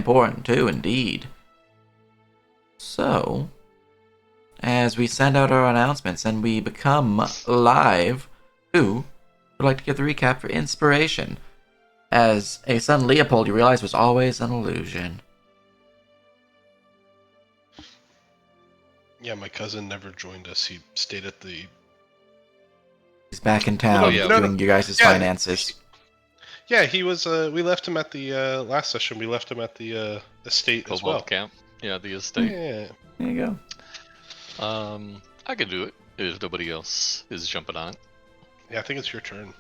important too, indeed. So, as we send out our announcements and we become live, who would like to give the recap for inspiration? As a son Leopold, you realize, was always an illusion. Yeah, my cousin never joined us. He stayed at the... He's back in town doing you guys' finances. Yeah, he was. We left him at the last session. We left him at the estate as well. Camp. Yeah, the estate. Yeah. There you go. I could do it if nobody else is jumping on it. Yeah, I think it's your turn.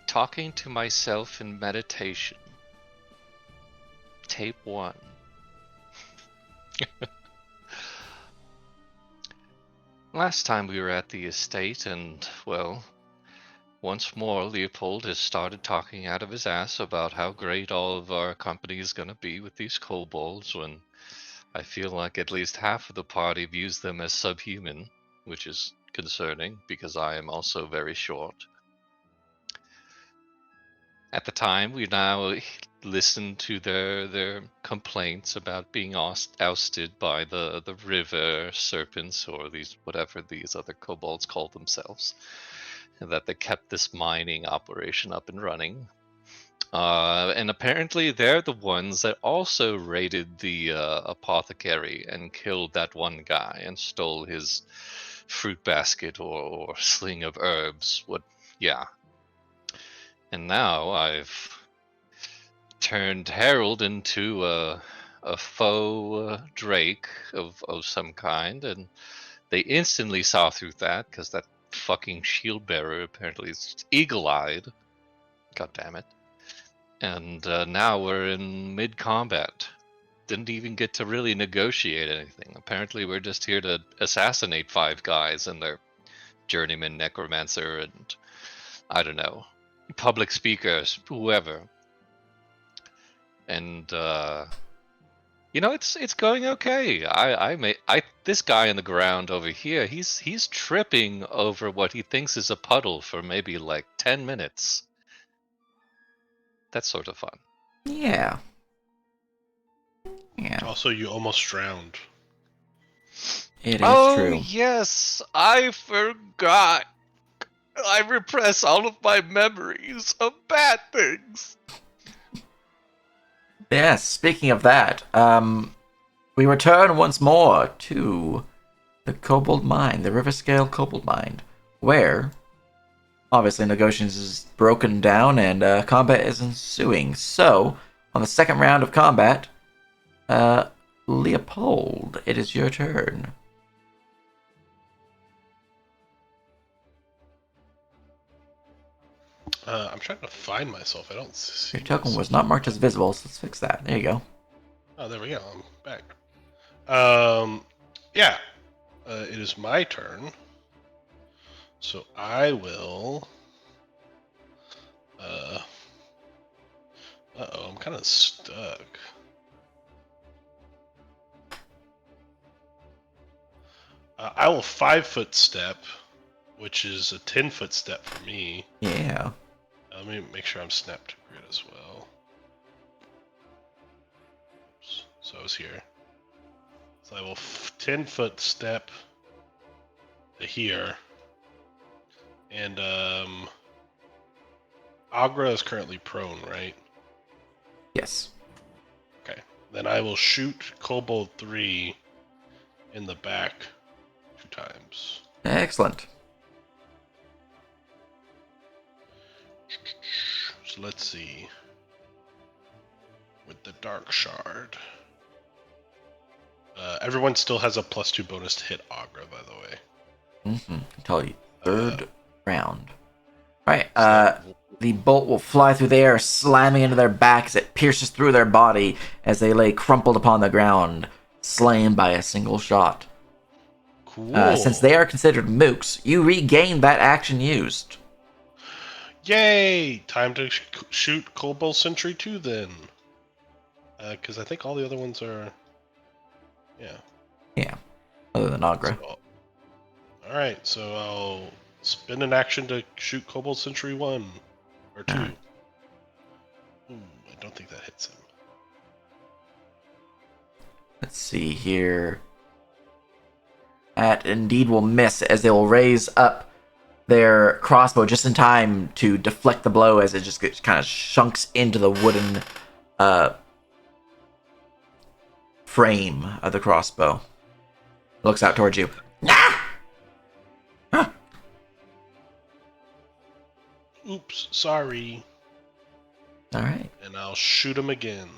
Talking to myself in meditation. Tape 1. Last time we were at the estate, and, well, once more Leopold has started talking out of his ass about how great all of our company is going to be with these kobolds, when I feel like at least half of the party views them as subhuman, which is concerning, because I am also very short. At the time, we now listen to their complaints about being ousted by the river serpents, or whatever these other kobolds call themselves, and that they kept this mining operation up and running. And apparently they're the ones that also raided the apothecary and killed that one guy and stole his fruit basket or sling of herbs. Yeah. And now I've turned Harold into a faux Drake of some kind, and they instantly saw through that, because that fucking shield bearer apparently is eagle-eyed. God damn it. And now we're in mid-combat. Didn't even get to really negotiate anything. Apparently we're just here to assassinate 5 guys and their journeyman necromancer and, I don't know, public speakers, whoever. And it's going okay. This guy on the ground over here, he's tripping over what he thinks is a puddle for maybe like 10 minutes. That's sort of fun. Yeah. Also, you almost drowned. It is true. Oh, yes, I forgot. I repress all of my memories of bad things. Yes, speaking of that, we return once more to the Kobold Mine, the Riverscale Kobold Mine, where, obviously, negotiations is broken down and combat is ensuing. So, on the second round of combat, Leopold, it is your turn. I'm trying to find myself. I don't see. Your token was not marked as visible, so let's fix that. There you go. Oh, there we go. I'm back. Yeah. It is my turn. So I will... Uh-oh, I'm kind of stuck. I will 5-foot step, which is a 10-foot step for me. Yeah. Let me make sure I'm snapped to grid as well. Oops. So I was here. So I will 10-foot step to here. And Agra is currently prone, right? Yes. Okay. Then I will shoot Kobold 3 in the back 2 times. Excellent. So let's see. With the Dark Shard. Everyone still has a +2 bonus to hit Agra, by the way. Until third round. Right. The bolt will fly through the air, slamming into their back as it pierces through their body as they lay crumpled upon the ground, slain by a single shot. Cool. Since they are considered mooks, you regain that action used. Yay! Time to shoot Kobold Sentry 2 then. Because I think all the other ones are... Yeah. Yeah. Other than Agra. Alright, so I'll spend an action to shoot Kobold Sentry 1 or 2. Alright. Ooh, I don't think that hits him. Let's see here. That indeed will miss as they will raise up their crossbow just in time to deflect the blow as it just kind of shunks into the wooden frame of the crossbow. Looks out towards you. Oops, sorry. Alright. And I'll shoot him again.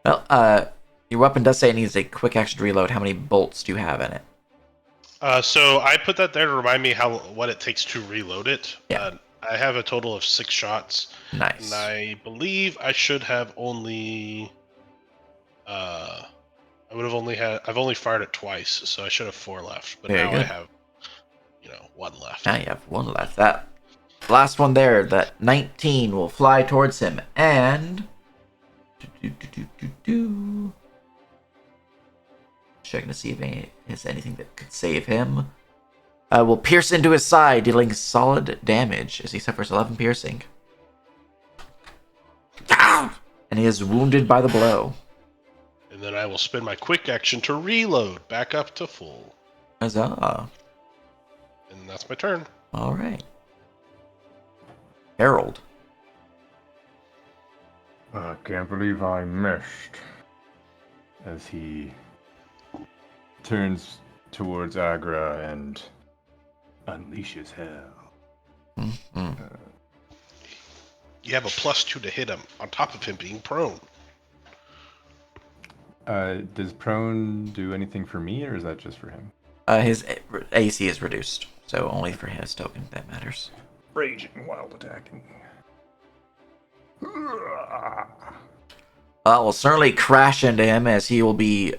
Well, your weapon does say it needs a quick action to reload. How many bolts do you have in it? So I put that there to remind me what it takes to reload it. Yeah. I have a total of 6 shots. Nice. And I believe I should have only... I've only fired it twice, so I should have 4 left. But Very now good. I have, 1 left. Now you have one left. That last one there, that 19 will fly towards him and checking to see if he has anything that could save him. Will pierce into his side, dealing solid damage as he suffers 11 piercing. And he is wounded by the blow. And then I will spend my quick action to reload back up to full. Huzzah. And that's my turn. All right. Harold. I can't believe I missed. As he turns towards Agra and unleashes hell. Mm-hmm. You have a +2 to hit him, on top of him being prone. Does prone do anything for me, or is that just for him? His AC is reduced, so only for his token that matters. Raging, wild attacking. Will certainly crash into him as he will be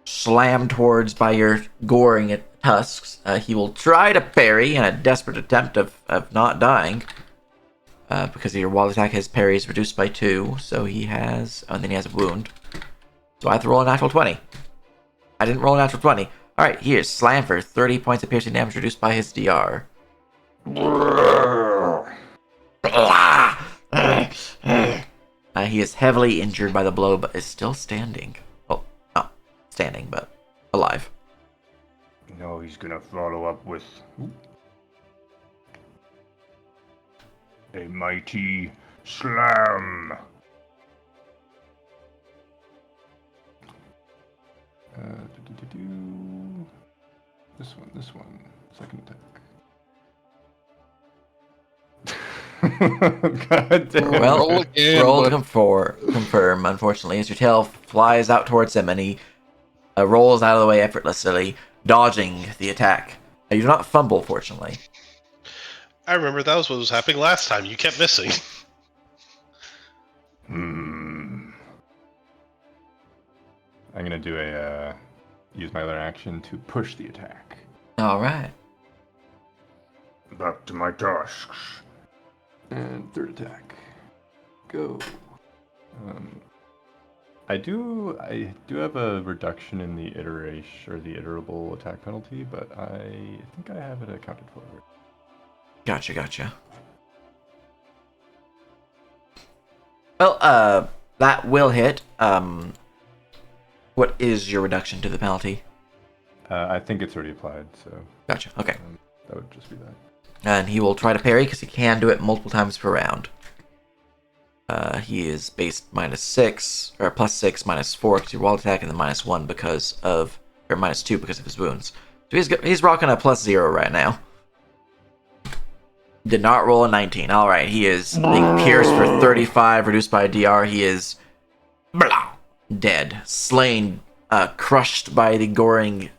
slammed towards by your goring tusks. He will try to parry in a desperate attempt of not dying. Because your wild attack, his parry is reduced by 2, so he has... Oh, and then he has a wound. So I have to roll a natural 20. I didn't roll a natural 20. Alright, here's Slam for 30 points of piercing damage reduced by his DR. He is heavily injured by the blow, but is still standing. Well, not standing, but alive. No, he's gonna follow up with a mighty slam. This one. Second attack. God damn. Well, Roll again, roll to bud. confirm, unfortunately, as your tail flies out towards him and he rolls out of the way effortlessly, dodging the attack. You do not fumble, fortunately. I remember that was what was happening last time. You kept missing. I'm gonna do use my other action to push the attack. Alright. Back to my tasks. And third attack. Go. I do have a reduction in the iteration or the iterable attack penalty, but I think I have it accounted for. Gotcha. Well, that will hit. What is your reduction to the penalty? I think it's already applied, so Gotcha, okay. that would just be that. And he will try to parry because he can do it multiple times per round. He is based -6, or +6, -4 because your wild attack, and then -1 because of, or -2 because of his wounds. So he's rocking a +0 right now. Did not roll a 19. Alright, he is being pierced for 35, reduced by a DR. He is dead. Slain, crushed by the goring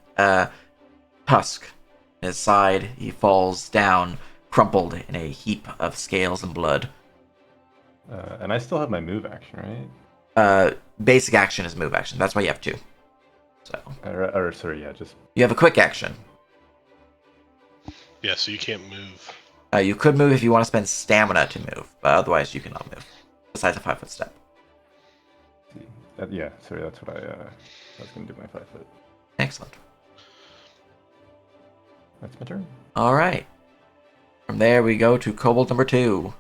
tusk in his side. He falls down, crumpled in a heap of scales and blood. And I still have my move action, right? Basic action is move action. That's why you have 2. So Or sorry, yeah, just you have a quick action. Yeah, so you can't move. You could move if you want to spend stamina to move, but otherwise you cannot move. Besides a 5-foot step. see. Yeah, sorry, that's what I was gonna do my 5 foot. Excellent. That's my turn. All right. From there, we go to Kobold number 2.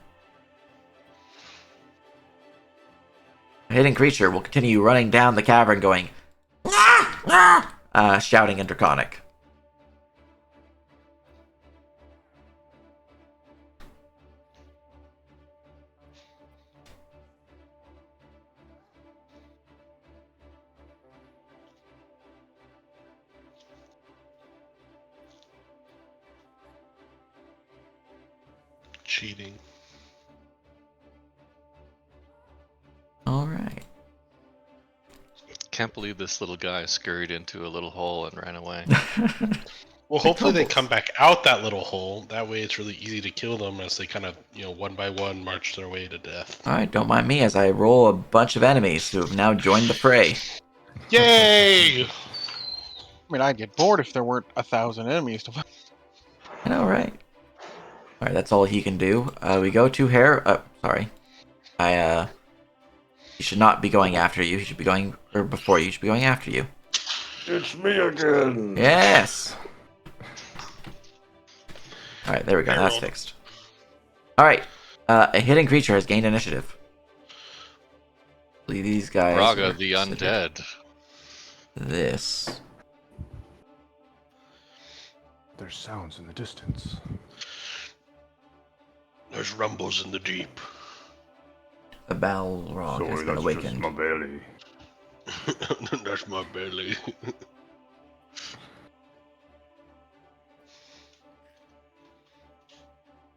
A hidden creature will continue running down the cavern, going, shouting in Draconic. Cheating. All right. Can't believe this little guy scurried into a little hole and ran away. Well, hopefully they kobolds. come back out that little hole. That way it's really easy to kill them as they kind of, one by one march their way to death. All right, don't mind me as I roll a bunch of enemies who have now joined the fray. Yay! I mean, I'd get bored if there weren't 1,000 enemies to fight. I know, right? All right, that's all he can do. We go to Hair. Sorry. He should not be going after you. He should be going, or before you. He should be going after you. It's me again. Yes. All right, there we go. I That's rolled. fixed. All right. A hidden creature has gained initiative. These guys. Braga were the considered undead. This. There's sounds in the distance. There's rumbles in the deep. The Balrog has been awakened. belly. That's my belly.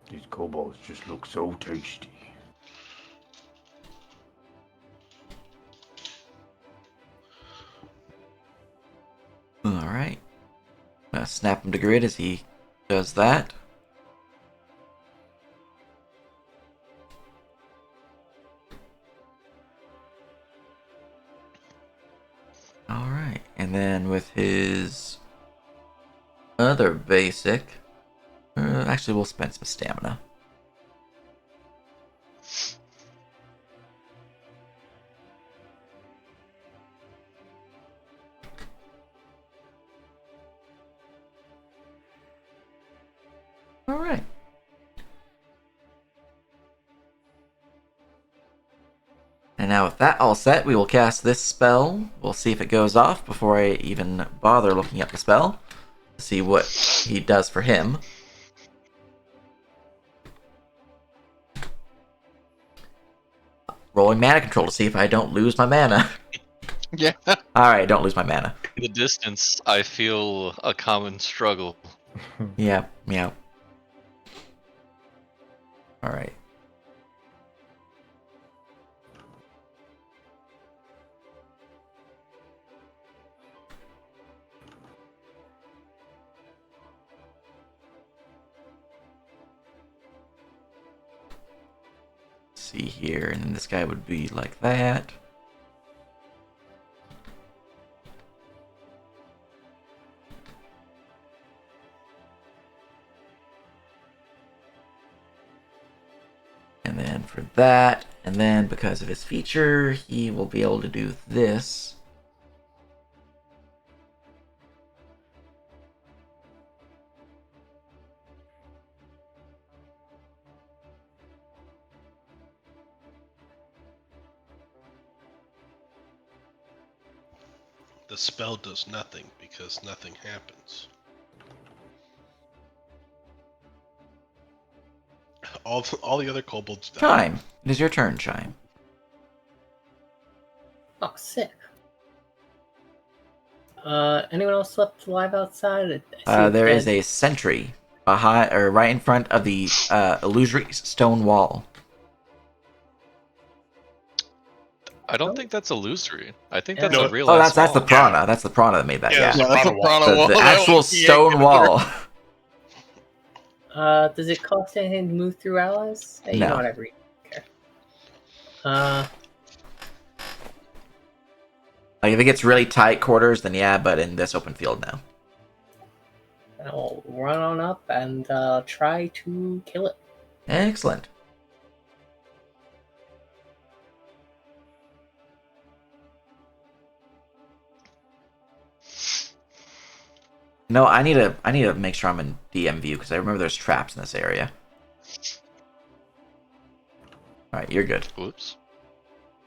These kobolds just look so tasty. All right. Snap him to grid as he does that. All right, and then with his other basic, actually we'll spend some stamina. All right. And now with that all set, we will cast this spell. We'll see if it goes off before I even bother looking up the spell. To see what he does for him. Rolling mana control to see if I don't lose my mana. Yeah. Alright, don't lose my mana. In the distance, I feel a common struggle. Yeah. Alright. See here, and then this guy would be like that. And then for that, and then because of his feature, he will be able to do this. The spell does nothing because nothing happens. All the other kobolds die. Chime. It is your turn, Chime. Oh, sick. Anyone else left alive outside? There is a sentry behind, or right in front of the illusory stone wall. I don't think that's illusory. I think Yeah. that's No, a real. Oh, ass that's the wall. prana. That's the prana that made that. Yeah, Yeah, it's Yeah, that's a Prana prana the, wall. the That actual was the stone angle. wall. Does it cost anything to move through allies? Hey, you No. know what I read. Okay. Like if it gets really tight quarters, then yeah. But in this open field now. I'll run on up and try to kill it. Excellent. No, I need to make sure I'm in DM view because I remember there's traps in this area. All right, you're good. Whoops.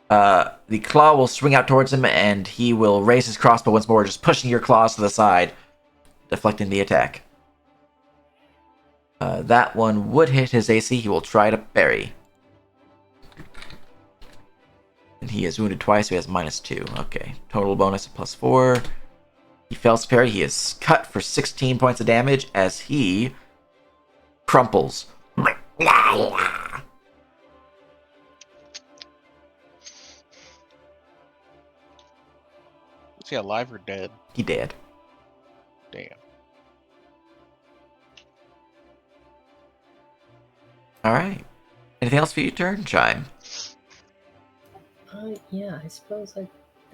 The claw will swing out towards him, and he will raise his crossbow once more, just pushing your claws to the side, deflecting the attack. That one would hit his AC. He will try to parry. And he is wounded twice, so he has -2. Okay, total bonus of +4. He fails to parry. He is cut for 16 points of damage as he crumples. Is he alive or dead? He dead. Damn. All right. Anything else for your turn, Chime? Yeah, I suppose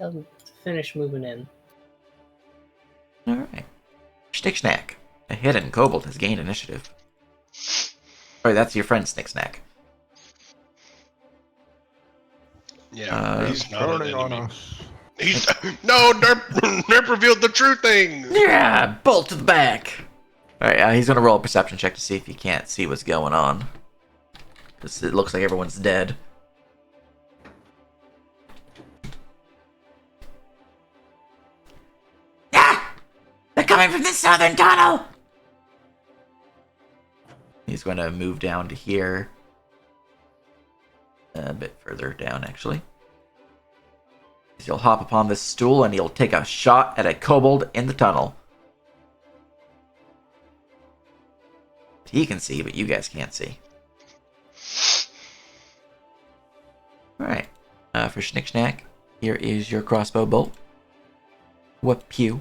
I'll finish moving in. All right. Schnick Snack. A hidden kobold has gained initiative. Sorry, that's your friend Snick Snack. Yeah, he's not an Turning on enemy. us. He's no, Nerp revealed the true thing. Yeah, bolt to the back. All right, he's gonna roll a perception check to see if he can't see what's going on. Because it looks like everyone's dead. Ah! They're coming from the southern tunnel. He's going to move down to here. A bit further down, actually. He'll hop upon this stool and he'll take a shot at a kobold in the tunnel. He can see, but you guys can't see. Alright. For Schnick Snack, here is your crossbow bolt. Whoop pew.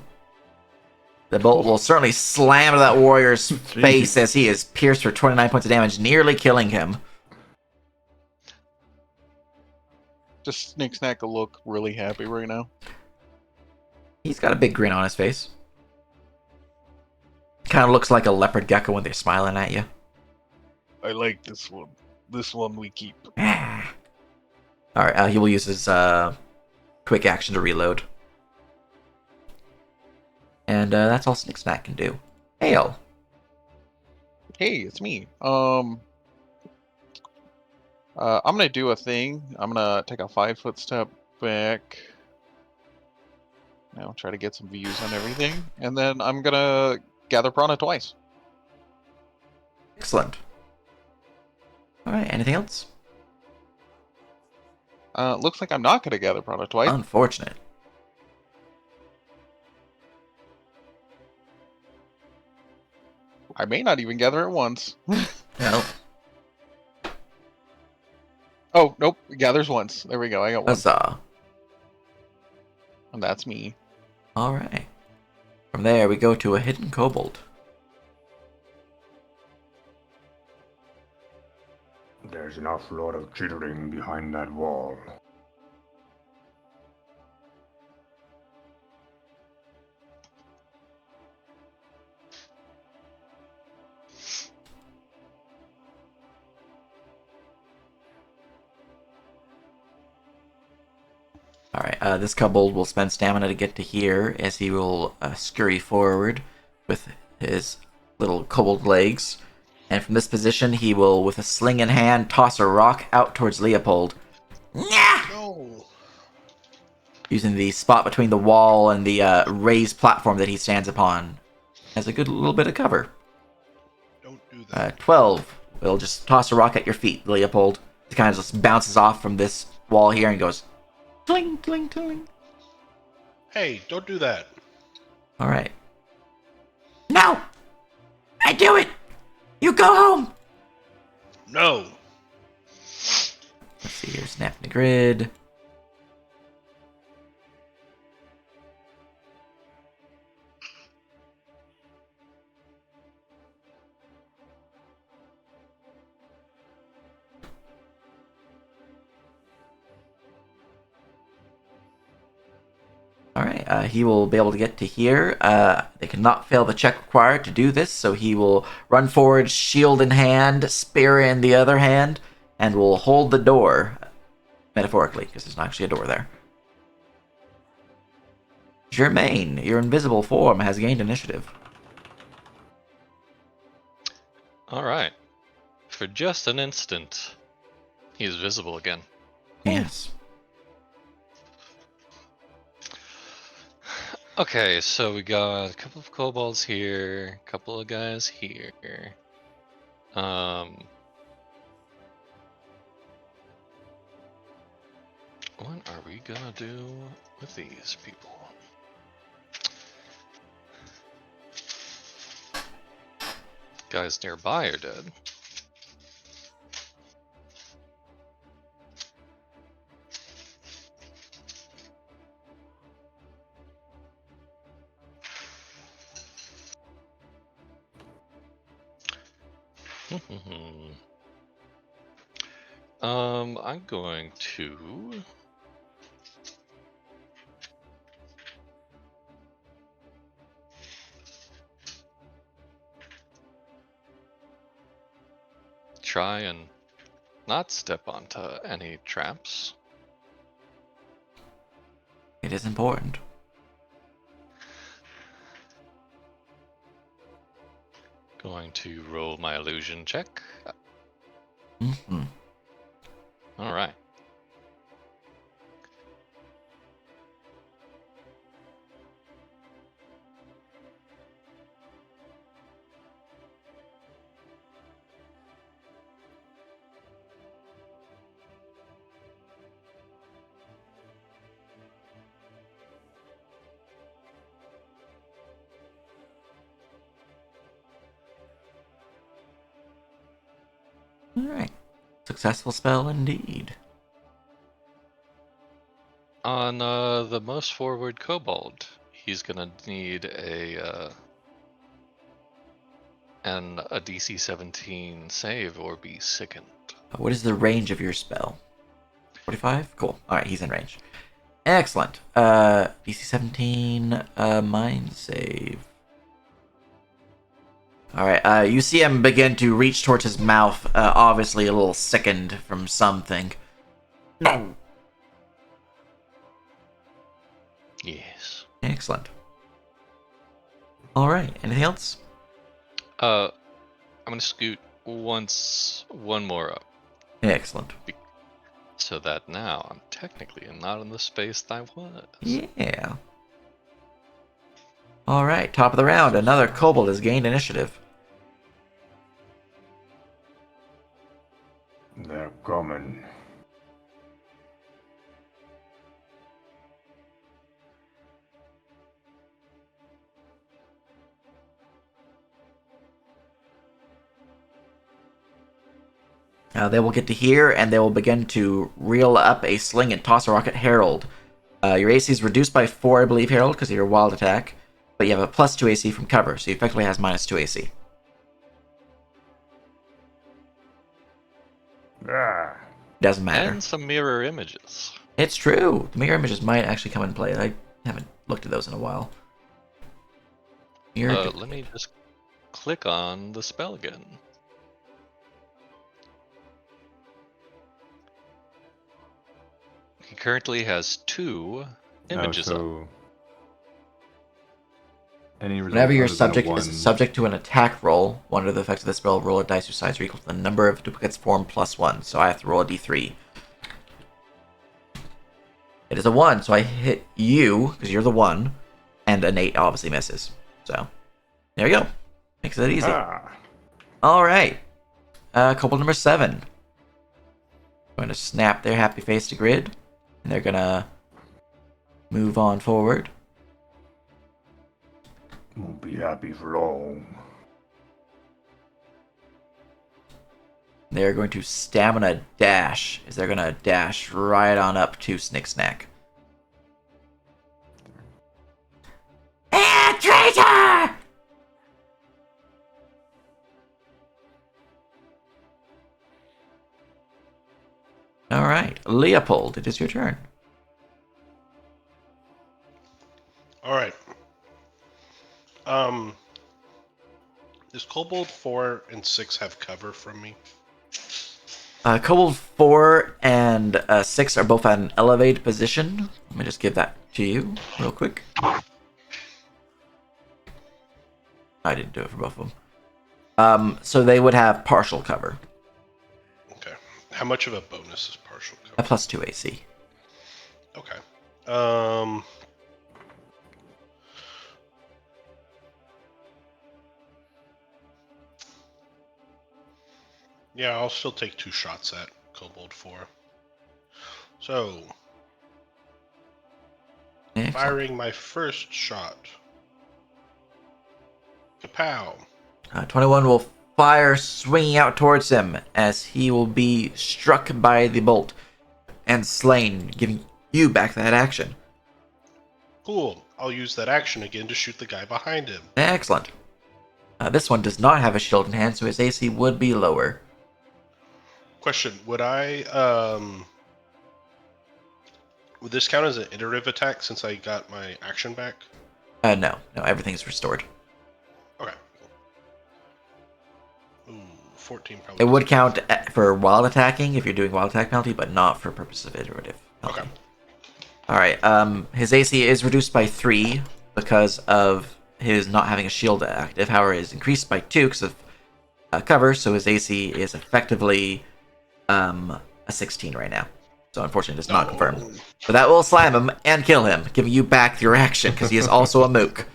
The bolt will certainly slam to that warrior's face as he is pierced for 29 points of damage, nearly killing him. Just Snick Snack will look really happy right now. He's got a big grin on his face. Kind of looks like a leopard gecko when they're smiling at you. I like this one. This one we keep. Alright, he will use his quick action to reload. And that's all Snick Snack can do. Hail. Hey, it's me. I'm gonna do a thing. I'm gonna take a 5-foot step back. Now try to get some views on everything, and then I'm gonna gather prana twice. Excellent. Alright, anything else? Looks like I'm not gonna gather prana twice. Unfortunate. I may not even gather it once. No. Oh, nope. It gathers once. There we go. I got one. Huzzah. And that's me. Alright. From there, we go to a hidden kobold. There's an awful lot of chittering behind that wall. Alright, this kobold will spend stamina to get to here as he will scurry forward with his little kobold legs. And from this position, he will, with a sling in hand, toss a rock out towards Leopold. No. Using the spot between the wall and the raised platform that he stands upon as a good little bit of cover. Don't do that. 12 will just toss a rock at your feet, Leopold. It kind of just bounces off from this wall here and goes tling, tling, tling. Hey, don't do that. Alright. No! I do it! You go home! No. Let's see here, snapping the grid. Alright, he will be able to get to here. They cannot fail the check required to do this, so he will run forward, shield in hand, spear in the other hand, and will hold the door, metaphorically, because there's not actually a door there. Germain, your invisible form has gained initiative. All right. For just an instant, he is visible again. Yes. Okay, so we got a couple of kobolds here, a couple of guys here. What are we gonna do with these people? Guys nearby are dead. I'm going to try and not step onto any traps. It is important. Going to roll my illusion check. Mm-hmm. All right. Alright. Successful spell indeed. On the most forward kobold, he's gonna need a DC 17 save or be sickened. What is the range of your spell? 45? Cool. Alright, he's in range. Excellent. DC 17, mind save. Alright, you see him begin to reach towards his mouth, obviously a little sickened from something. No! Yes. Excellent. Alright, anything else? I'm gonna scoot one more up, Excellent. so that now I'm technically not in the space that I was. Yeah. Alright, top of the round. Another kobold has gained initiative. They're coming. They will get to here, and they will begin to reel up a sling and toss a rock at Harold. Your AC is reduced by 4, I believe, Harold, because of your wild attack. But you have a plus 2 AC from cover, so he effectively has minus 2 AC. Ah, Doesn't matter. And some mirror images. It's true. The mirror images might actually come into play. I haven't looked at those in a while. Let me just click on the spell again. He currently has 2 images up. So any result Whenever your other than a subject one- is subject to an attack roll, one of the effects of the spell, roll a dice whose size are equal to the number of duplicates formed plus 1. So I have to roll a d3. It is a 1, so I hit you, because you're the 1, and an 8 obviously misses. So, there we go. Makes it easy. Alright. Kobold number 7. Going to snap their happy face to grid, and they're going to move on forward. won't be happy for long. They're going to stamina dash, as they're going to dash right on up to Snick Snack. Traitor! Alright, Leopold, it is your turn. All right. Does Kobold 4 and 6 have cover from me? Kobold 4 and 6 are both at an elevated position. Let me just give that to you real quick. I didn't do it for both of them. So they would have partial cover. Okay. How much of a bonus is partial A cover? +2 AC. Okay. Yeah, I'll still take 2 shots at Kobold 4. So, Excellent. firing my first shot. Kapow. 21 will fire, swinging out towards him as he will be struck by the bolt and slain, giving you back that action. Cool. I'll use that action again to shoot the guy behind him. Excellent. This one does not have a shield in hand, so his AC would be lower. Question, would this count as an iterative attack since I got my action back? No, everything's restored. Okay. Ooh, 14 probably. It would count for wild attacking if you're doing wild attack penalty, but not for purposes of iterative penalty. Okay. Alright, his AC is reduced by 3 because of his not having a shield active. However, it is increased by 2 because of cover, so his AC is effectively a 16 right now. So unfortunately, it's not confirmed. But that will slam him and kill him, giving you back your action because he is also a mook.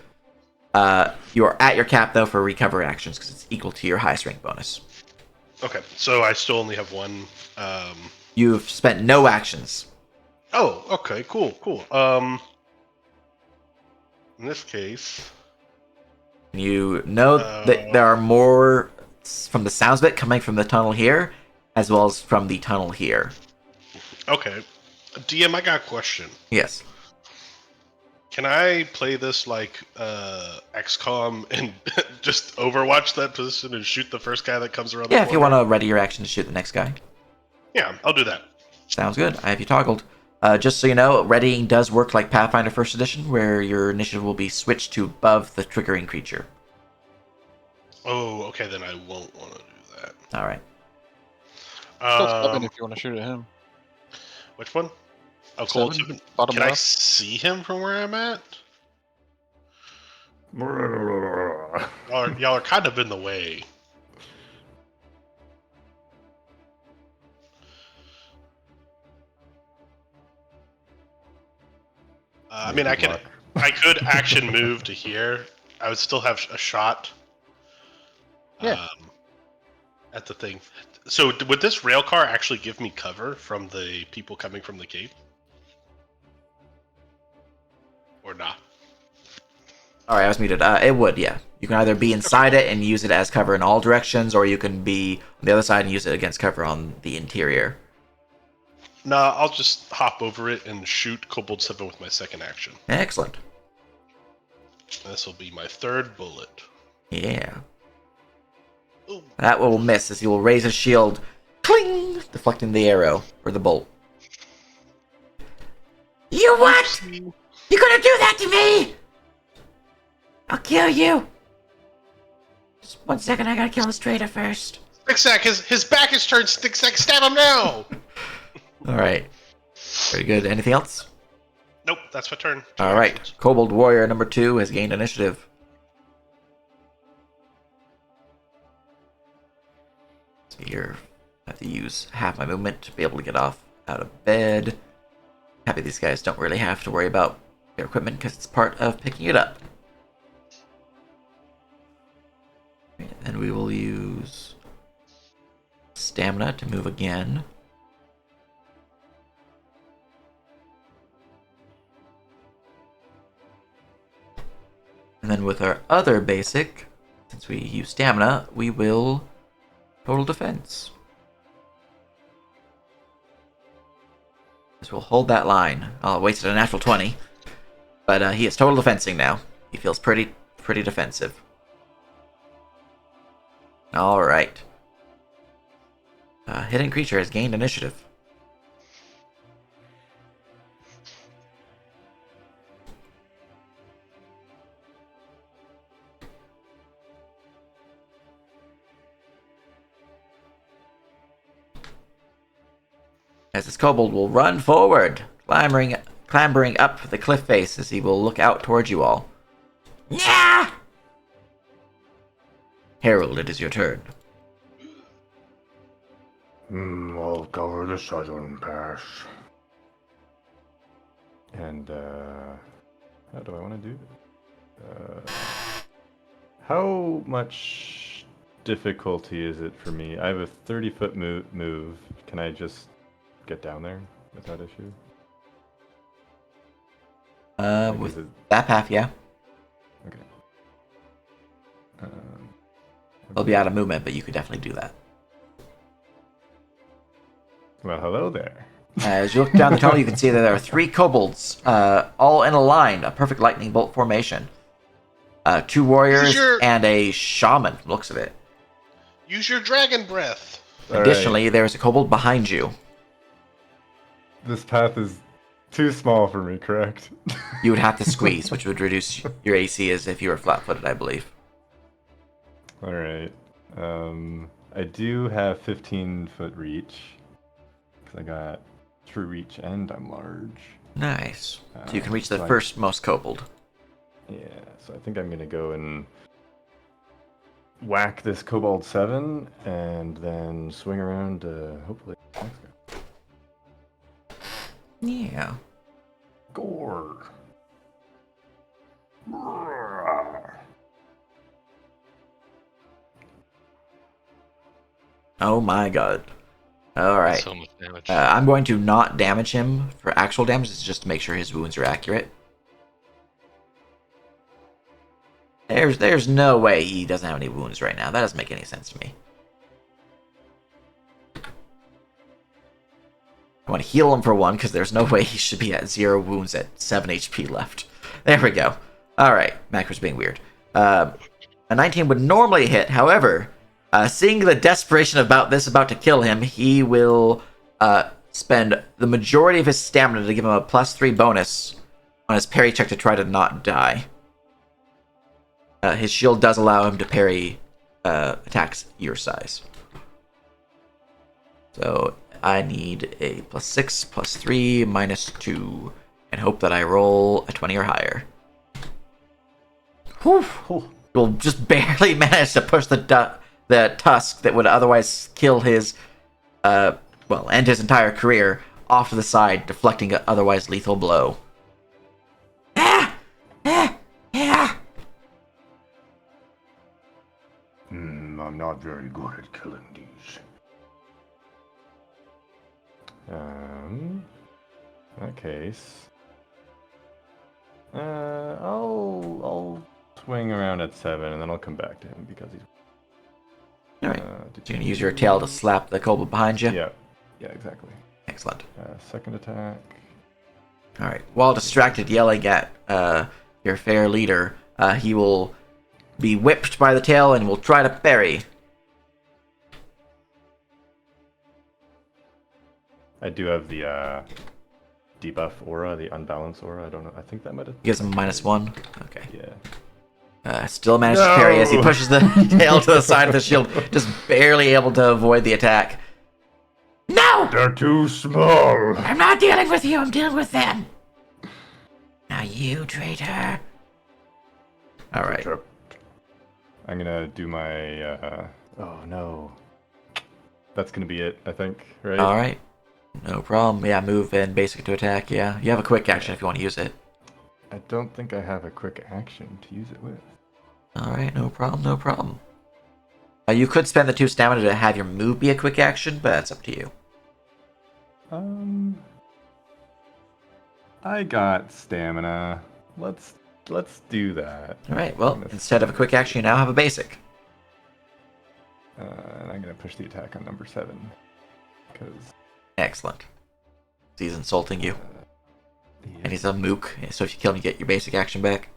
You are at your cap though for recover actions because it's equal to your highest rank bonus. Okay, so I still only have one. You've spent no actions. Oh, okay, cool. In this case, You know that there are more from the sounds of it coming from the tunnel here, as well as from the tunnel here. okay. DM, I got a question. Yes. Can I play this like XCOM and just overwatch that position and shoot the first guy that comes around the Yeah, corner? if you want to ready your action to shoot the next guy. Yeah, I'll do that. Sounds good. I have you toggled. Just so you know, readying does work like Pathfinder First Edition, where your initiative will be switched to above the triggering creature. Oh, okay, then I won't want to do that. All right. Still 7 if you want to shoot at him. Which one? Oh, cold 7, 7. bottom Can I left. see him from where I'm at? Y'all are kind of in the way. I mean, I Good could action move to here. I would still have a shot. Yeah. At the thing. So would this rail car actually give me cover from the people coming from the cave? Or not? All right, I was muted. It would, yeah. You can either be inside it and use it as cover in all directions, or you can be on the other side and use it against cover on the interior. Nah, I'll just hop over it and shoot Kobold 7 with my second action. Excellent. This will be my third bullet. Yeah. Ooh. That will miss as he will raise his shield, cling, deflecting the arrow or the bolt. You what? You gonna do that to me? I'll kill you. Just 1 second, I gotta kill this traitor first. Sticksack, his back is turned. Sticksack, stab him now! All right. Very good. Anything else? Nope, that's my turn. All right. Kobold Warrior number 2 has gained initiative. So here, I have to use half my movement to be able to get off out of bed. Happy these guys don't really have to worry about their equipment because it's part of picking it up. And we will use stamina to move again. And then with our other basic, since we use stamina, we will total defense. So we'll hold that line. Oh, wasted a natural 20. But he is total defensing now. He feels pretty defensive. Alright. Hidden creature has gained initiative. As this kobold will run forward, clambering up the cliff face as he will look out towards you all. Yeah! Harold, it is your turn. I'll cover the southern pass. And how do I want to do it? How much difficulty is it for me? I have a 30-foot move. Can I just get down there without issue? Like, With is it that path, yeah. okay? They'll be out of movement, but you could definitely do that. Well, hello there. As you look down the tunnel, you can see that there are 3 kobolds, all in a line, a perfect lightning bolt formation. 2 warriors and a shaman, from the looks of it. Use your dragon breath. Additionally, there's a kobold behind you. This path is too small for me, correct? You would have to squeeze, which would reduce your AC as if you were flat-footed, I believe. All right. I do have 15-foot reach because I got true reach and I'm large. Nice. So you can reach the so first most kobold. Yeah, so I think I'm gonna go and whack this Kobold 7 and then swing around to hopefully the next guy. Yeah. Gore. Oh my god. Alright. So much damage. I'm going to not damage him for actual damage, it's just to make sure his wounds are accurate. There's no way he doesn't have any wounds right now. That doesn't make any sense to me. I want to heal him for 1, because there's no way he should be at 0 wounds at 7 HP left. There we go. Alright, Macro's being weird. A 19 would normally hit, however, seeing the desperation about to kill him, he will spend the majority of his stamina to give him a +3 bonus on his parry check to try to not die. His shield does allow him to parry attacks your size. So I need a +6, +3, -2, and hope that I roll a 20 or higher. Whew. We'll just barely manage to push the tusk that would otherwise kill his, end his entire career off to the side, deflecting an otherwise lethal blow. I'm not very good at killing these. In that case, I'll swing around at 7 and then I'll come back to him because he's. Alright. So you're gonna use your tail to slap the kobold behind you? Yeah, exactly. Excellent. Second attack. Alright. While distracted yelling at your fair leader, he will be whipped by the tail and will try to parry. I do have the debuff aura, the unbalanced aura. I don't know. I think that might have. Gives him -1. Okay. Yeah. Still manages to parry as he pushes the tail to the side of the shield, just barely able to avoid the attack. No! They're too small. I'm not dealing with you, I'm dealing with them. Now you, traitor. Alright. I'm gonna do my. Oh no. That's gonna be it, I think. Right. Alright. No problem. Yeah, move and basic to attack. Yeah, you have a quick action if you want to use it. I don't think I have a quick action to use it with. Alright, no problem. You could spend the 2 stamina to have your move be a quick action, but that's up to you. I got stamina. Let's do that. Alright, well, instead of a quick action, you now have a basic. And I'm gonna push the attack on number 7. Because. Excellent. He's insulting you. And he's a mook, so if you kill him, you get your basic action back.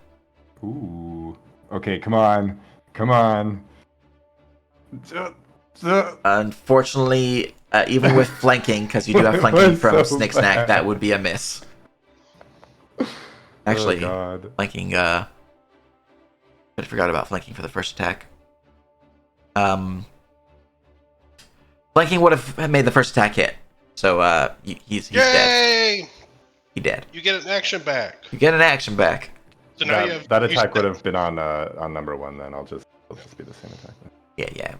Ooh. Okay, come on. Unfortunately, even with flanking, because you do have flanking from so Snick Snack, bad. that would be a miss. Actually, Oh, God. flanking, I forgot about flanking for the first attack. Flanking would have made the first attack hit. So, he's dead. Yay! He dead. You get an action back. You get an action back. So now you have That attack would have been on number 1 then. I'll just be the same attack then. Yeah.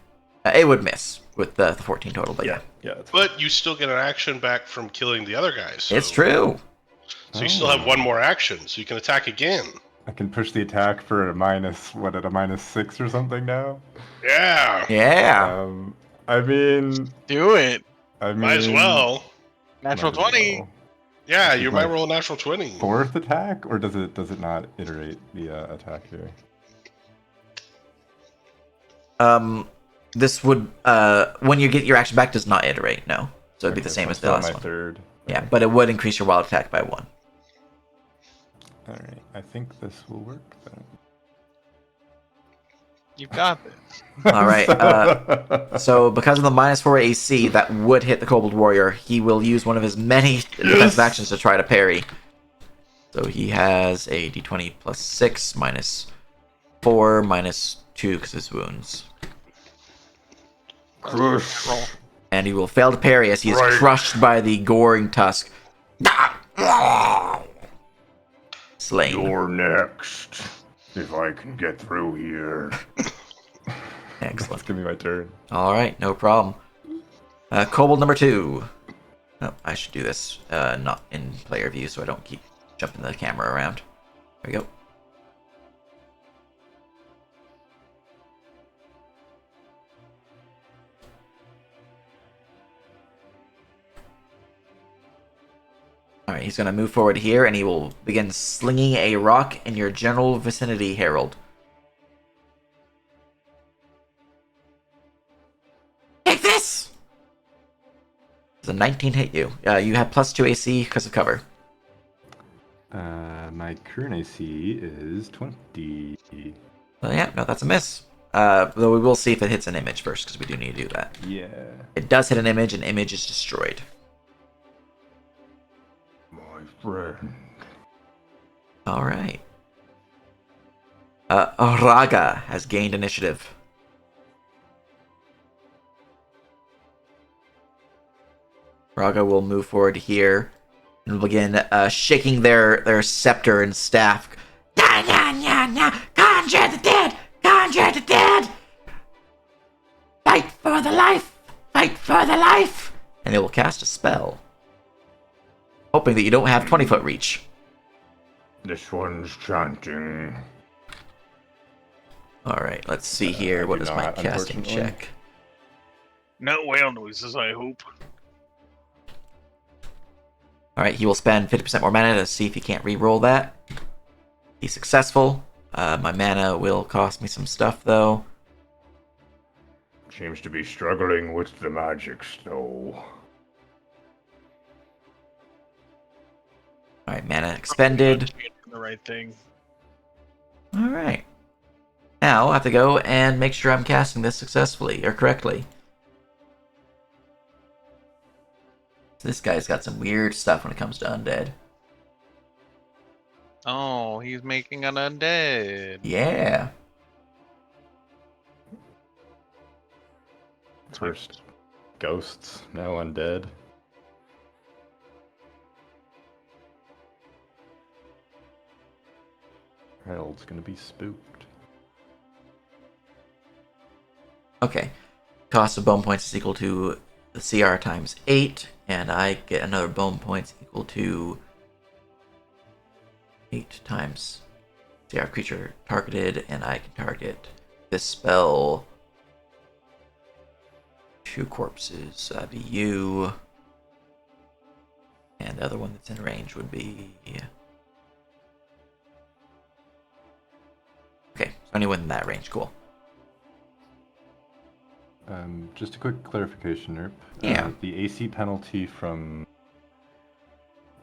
It would miss with the 14 total, but yeah. Yeah, that's fine. But you still get an action back from killing the other guys. So, It's true. So you still have one more action, so you can attack again. I can push the attack for a -6 or something now? Yeah. Yeah. I mean... Do it. Might as well. Natural might as 20. well. Yeah, This is you my might roll a natural 20. 4th attack, or does it not iterate the attack here? This would when you get your action back does not iterate, no. So it'd be the Okay, same so as I'm the still on last my one. 3rd. Yeah, but it would increase your wild attack by 1. Alright, I think this will work then. You've got this. All right. So because of the -4 AC, that would hit the Kobold Warrior. He will use one of his many defensive actions to try to parry. So he has a D20 plus 6 -4 -2 because his wounds. Crush. Roll. And he will fail to parry as he is Right. crushed by the goring tusk. Slain. You're next. If I can get through here. Excellent. That's gonna be my turn. All right, no problem. Kobold number 2. Oh, I should do this not in player view so I don't keep jumping the camera around. There we go. Alright, he's going to move forward here and he will begin slinging a rock in your general vicinity, Harold. Take this! Does a 19 hit you? You have +2 AC because of cover. My current AC is 20. Well, yeah, no, that's a miss. Though we will see if it hits an image first because we do need to do that. Yeah. It does hit an image and image is destroyed. My friend. Alright. Raga has gained initiative. Raga will move forward here and begin shaking their scepter and staff. Nah, nah, nah, nah. Conjure the dead! Conjure the dead! Fight for the life! Fight for the life! And they will cast a spell. Hoping that you don't have 20-foot reach. This one's chanting. Alright, let's see here. I What do is my not, casting unfortunately. check? No whale noises, I hope. Alright, he will spend 50% more mana to see if he can't re-roll that. He's successful. My mana will cost me some stuff, though. Seems to be struggling with the magics, though. Alright, mana expended. The right thing. Alright. Now I have to go and make sure I'm casting this successfully, or correctly. This guy's got some weird stuff when it comes to undead. Oh, he's making an undead. Yeah. First ghosts, now undead. Harold's gonna be spooked. Okay. Cost of bone points is equal to the CR times 8, and I get another bone points equal to 8 times CR creature targeted, and I can target this spell 2 corpses. That'd be you, and the other one that's in range would be... Okay, so anyone in that range, cool. Just a quick clarification, Nerp. Yeah. The AC penalty from...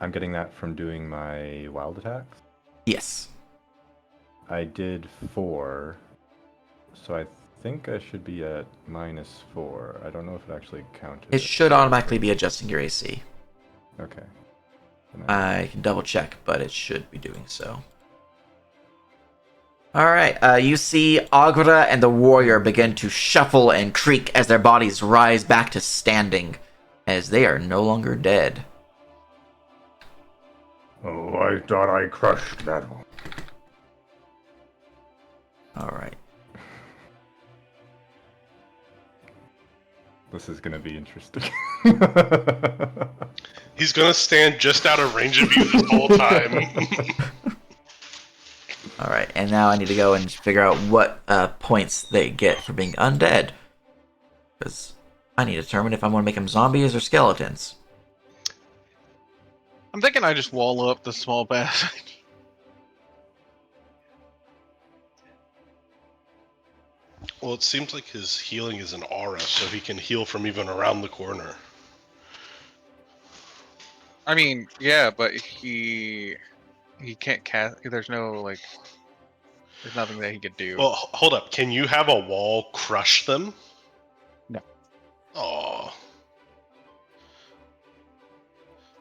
I'm getting that from doing my wild attacks? Yes. I did 4, so I think I should be at -4. I don't know if it actually counted. It should automatically be adjusting your AC. Okay. I can double check, but it should be doing so. Alright, you see Agra and the warrior begin to shuffle and creak as their bodies rise back to standing, as they are no longer dead. Oh, I thought I crushed that one. Alright. This is gonna be interesting. He's gonna stand just out of range of you this whole time. All right, and now I need to go and figure out what points they get for being undead, because I need to determine if I want to make them zombies or skeletons. I'm thinking I just wall up the small passage. Well, it seems like his healing is an aura, so he can heal from even around the corner. I mean, yeah, but he can't cast. There's no like. There's nothing that he could do. Well, hold up. Can you have a wall crush them? No. Oh.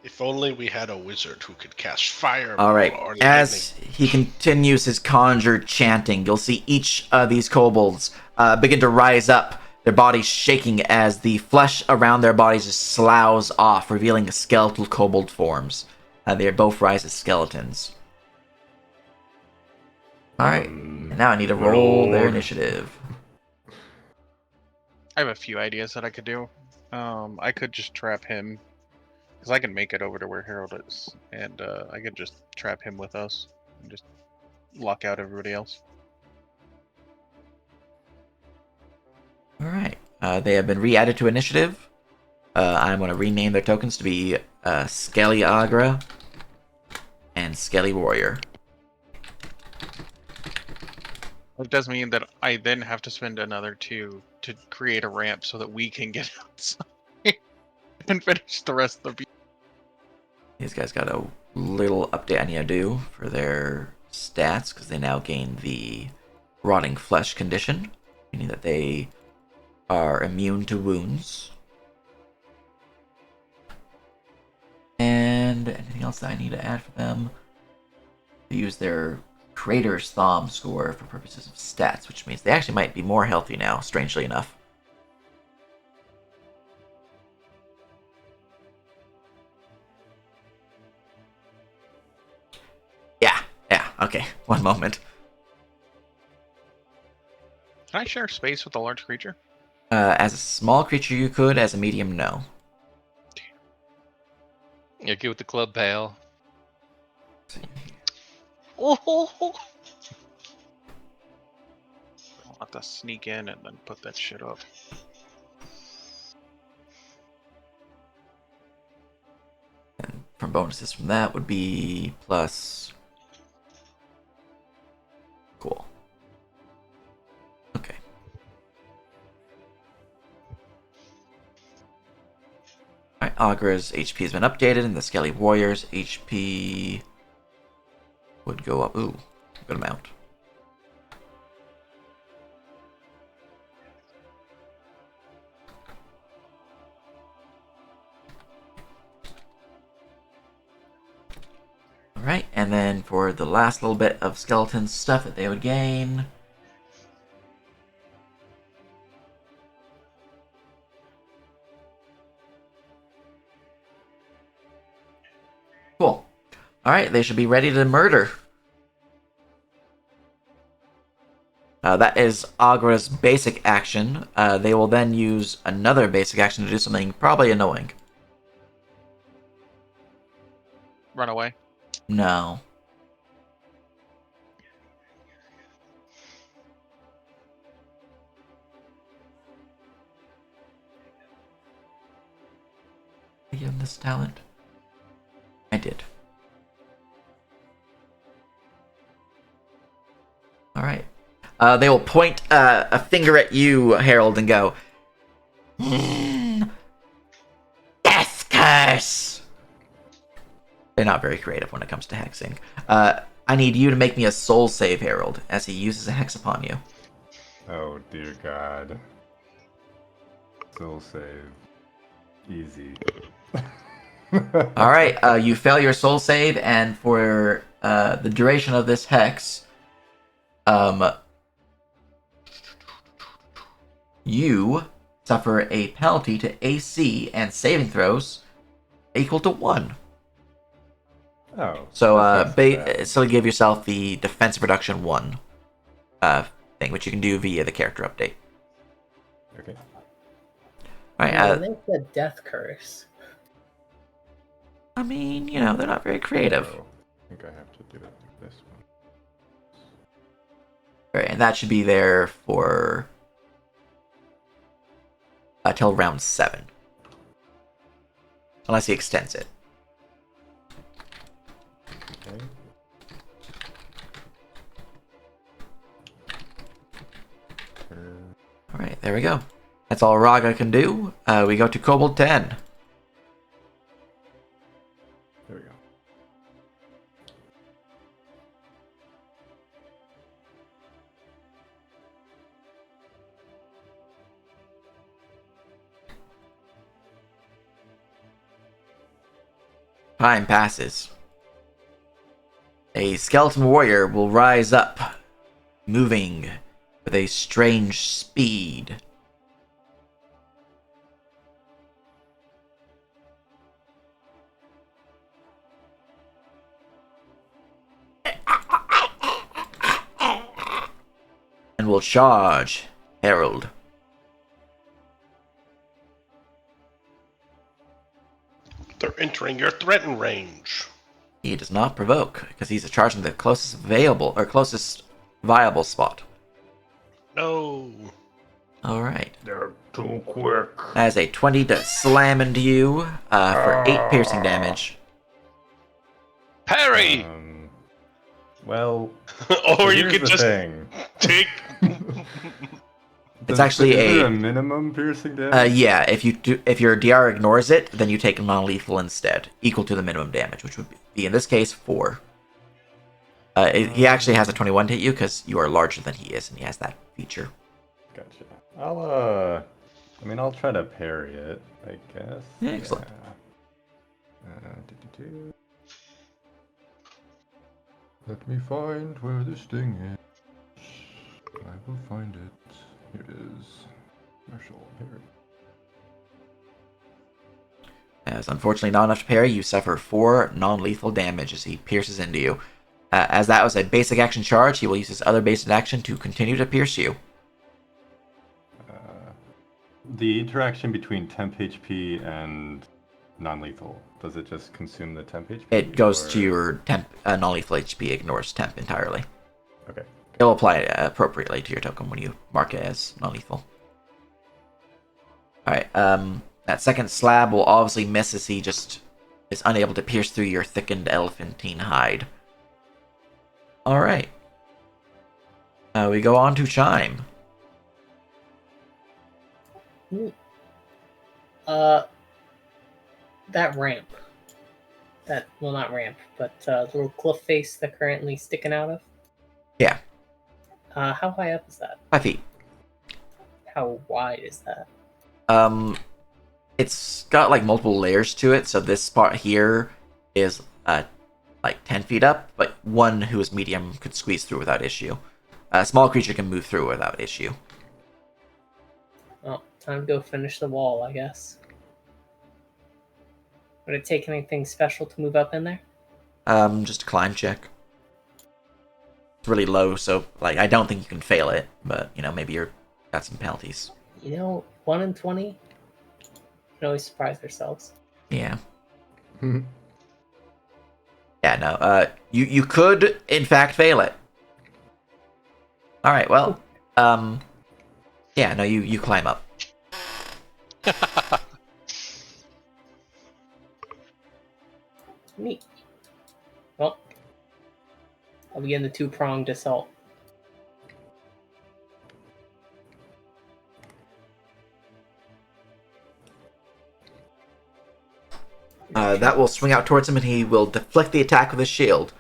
If only we had a wizard who could cast fire. All right, or as he continues his conjure chanting, you'll see each of these kobolds begin to rise up, their bodies shaking as the flesh around their bodies just sloughs off, revealing skeletal kobold forms. They both rise as skeletons. All right, and now I need to roll their initiative. I have a few ideas that I could do. I could just trap him, because I can make it over to where Harold is, and I could just trap him with us and just lock out everybody else. All right, they have been re-added to initiative. I'm going to rename their tokens to be Skelly Agra and Skelly Warrior. It does mean that I then have to spend another 2 to create a ramp so that we can get outside and finish the rest of the. These guys got a little update I need to do for their stats, because they now gain the rotting flesh condition, meaning that they are immune to wounds. And anything else that I need to add for them? They use their Creator's Thumb score for purposes of stats, which means they actually might be more healthy now, strangely enough. Yeah, okay, one moment. Can I share space with a large creature? As a small creature you could, as a medium, no. Yeah, get with the club, pal. I'll have to sneak in and then put that shit up. And from bonuses from that would be plus... Cool. Okay. Alright, Agra's HP has been updated, and the Skelly Warrior's HP would go up. Ooh, good amount. Alright, and then for the last little bit of skeleton stuff that they would gain. Cool. Alright, they should be ready to murder. That is Agra's basic action. They will then use another basic action to do something probably annoying. Run away. No. Did I give him this talent? I did. Alright. They will point a finger at you, Harold, and go, Death curse! They're not very creative when it comes to hexing. I need you to make me a soul save, Harold, as he uses a hex upon you. Oh dear God. Soul save. Easy. Alright, you fail your soul save, and for the duration of this hex, you suffer a penalty to AC and saving throws equal to 1. Oh. So, that's not so bad. so give yourself the defensive reduction 1 thing, which you can do via the character update. Okay. Right. They said death curse. I mean, they're not very creative. Oh, I think I have to do it like this one. Right, and that should be there for till round 7. Unless he extends it. Okay. Alright, there we go. That's all Raga can do. We go to Kobold 10. There we go. Time passes. A skeleton warrior will rise up, moving with a strange speed. And will charge Harold. They're entering your threatened range. He does not provoke, because he's charging the closest viable spot. No. Alright. They're too quick. As a 20 to slam into you for 8 piercing damage. Parry! Well, Or you here's could the just thing. take. It's actually is there a minimum piercing damage. yeah. If your DR ignores it, then you take non-lethal instead, equal to the minimum damage, which would be in this case 4. He actually has a 21 to hit you because you are larger than he is, and he has that feature. Gotcha. I'll try to parry it, I guess. Yeah, excellent. Do-do-do. Let me find where this thing is. I will find it. Here it is. Martial parry. As unfortunately not enough to parry, you suffer 4 non-lethal damage as he pierces into you. As that was a basic action charge, he will use his other basic action to continue to pierce you. The interaction between temp HP and non-lethal, does it just consume the temp HP? It goes to your temp, non-lethal HP, ignores temp entirely. Okay. It'll apply appropriately to your token when you mark it as non-lethal. Alright, that second slab will obviously miss as he just is unable to pierce through your thickened elephantine hide. Alright. We go on to Chime. That ramp. Not ramp, but the little cliff face they're currently sticking out of. Yeah. How high up is that? 5 feet. How wide is that? It's got like multiple layers to it, so this spot here is like 10 feet up, but one who is medium could squeeze through without issue. A small creature can move through without issue. Well, time to go finish the wall, I guess. Would it take anything special to move up in there? Just a climb check. It's really low, so like I don't think you can fail it, but maybe you're got some penalties. 1 in 20. We can always surprise ourselves. Yeah. Yeah, no. You could in fact fail it. All right. Well, yeah, no. You climb up. Neat. Well, I'll begin the 2-pronged assault. That will swing out towards him, and he will deflect the attack with his shield.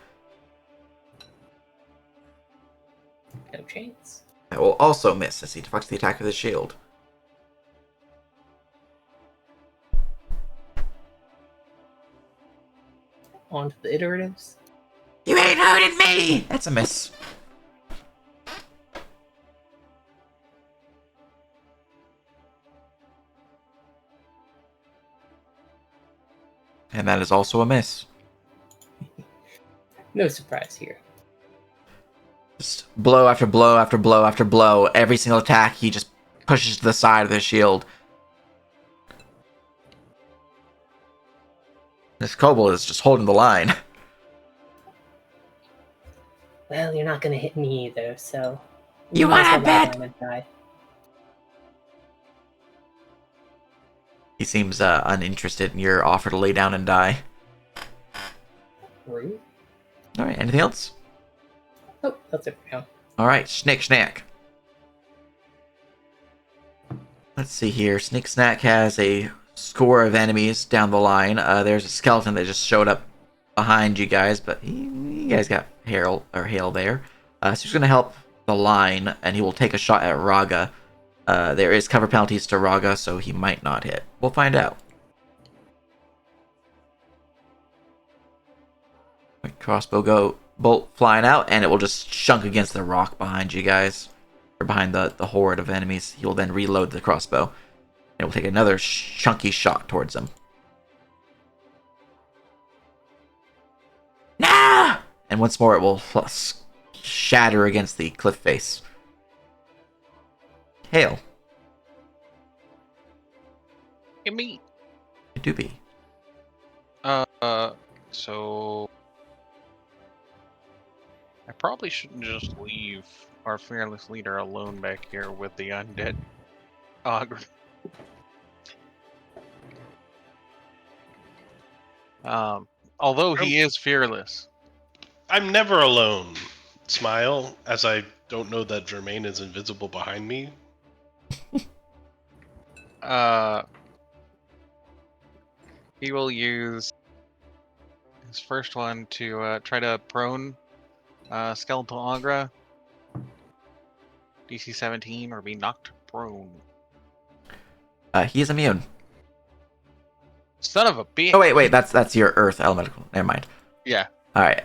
No chance. That will also miss as he deflects the attack with his shield. On to the iteratives. You ain't hurting me! That's a miss. And that is also a miss. No surprise here. Just blow after blow after blow after blow. Every single attack he just pushes to the side of the shield. This kobold is just holding the line. Well, you're not gonna hit me either, so You might as wanna well bow bet? down and die. He seems uninterested in your offer to lay down and die. Rude. All right, anything else? Oh, that's it for now. All right, Snick Snack. Let's see here. Snick Snack has a score of enemies down the line. There's a skeleton that just showed up behind you guys, but you guys got Hail there. So he's going to help the line, and he will take a shot at Raga. There is cover penalties to Raga, so he might not hit. We'll find out. Crossbow bolt flying out, and it will just shunk against the rock behind you guys, or behind the horde of enemies. He will then reload the crossbow. It will take another chunky shot towards him. Nah! And once more, it will shatter against the cliff face. Hail. Give me. It do be. So I probably shouldn't just leave our fearless leader alone back here with the undead ogre. Although he is fearless. I'm never alone. Smile, as I don't know that Jermaine is invisible behind me. He will use his first one to try to prone Skeletal Agra. DC 17 or be knocked prone. He is immune. Son of a bitch. Oh wait, that's your Earth elemental. Never mind. Yeah. All right.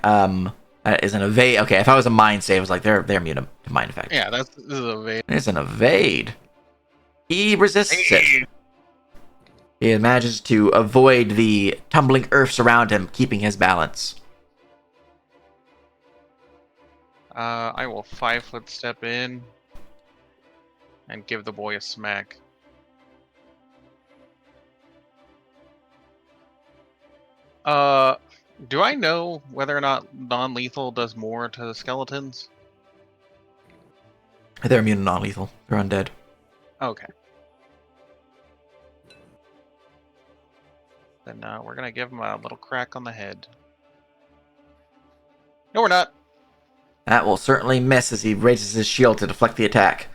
That is an evade. Okay, if I was a mind save, I was like they're immune to mind effect. Yeah, this is a evade. It's an evade. He resists it. He manages to avoid the tumbling earths around him, keeping his balance. I will 5-foot step in and give the boy a smack. Do I know whether or not non-lethal does more to the skeletons? They're immune to non-lethal. They're undead. Okay. Then we're gonna give him a little crack on the head. No, we're not. That will certainly miss as he raises his shield to deflect the attack.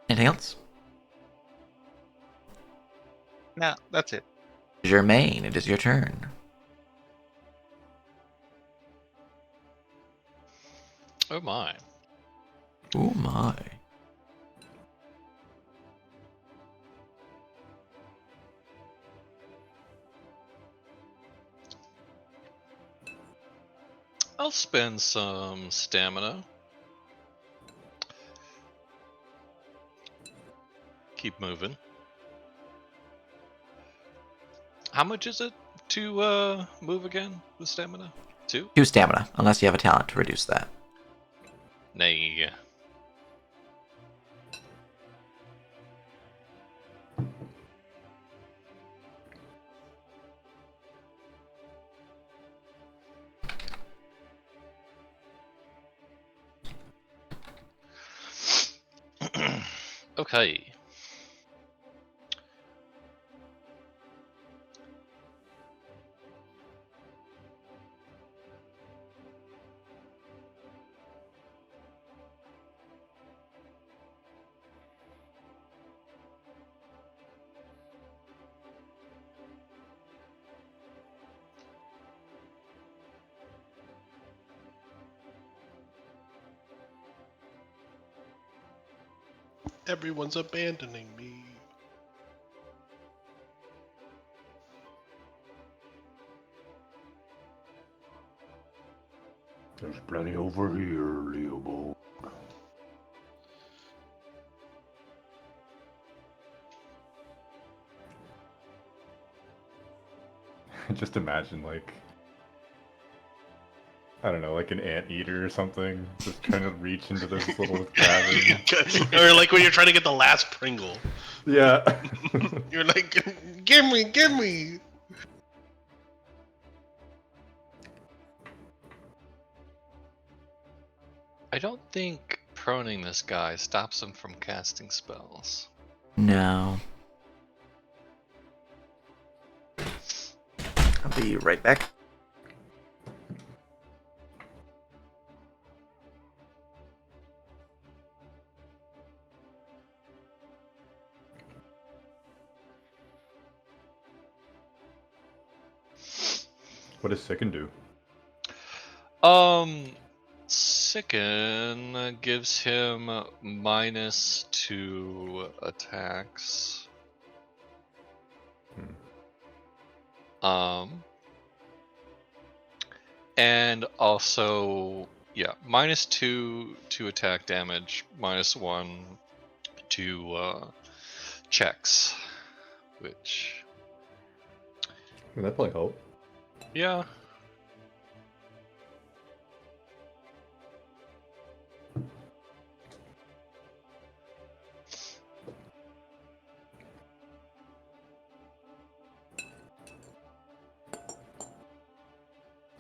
Anything else? Nah, that's it. Germaine, it is your turn. Oh my. Oh my. I'll spend some stamina. Keep moving. How much is it to move again with stamina? 2? 2 stamina, unless you have a talent to reduce that. Nay. Okay. Everyone's abandoning me. There's plenty over here, Leopold. Just imagine, like, I don't know, like an anteater or something, just trying to reach into this little cavern. Or like when you're trying to get the last Pringle. Yeah. You're like, give me. I don't think proning this guy stops him from casting spells. No. I'll be right back. What does Sicken do? Sicken gives him -2 attacks. And also, yeah, -2 to attack damage, -1 to checks, which, Would that probably help? yeah.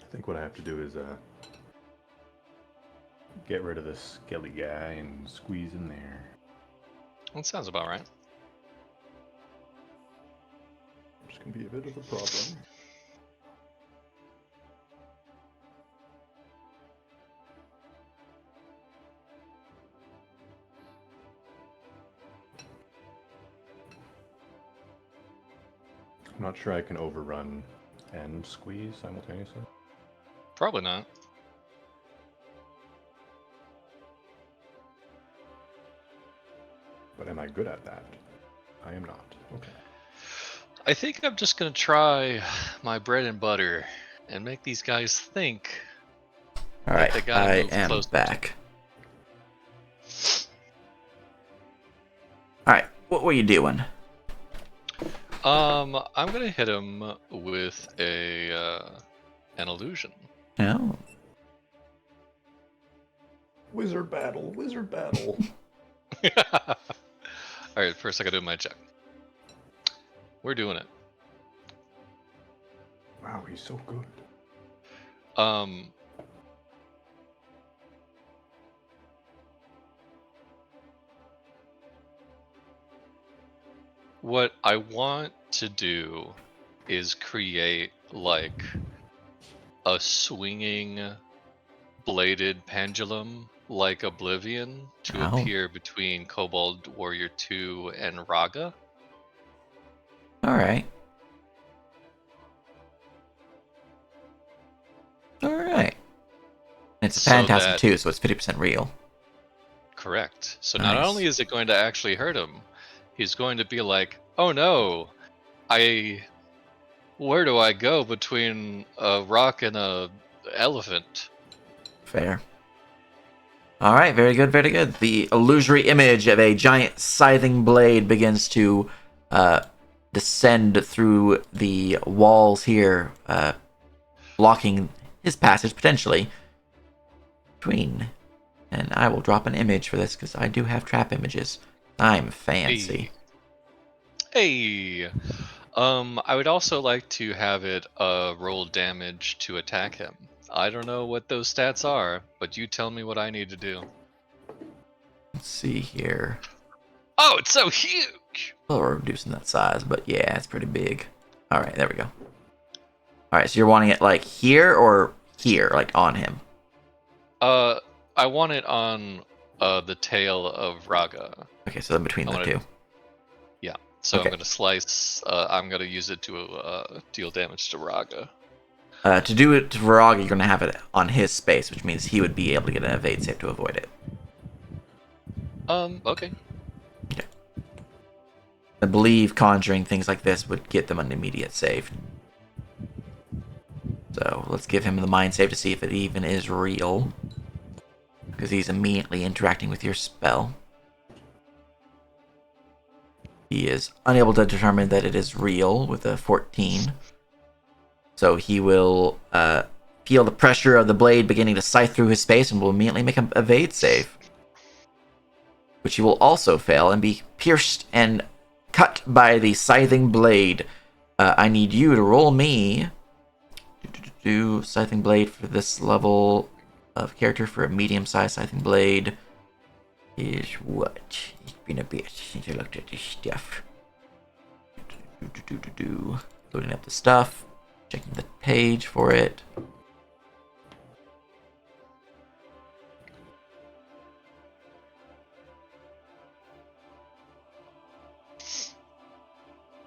I think what I have to do is get rid of this skelly guy and squeeze in there. That sounds about right. Which can be a bit of a problem. I'm not sure I can overrun and squeeze simultaneously. Probably not. But am I good at that? I am not. Okay. I think I'm just gonna try my bread and butter and make these guys think. All right, they gotta I move am closer. back. All right, what were you doing? I'm gonna hit him with an illusion. No. Wizard battle, wizard battle. Alright, first I gotta do my check. We're doing it. Wow, he's so good. What I want to do is create like a swinging bladed pendulum like Oblivion to Ow. appear between Kobold Warrior 2 and Raga. All right. All right. It's a So phantasm that- too, so it's 50% real. Correct. So not Nice. only is it going to actually hurt him, he's going to be like, oh no, where do I go between a rock and a elephant? Fair. All right, very good, very good. The illusory image of a giant scything blade begins to descend through the walls here, blocking his passage potentially between. And I will drop an image for this because I do have trap images. I'm fancy. Hey. I would also like to have it roll damage to attack him. I don't know what those stats are, but you tell me what I need to do. Let's see here. Oh, it's so huge! Well, we're reducing that size, but yeah, it's pretty big. All right, there we go. All right, so you're wanting it like here or here, like on him? I want it on the tail of Raga. Okay, so in between I the want it- two. Yeah, so Okay. I'm gonna slice. I'm gonna use it to deal damage to Raga. To do it to Viraga, you're going to have it on his space, which means he would be able to get an evade save to avoid it. Okay. I believe conjuring things like this would get them an immediate save. So let's give him the mind save to see if it even is real. Because he's immediately interacting with your spell. He is unable to determine that it is real with a 14. So he will feel the pressure of the blade beginning to scythe through his space and will immediately make an evade save. Which he will also fail and be pierced and cut by the scything blade. I need you to roll me. Do scything blade for this level of character for a medium-sized scything blade. Is what? It's been a bit since I looked at this stuff. Loading up the stuff. Checking the page for it.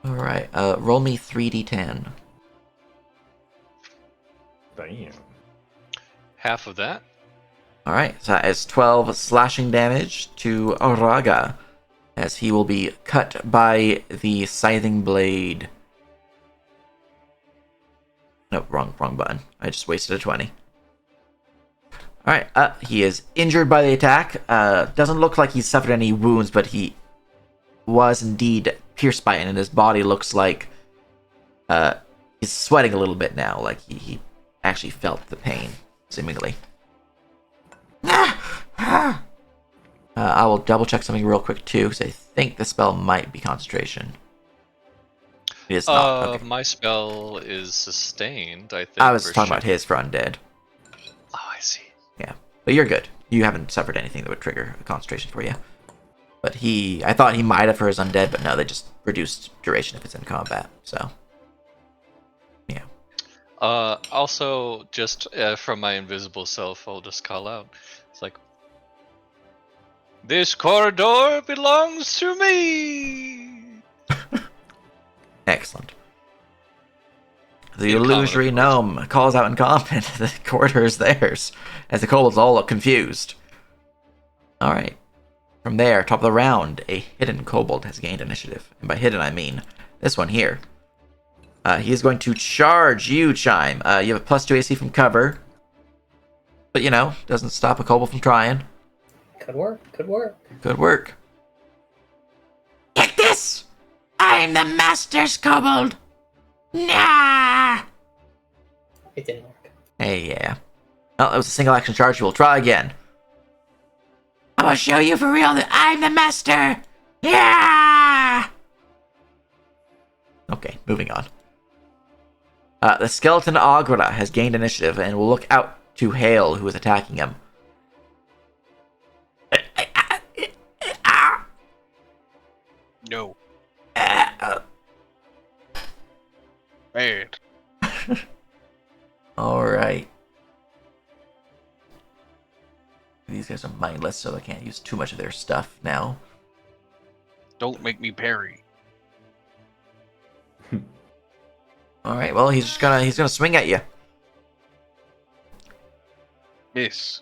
Alright, roll me 3d10. Damn. Half of that. Alright, so that is 12 slashing damage to Araga, as he will be cut by the scything blade. No, wrong button. I just wasted a 20. Alright, he is injured by the attack. Doesn't look like he's suffered any wounds, but he was indeed pierced by it, and his body looks like he's sweating a little bit now, like he actually felt the pain, seemingly. I will double check something real quick too, because I think the spell might be concentration. It is not. Okay. My spell is sustained, I think. I was for talking about sure. his for undead. Oh, I see. Yeah, but you're good. You haven't suffered anything that would trigger a concentration for you. But I thought he might have for his undead, but no, they just reduced duration if it's in combat. So, yeah. Also, just from my invisible self, I'll just call out. It's like, this corridor belongs to me. Excellent. The In common, illusory of course. gnome calls out in common. The corridor is theirs, as the kobolds all look confused. All right. From there, top of the round, a hidden kobold has gained initiative. And by hidden, I mean this one here. He is going to charge you, Chime. You have a +2 AC from cover. But, doesn't stop a kobold from trying. Could work. Could work. Good work. Take this! I'm the master's kobold! Nah! It didn't work. Hey, yeah. Well, that was a single action charge. We'll try again. I'm gonna show you for real that I'm the master! Yeah! Okay, moving on. The skeleton Agra has gained initiative and will look out to Hale, who is attacking him. No. Bad. Alright. These guys are mindless, so they can't use too much of their stuff now. Don't make me parry. Alright, well, he's gonna swing at you. Miss.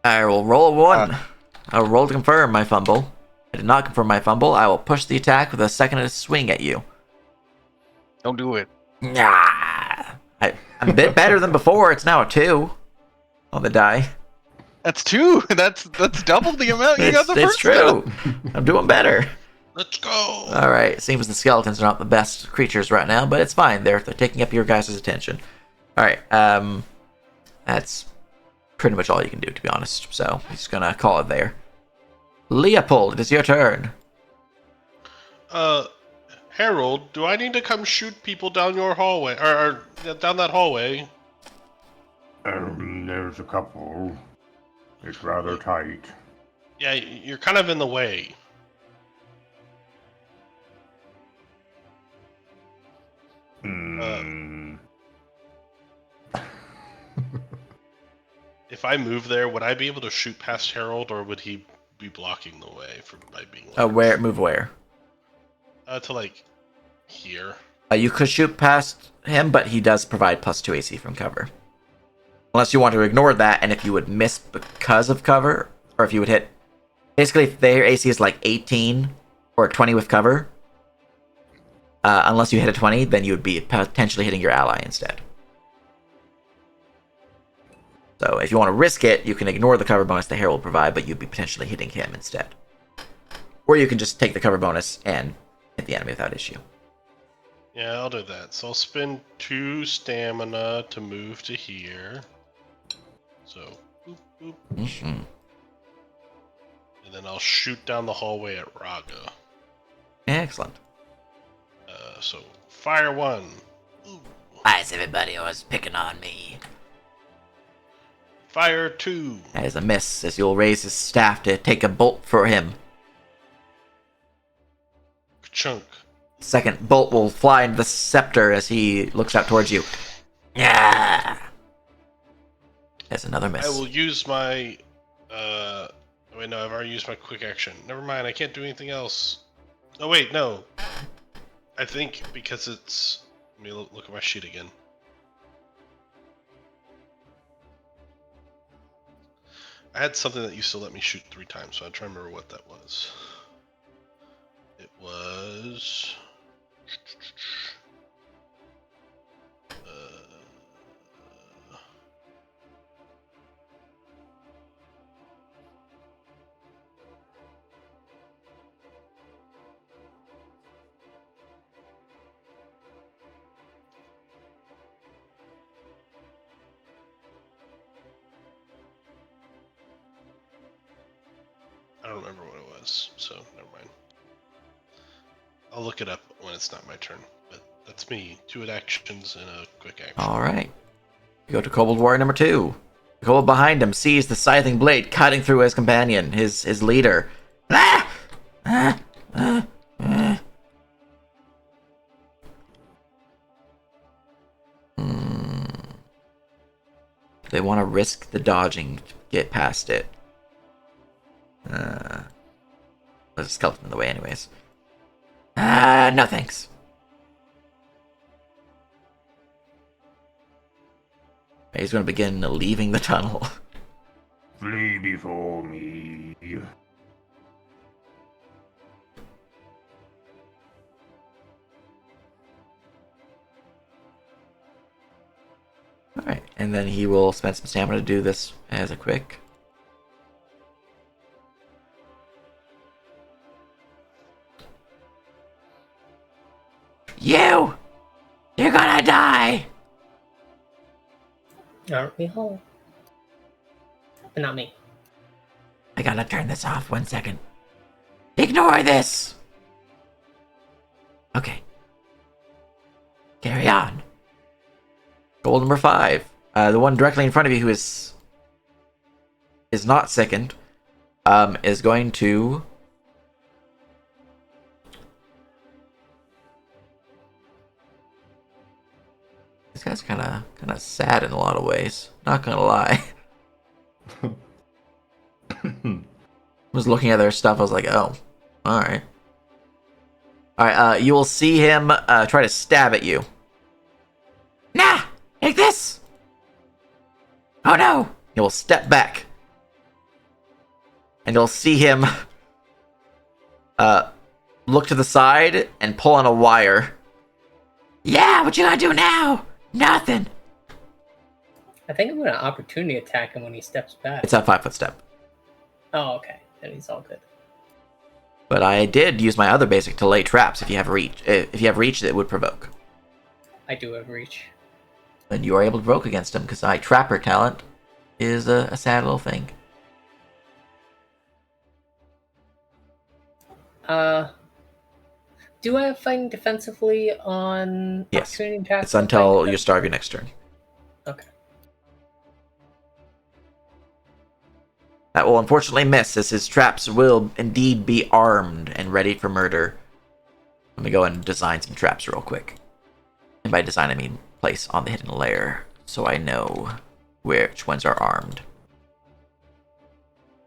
I will roll a 1. I will roll to confirm my fumble. I did not confirm my fumble. I will push the attack with a second swing at you. Don't do it. Nah. I'm a bit better than before. It's now a 2 on the die. That's 2. That's double the amount you got the It's first true. time. I'm doing better. Let's go. All right. It seems the skeletons are not the best creatures right now, but it's fine. They're taking up your guys' attention. All right. That's pretty much all you can do, to be honest. So he's gonna call it there. Leopold, it is your turn. Harold, do I need to come shoot people down your hallway, or down that hallway? There's a couple. It's rather tight. Yeah, you're kind of in the way. If I move there, would I be able to shoot past Harold, or would he be blocking the way by being? Move where? To like here. You could shoot past him, but he does provide +2 AC from cover. Unless you want to ignore that, and if you would miss because of cover, or if you would hit... Basically, if their AC is like 18 or 20 with cover, unless you hit a 20, then you would be potentially hitting your ally instead. So if you want to risk it, you can ignore the cover bonus the Herald will provide, but you'd be potentially hitting him instead. Or you can just take the cover bonus and hit the enemy without issue. Yeah, I'll do that. So I'll spend 2 stamina to move to here. So, boop. Boop. Mhm. And then I'll shoot down the hallway at Raga. Excellent. So fire 1. Ooh. Why is everybody always picking on me? Fire 2. That is a miss, as you'll raise his staff to take a bolt for him. Chunk. Second bolt will fly into the scepter as he looks out towards you. Yeah. That's another miss. I will use my. Wait, no, I've already used my quick action. Never mind, I can't do anything else. Oh, wait, no. I think because it's. Let me look at my sheet again. I had something that used to let me shoot 3 times, so I'm trying to remember what that was. It was. I don't remember what it was, so never mind. I'll look it up when it's not my turn. But that's me. 2 actions and a quick action. Alright. You go to Kobold Warrior number 2. The kobold behind him sees the scything blade cutting through his companion, his leader. Ah! Ah! Ah! Ah! They want to risk the dodging to get past it. There's a skeleton in the way anyways. No thanks. He's going to begin leaving the tunnel. Flee before me. Alright, and then he will spend some stamina to do this as a quick. You! You're gonna die! Aren't we all? But not me. I gotta turn this off 1 second. Ignore this! Okay. Carry on. Goal number 5. The one directly in front of you who is not sickened, is going to... This guy's kind of sad in a lot of ways. Not gonna lie. I was looking at their stuff. I was like, oh, all right. All right. You will see him try to stab at you. Nah, take this. Oh no! He will step back, and you'll see him look to the side and pull on a wire. Yeah, what you gotta do now? Nothing. I think I'm going to opportunity attack him when he steps back. It's a 5-foot step. Oh, okay. Then he's all good. But I did use my other basic to lay traps. If you have reach, it would provoke. I do have reach. Then you are able to provoke against him because trapper talent is a sad little thing. Do I have fighting defensively on Yes. opportunity attack? It's until you starve your next turn. Okay. That will unfortunately miss, as his traps will indeed be armed and ready for murder. Let me go and design some traps real quick. And by design, I mean place on the hidden layer, so I know which ones are armed.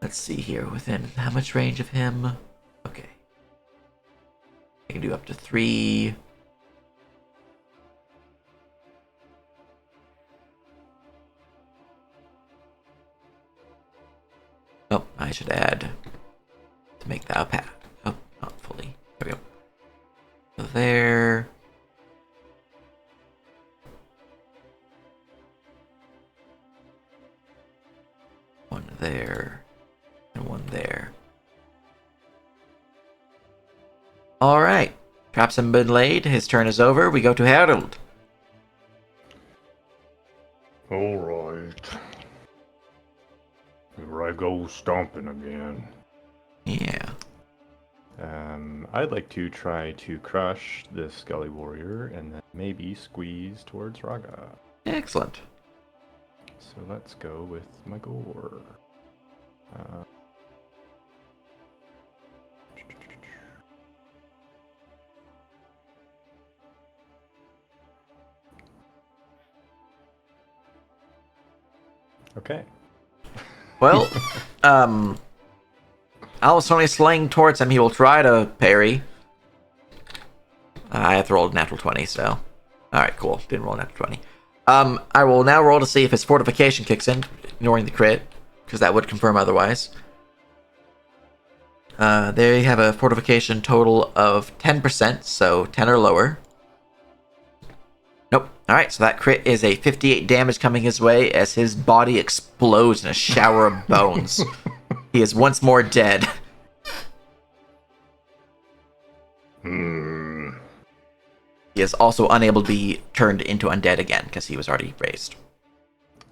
Let's see here, within how much range of him? Okay. I can do up to 3. Oh, I should add to make that a path. Oh, not fully. There we go. So there. One there. And one there. Alright. Traps have been laid. His turn is over. We go to Harold. Alright. Here I go stomping again. Yeah. I'd like to try to crush this Scully Warrior and then maybe squeeze towards Raga. Excellent. So let's go with my gore. Okay. Well, Alice only slaying towards him. He will try to parry. I have to roll a natural 20, so. Alright, cool. Didn't roll a natural 20. I will now roll to see if his fortification kicks in, ignoring the crit, because that would confirm otherwise. They have a fortification total of 10%, so 10 or lower. Nope. Alright, so that crit is a 58 damage coming his way as his body explodes in a shower of bones. He is once more dead. He is also unable to be turned into undead again because he was already raised.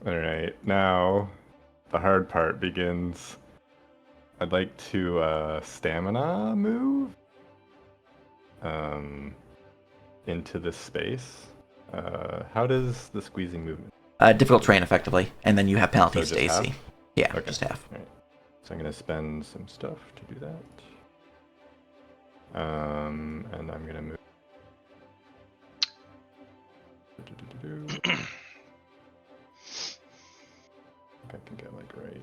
Alright, now the hard part begins. I'd like to stamina move into this space. How does the squeezing movement? Difficult terrain, effectively, and then you have penalties So to just AC. half? Yeah, Okay. just half. Alright. So I'm gonna spend some stuff to do that. And I'm gonna move. If I can get like right.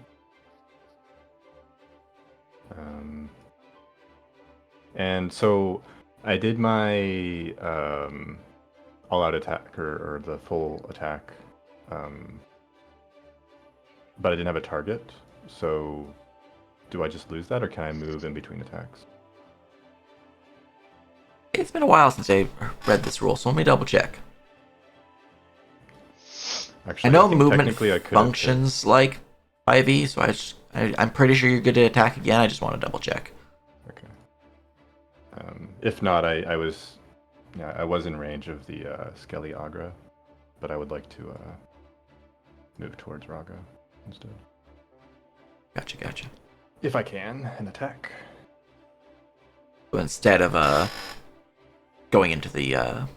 And so I did my all-out attack or the full attack, but I didn't have a target. So do I just lose that, or can I move in between attacks? It's been a while since I read this rule, so let me double check. Actually, I know think movement technically I could have hit. functions like 5e, so I'm pretty sure you're good to attack again. I just want to double check. Okay. If not, I was in range of the Skelly Agra, but I would like to move towards Raga instead. Gotcha. If I can, and attack. So instead of going into the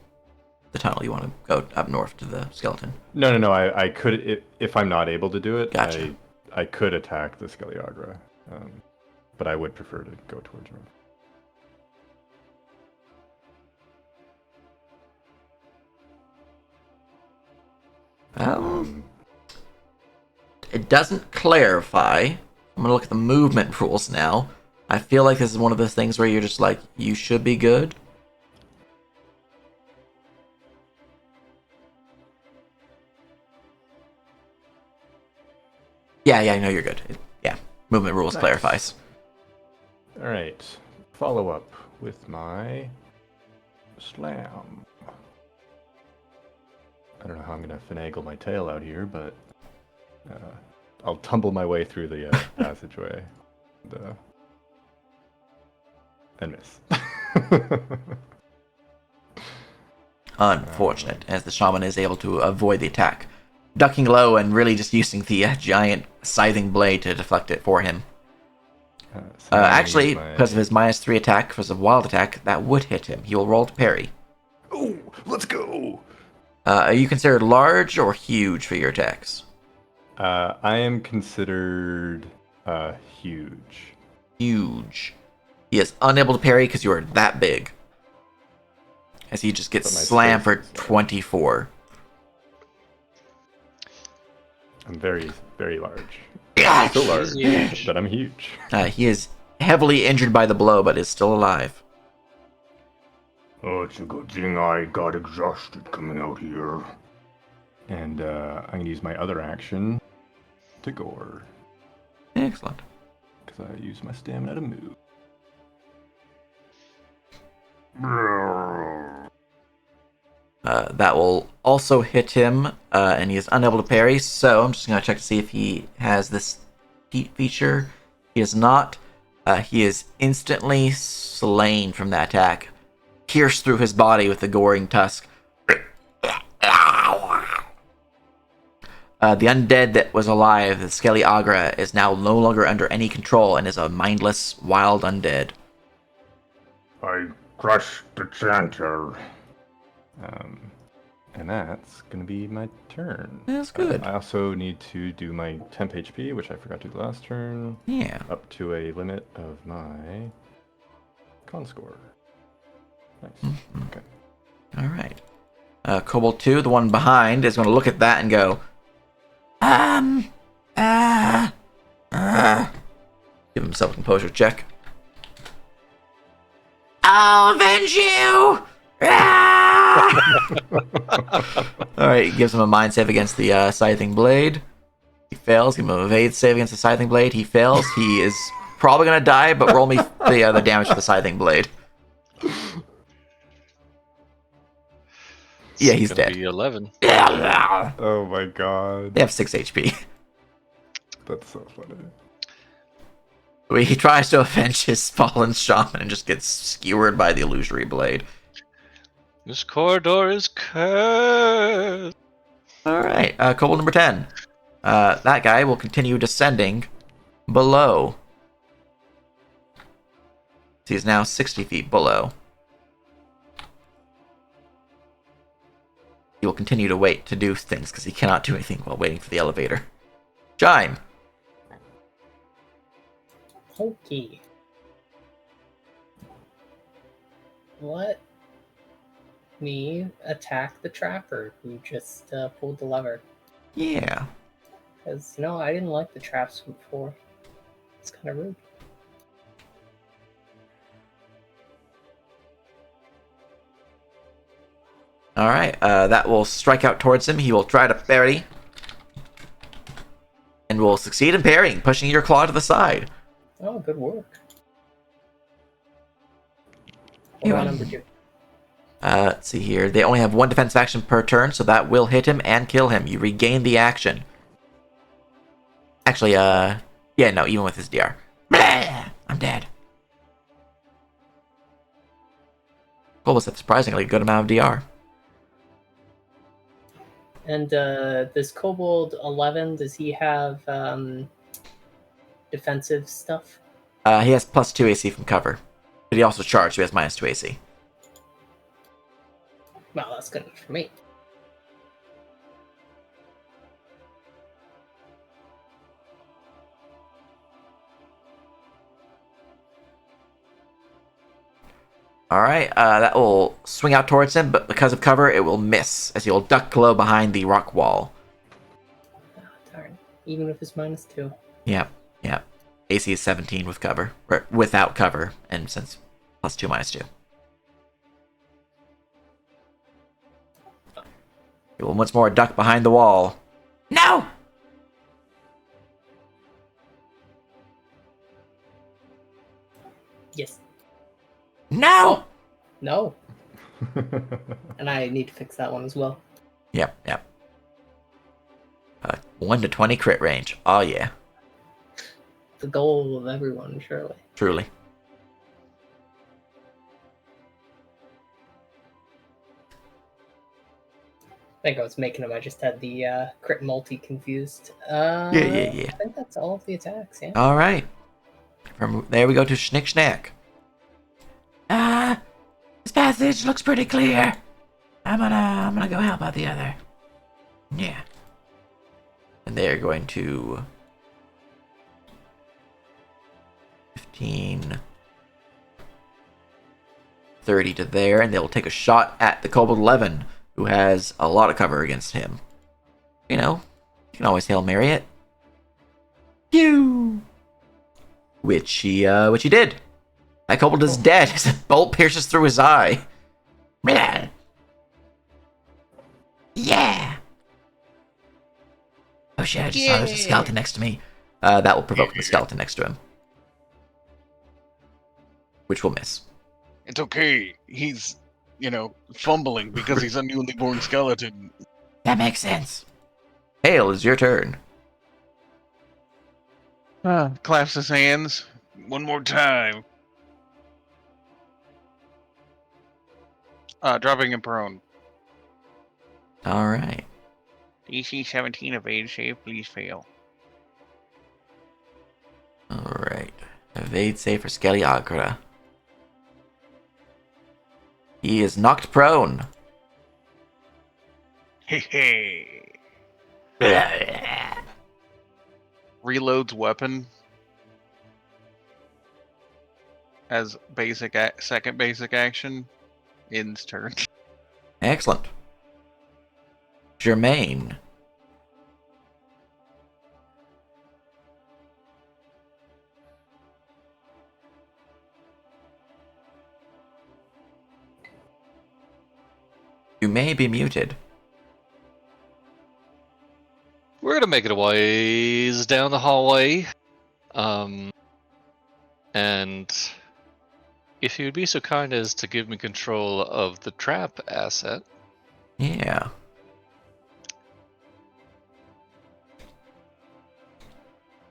tunnel, you want to go up north to the skeleton. No. I could if I'm not able to do it. Gotcha. I could attack the Skelly Agra, but I would prefer to go towards Raga. It doesn't clarify. I'm gonna look at the movement rules now. I feel like this is one of those things where you're just like, you should be good. Yeah, I know you're good. Yeah, movement rules Nice. clarifies. All right. Follow up with my slam. I don't know how I'm gonna finagle my tail out here, but I'll tumble my way through the passageway and miss. Unfortunate, as the shaman is able to avoid the attack, ducking low and really just using the giant scything blade to deflect it for him. So I'm gonna Actually, use my- because of his -3 attack, because of wild attack, that would hit him. He will roll to parry. Oh, let's go! Are you considered large or huge for your attacks? I am considered huge. Huge. He is unable to parry because you are that big. As he just gets But my slammed for space is large. 24. I'm very, very large. Gosh! Still large, huge. but I'm huge. He is heavily injured by the blow, but is still alive. Oh, it's a good thing I got exhausted coming out here. And I'm gonna use my other action to gore, Excellent. because I use my stamina to move. That will also hit him, and he is unable to parry, so I'm just going to check to see if he has this heat feature. He does not. He is instantly slain from that attack, pierced through his body with the goring tusk. The undead that was alive, the Skelly Agra, is now no longer under any control and is a mindless, wild undead. I crushed the chanter. And that's gonna be my turn. That's good. I also need to do my temp HP, which I forgot to do last turn, Yeah. up to a limit of my con score. Nice. Okay. All right. Kobold 2, the one behind, is going to look at that and go, give himself a composure check. I'll avenge you! Alright, he gives him a mind save against the Scything Blade. He fails. Give him an evade save against the Scything Blade. He fails. He is probably going to die, but roll me the damage for the Scything Blade. Yeah, he's gonna dead. Be 11. Oh my god. They have 6 HP. That's so funny. He tries to avenge his fallen shaman and just gets skewered by the illusory blade. This corridor is cursed. Alright, Kobold number 10. That guy will continue descending below. He is now 60 feet below. He will continue to wait to do things because he cannot do anything while waiting for the elevator. Chime! Okay. Let me attack the trapper who just pulled the lever. Yeah. Because, I didn't like the traps before. It's kind of rude. Alright, that will strike out towards him. He will try to parry. And will succeed in parrying, pushing your claw to the side. Oh, good work. You What are- about number 2? Let's see here. They only have one defense action per turn, so that will hit him and kill him. You regain the action. Actually, yeah, no, even with his DR. Blah! I'm dead. Kobolds have surprisingly good amount of DR. And this Kobold 11, does he have defensive stuff? He has plus 2 AC from cover. But he also charged, so he has minus 2 AC. Well, that's good enough for me. Alright, that will swing out towards him, but because of cover, it will miss, as he will duck low behind the rock wall. Oh, darn. Even if it's minus 2. Yep. AC is 17 with cover, or without cover, and since plus 2, minus 2. He will once more duck behind the wall. No! Yes. No! No. And I need to fix that one as well. Yep. 1 to 20 crit range. Oh, yeah. The goal of everyone, surely. Truly. I think I was making them. I just had the crit multi confused. Yeah. I think that's all of the attacks, yeah. All right. From there we go to Schnick Schnack. This passage looks pretty clear. I'm gonna go help out the other. Yeah. And they're going to 15, 30 to there, and they'll take a shot at the Kobold 11, who has a lot of cover against him. You can always Hail Mary it. Pew! Which he did. That kobold is dead as a bolt pierces through his eye. Blah. Yeah. Oh shit, I just saw there's a skeleton next to me. That will provoke the skeleton next to him. Which will miss. It's okay. He's, fumbling because he's a newly born skeleton. That makes sense. Hail, it's your turn. Clasps his hands one more time. Dropping him prone. Alright. DC 17 evade save, please fail. Alright. Evade save for Skeliagra. He is knocked prone. Hey. Reloads weapon as second basic action. Ends turn. Excellent. Germaine. You may be muted. We're gonna make it a ways down the hallway. And if you'd be so kind as to give me control of the trap asset. Yeah.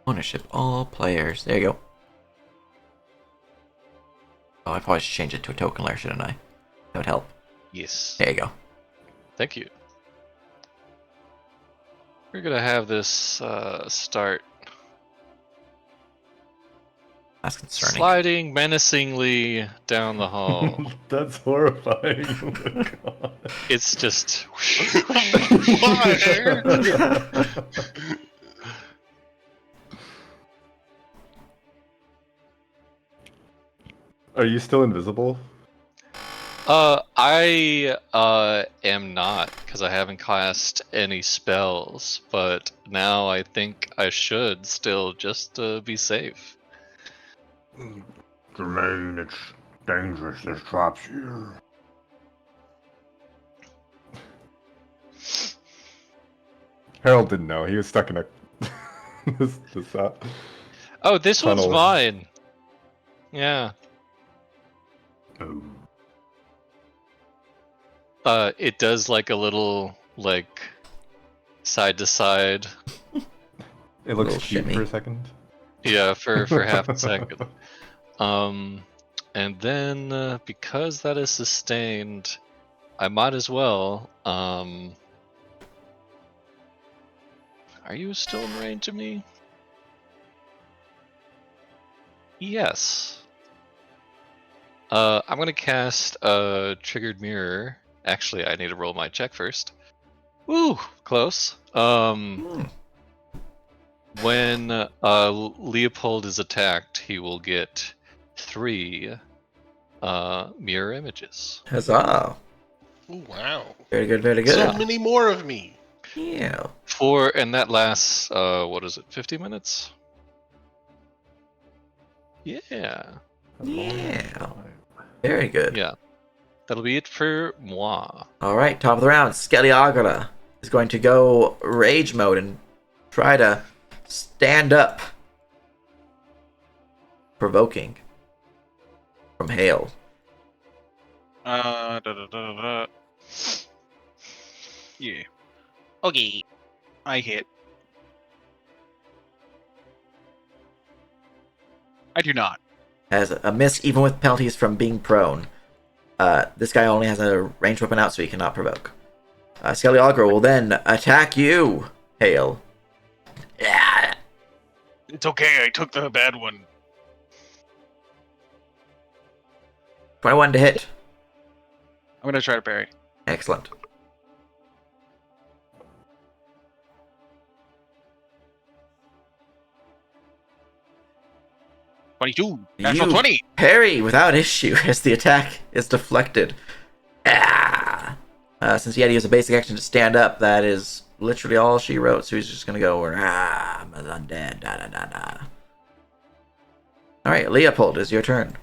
Ownership, all players. There you go. Oh, I probably should change it to a token layer, shouldn't I? That would help. Yes. There you go. Thank you. We're gonna have this start That's concerning. sliding menacingly down the hall. That's horrifying. Oh my god. It's just. Why? Are you still invisible? I am not, because I haven't cast any spells, but now I think I should still, just to be safe. Jermaine, it's dangerous. There's traps here. Harold didn't know. He was stuck in a this Oh, this one's tunnel. mine. Yeah. Oh. It does like a little, like, side to side. It looks Little cute shimmy. for a second. Yeah, for half a second. And then because that is sustained, I might as well. Are you still in range of me? Yes. I'm gonna cast a triggered mirror. Actually, I need to roll my check first. Ooh, close. When Leopold is attacked, he will get 3 mirror images. Huzzah. Oh, wow. Very good, very So good. many more of me. Yeah. And that lasts, what is it, 50 minutes? Yeah. Yeah. Very good. Yeah. That'll be it for moi. Alright, top of the round. Skeliagra is going to go rage mode and try to stand up. Provoking. From Hail. Yeah. Okay. I hit. I do not. Has a miss even with penalties from being prone. This guy only has a ranged weapon out, so he cannot provoke. Skeliagra will then attack you, Hail. Yeah. It's okay. I took the bad one. 21 to hit. I'm gonna try to parry. Excellent. $22. Natural You 20. parry without issue as the attack is deflected. Ah! Since he had to use a basic action to stand up, that is literally all she wrote. So he's just gonna go, I'm undead. Da da da da. All right, Leopold, it's your turn.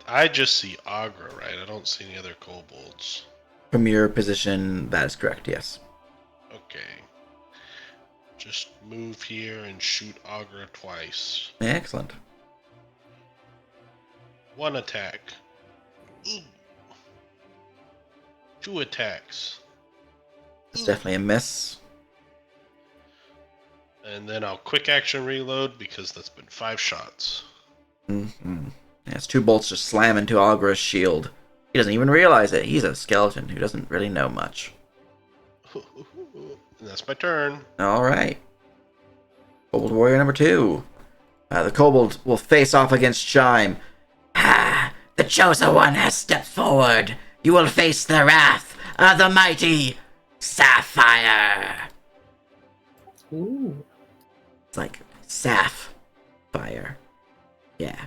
I just see Agra, right? I don't see any other kobolds. From your position, that is correct. Yes. Okay. Just move here and shoot Agra twice. Excellent. 1 attack. 2 attacks. It's definitely a miss. And then I'll quick action reload because that's been 5 shots. Mm-hmm. Yes, 2 bolts just slam into Agra's shield. He doesn't even realize it. He's a skeleton who doesn't really know much. And that's my turn. Alright. Kobold Warrior number 2. The Kobold will face off against Chime. Ah, the Chosen One has stepped forward. You will face the wrath of the mighty Sapphire. Ooh. It's like Sapphire. Yeah.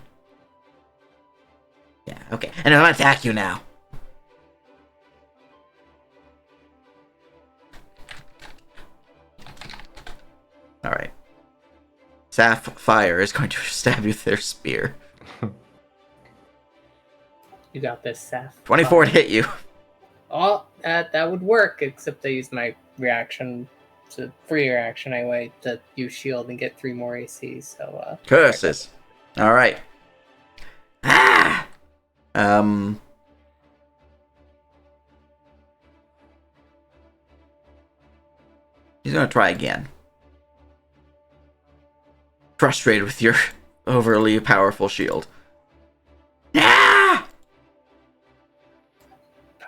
Yeah, okay. And I'm gonna attack you now. Alright. Sapphire is going to stab you with their spear. You got this, Seth. 24 to hit you. Oh, that would work, except I used my reaction, to free reaction anyway, to use shield and get 3 more AC. So Curses. Alright. Ah! He's gonna try again. Frustrated with your overly powerful shield. Ah!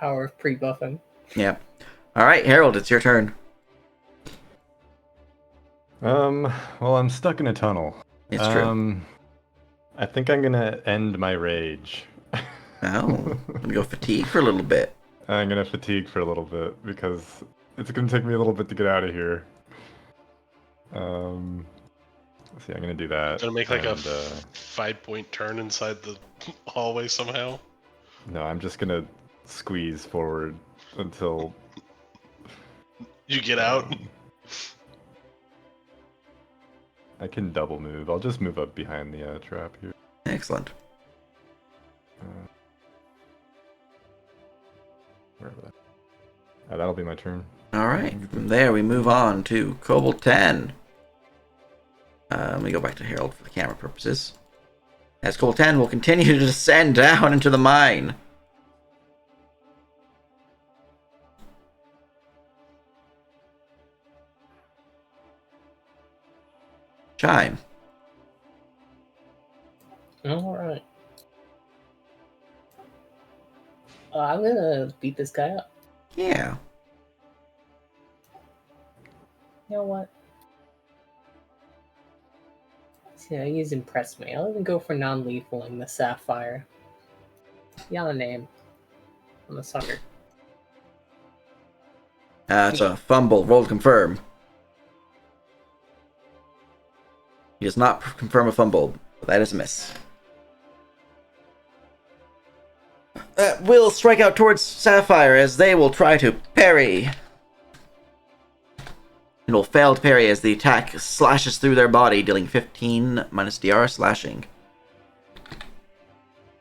power of pre-buffing. Yep. Alright, Harold, it's your turn. Well, I'm stuck in a tunnel. It's true. I think I'm gonna end my rage. Oh, let me go fatigue for a little bit. I'm gonna fatigue for a little bit because it's gonna take me a little bit to get out of here. Let's see, I'm gonna do that. Gonna make like and, a 5-point turn inside the hallway somehow. No, I'm just gonna squeeze forward until You get out. I can double move. I'll just move up behind the trap here. Excellent. Wherever that. That'll be my turn. Alright, from there we move on to Kobold 10. Let me go back to Harold for the camera purposes. As Kobold 10 will continue to descend down into the mine. Chime. Alright. I'm gonna beat this guy up. Yeah. You know what? Yeah, he's impressed me. I'll even go for non-lethaling the Sapphire. Yeah, the name. I'm a sucker. It's a fumble. Roll to confirm. He does not confirm a fumble, but that is a miss. Will strike out towards Sapphire as they will try to parry. It will fail to parry as the attack slashes through their body, dealing 15 minus DR slashing.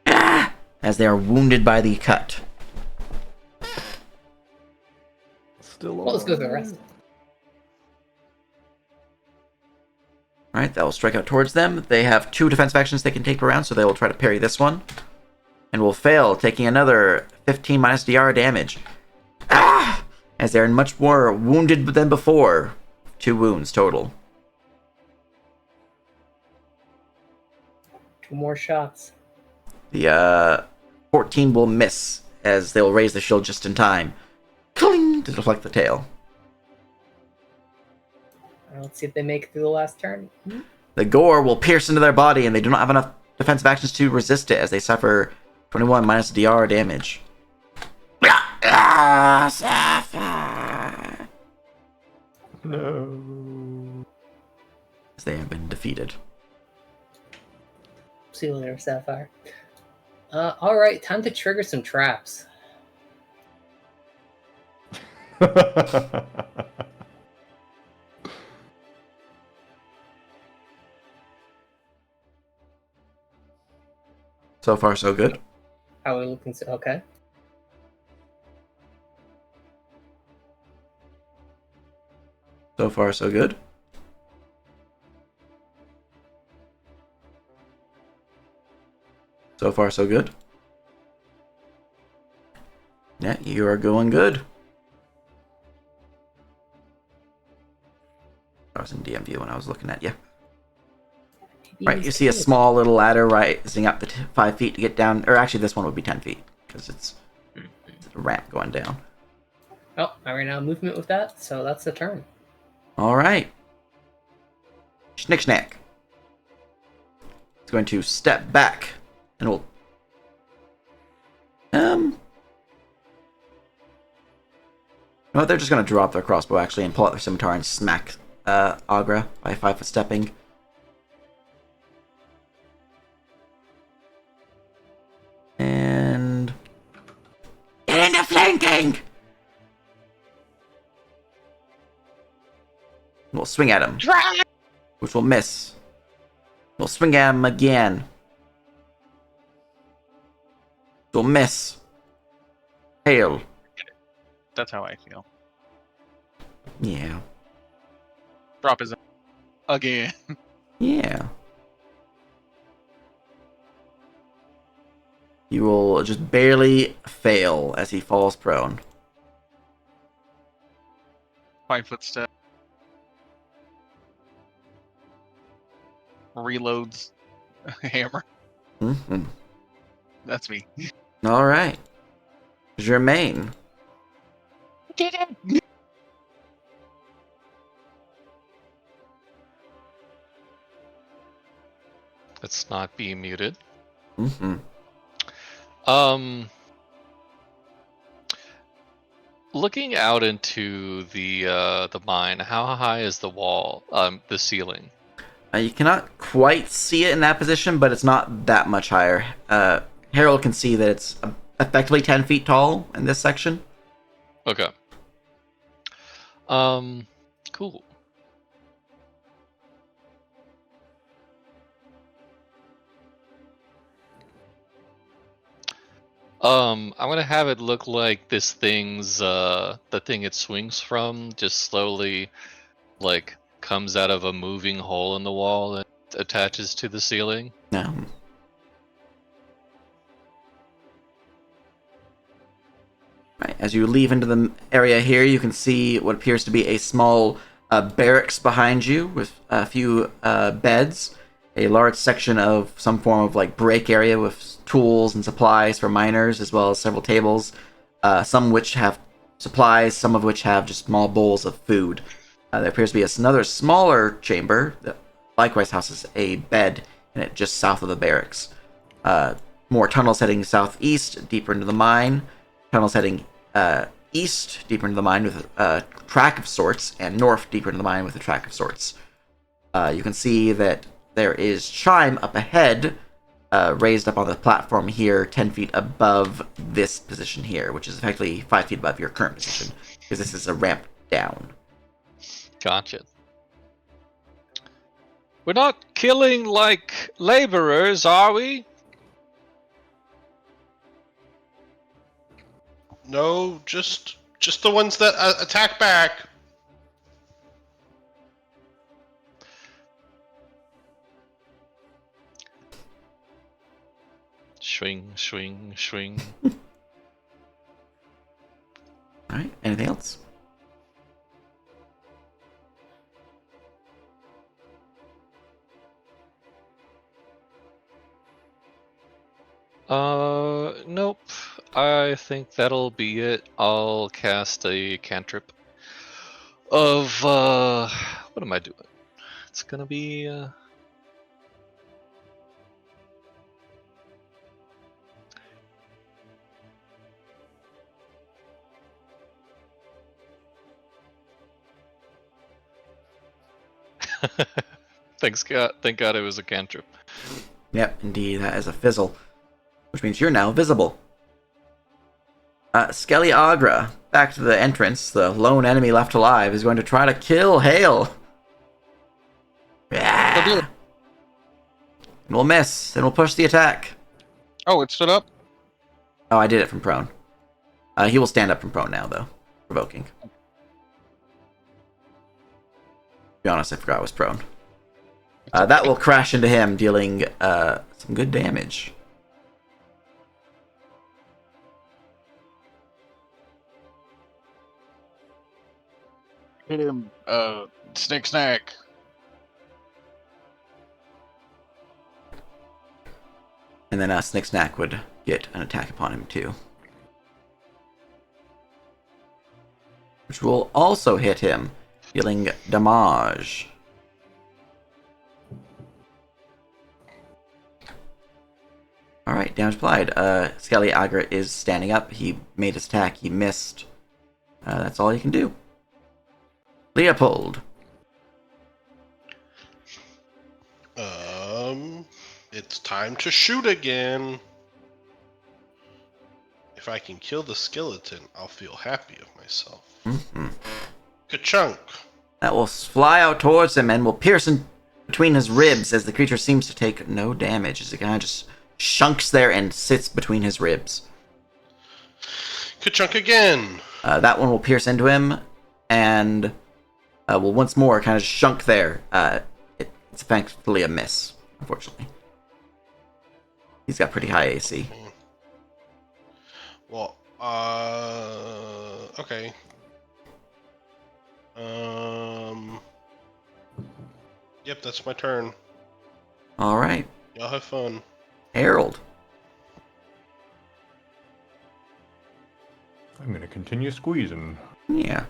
Ah! As they are wounded by the cut. Still Well, let's go to the rest. Alright, that will strike out towards them. They have 2 defensive actions they can take per round, so they will try to parry this one. And will fail, taking another 15 minus DR damage. Ah! As they are much more wounded than before. 2 wounds total. 2 more shots. The 14 will miss, as they'll raise the shield just in time. Cling! To deflect the tail. Let's see if they make it through the last turn. The gore will pierce into their body, and they do not have enough defensive actions to resist it, as they suffer 21 minus DR damage. Sapphire! No. As they have been defeated. See you later, Sapphire. Alright, time to trigger some traps. So far, so good. How are we looking? Okay. So far, so good. So far, so good. Yeah, you are going good. I was in DM view when I was looking at you. He Right, was you see a good. small little ladder rising up to 5 feet to get down. Or actually, this one would be 10 feet because it's a ramp going down. Oh, I ran out of movement with that, so that's the turn. All right. Schnick Schnack. It's going to step back and will. No, they're just going to drop their crossbow actually and pull out their scimitar and smack Agra by 5 foot stepping. And get into flanking. We'll swing at him, which will miss. We'll swing at him again. We'll miss. Hail. That's how I feel. Yeah. Drop his again. Yeah. You will just barely fail as he falls prone. 5 foot step. Reloads hammer. Mm-hmm. That's me. All right. Germaine. Get it! Let's not be muted. Mm-hmm. Looking out into the mine, how high is the wall? The ceiling. You cannot quite see it in that position, but it's not that much higher. Harold can see that it's effectively 10 feet tall in this section. Okay. Cool. I'm gonna have it look like this thing's the thing it swings from just slowly like comes out of a moving hole in the wall and attaches to the ceiling. No. Right. As you leave into the area here, you can see what appears to be a small barracks behind you with a few beds, a large section of some form of like break area with tools and supplies for miners, as well as several tables, some which have supplies, some of which have just small bowls of food. There appears to be another smaller chamber that likewise houses a bed in it just south of the barracks. More tunnels heading southeast, deeper into the mine. Tunnels heading east, deeper into the mine with a track of sorts, and north, deeper into the mine with a track of sorts. You can see that there is chime up ahead, raised up on the platform here, 10 feet above this position here, which is effectively 5 feet above your current position, because this is a ramp down. Gotcha. We're not killing like laborers, are we? No, just the ones that attack back. Swing, swing, swing. Alright, anything else? Nope. I think that'll be it. I'll cast a cantrip of, what am I doing? It's gonna be, Thank God it was a cantrip. Yep, indeed, that is a fizzle, which means you're now visible. Skelly Agra, back to the entrance, the lone enemy left alive, is going to try to kill Hale. And we'll miss, and we'll push the attack. Oh, it stood up? Oh, I did it from prone. He will stand up from prone now, though. Provoking. To be honest, I forgot I was prone. That will crash into him, dealing some good damage. Hit him Snick snack. And then Snick Snack would get an attack upon him too. Which will also hit him, dealing damage. Alright, damage applied. Skelly Agra is standing up. He made his attack. He missed. That's all he can do. Leopold. It's time to shoot again. If I can kill the skeleton, I'll feel happy of myself. Mm-hmm. Ka-chunk! That will fly out towards him and will pierce in between his ribs as the creature seems to take no damage as it kind of just shunks there and sits between his ribs. Ka-chunk again! That one will pierce into him and will once more kind of shunk there. It's thankfully a miss, unfortunately. He's got pretty high AC. Well, okay. Yep, that's my turn. Alright. Y'all have fun. Harold. I'm gonna continue squeezing. Yeah.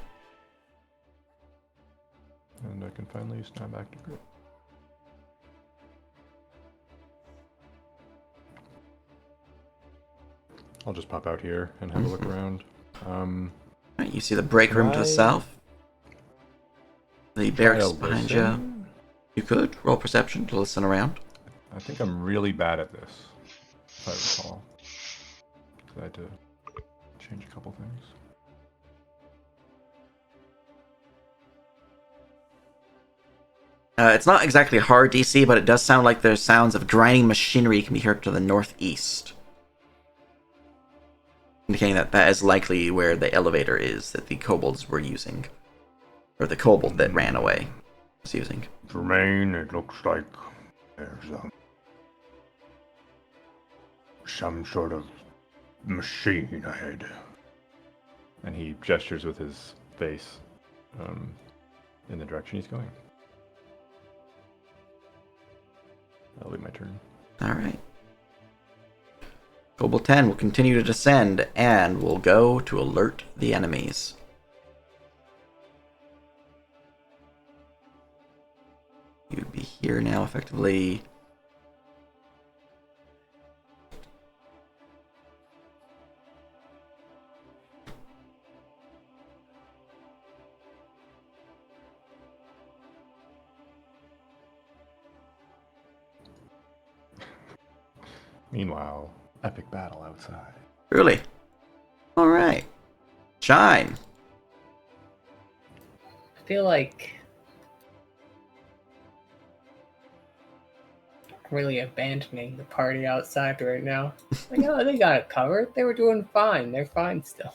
And I can finally snap back to grip. I'll just pop out here and have a look around. Right, you see the break room to the Right. south. The barracks I'll behind you. listen. You could roll perception to listen around. I think I'm really bad at this, if I recall. So I had to change a couple things. It's not exactly a hard DC, but it does sound like there's sounds of grinding machinery can be heard to the northeast. Indicating that that is likely where the elevator is that the kobolds were using. Or the kobold that ran away was using. Jermaine, it looks like there's some sort of machine ahead. And he gestures with his face in the direction he's going. That'll be my turn. Alright. Kobold 10 will continue to descend and will go to alert the enemies. You'd be here now, effectively. Meanwhile, epic battle outside. Really? Alright. Shine. I feel like I'm really abandoning the party outside right now. Like, oh, they got it covered. They were doing fine. They're fine still.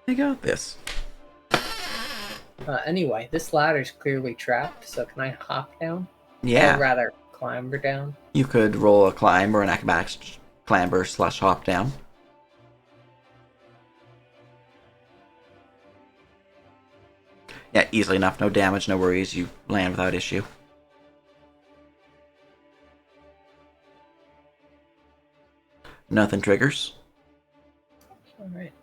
I got this. Anyway, this ladder's clearly trapped, so can I hop down? Yeah. Or rather, clamber down? You could roll a climb or an acrobatics clamber / hop down. Yeah, easily enough. No damage, no worries. You land without issue. Nothing triggers. Alright.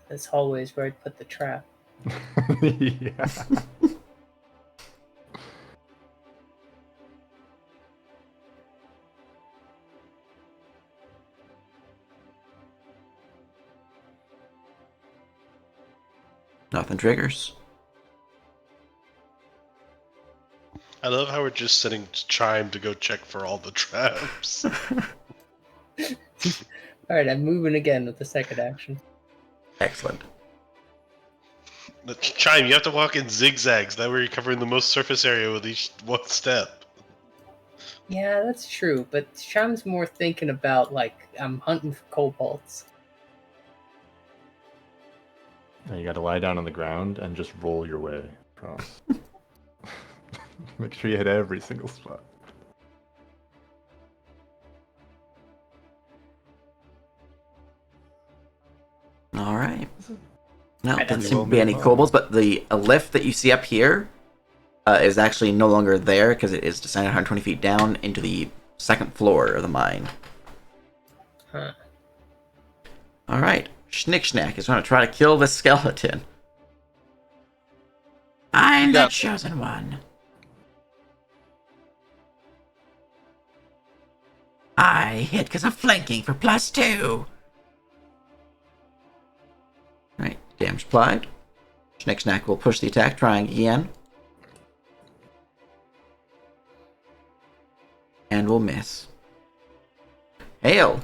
This hallway is where I'd put the trap. Yeah. Nothing triggers. I love how we're just setting Chime to go check for all the traps. Alright, I'm moving again with the second action. Excellent. Chime, you have to walk in zigzags. That way you're covering the most surface area with each one step. Yeah, that's true, but Chime's more thinking about, like, I'm hunting for kobolds. Now you gotta lie down on the ground and just roll your way across. Make sure you hit every single spot. All right. No, I doesn't don't seem to be any kobolds, but the lift that you see up here is actually no longer there because it is descended 120 feet down into the second floor of the mine. Huh. All right. Schnick Schnack is going to try to kill the skeleton. I'm the chosen one. I hit because of flanking for +2. Alright, damage applied. Schnick Schnack will push the attack, trying again. And will miss. Hail!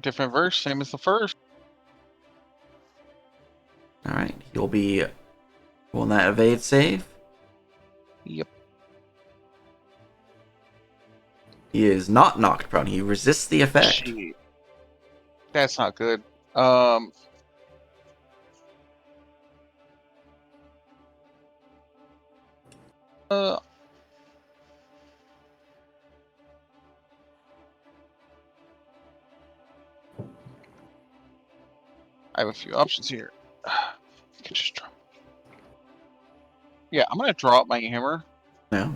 Different verse, same as the first. Alright, he'll be rolling that evade save. Yep. He is not knocked prone. He resists the effect. Shit. That's not good. I have a few options here. I can just drop. Yeah, I'm gonna drop my hammer No.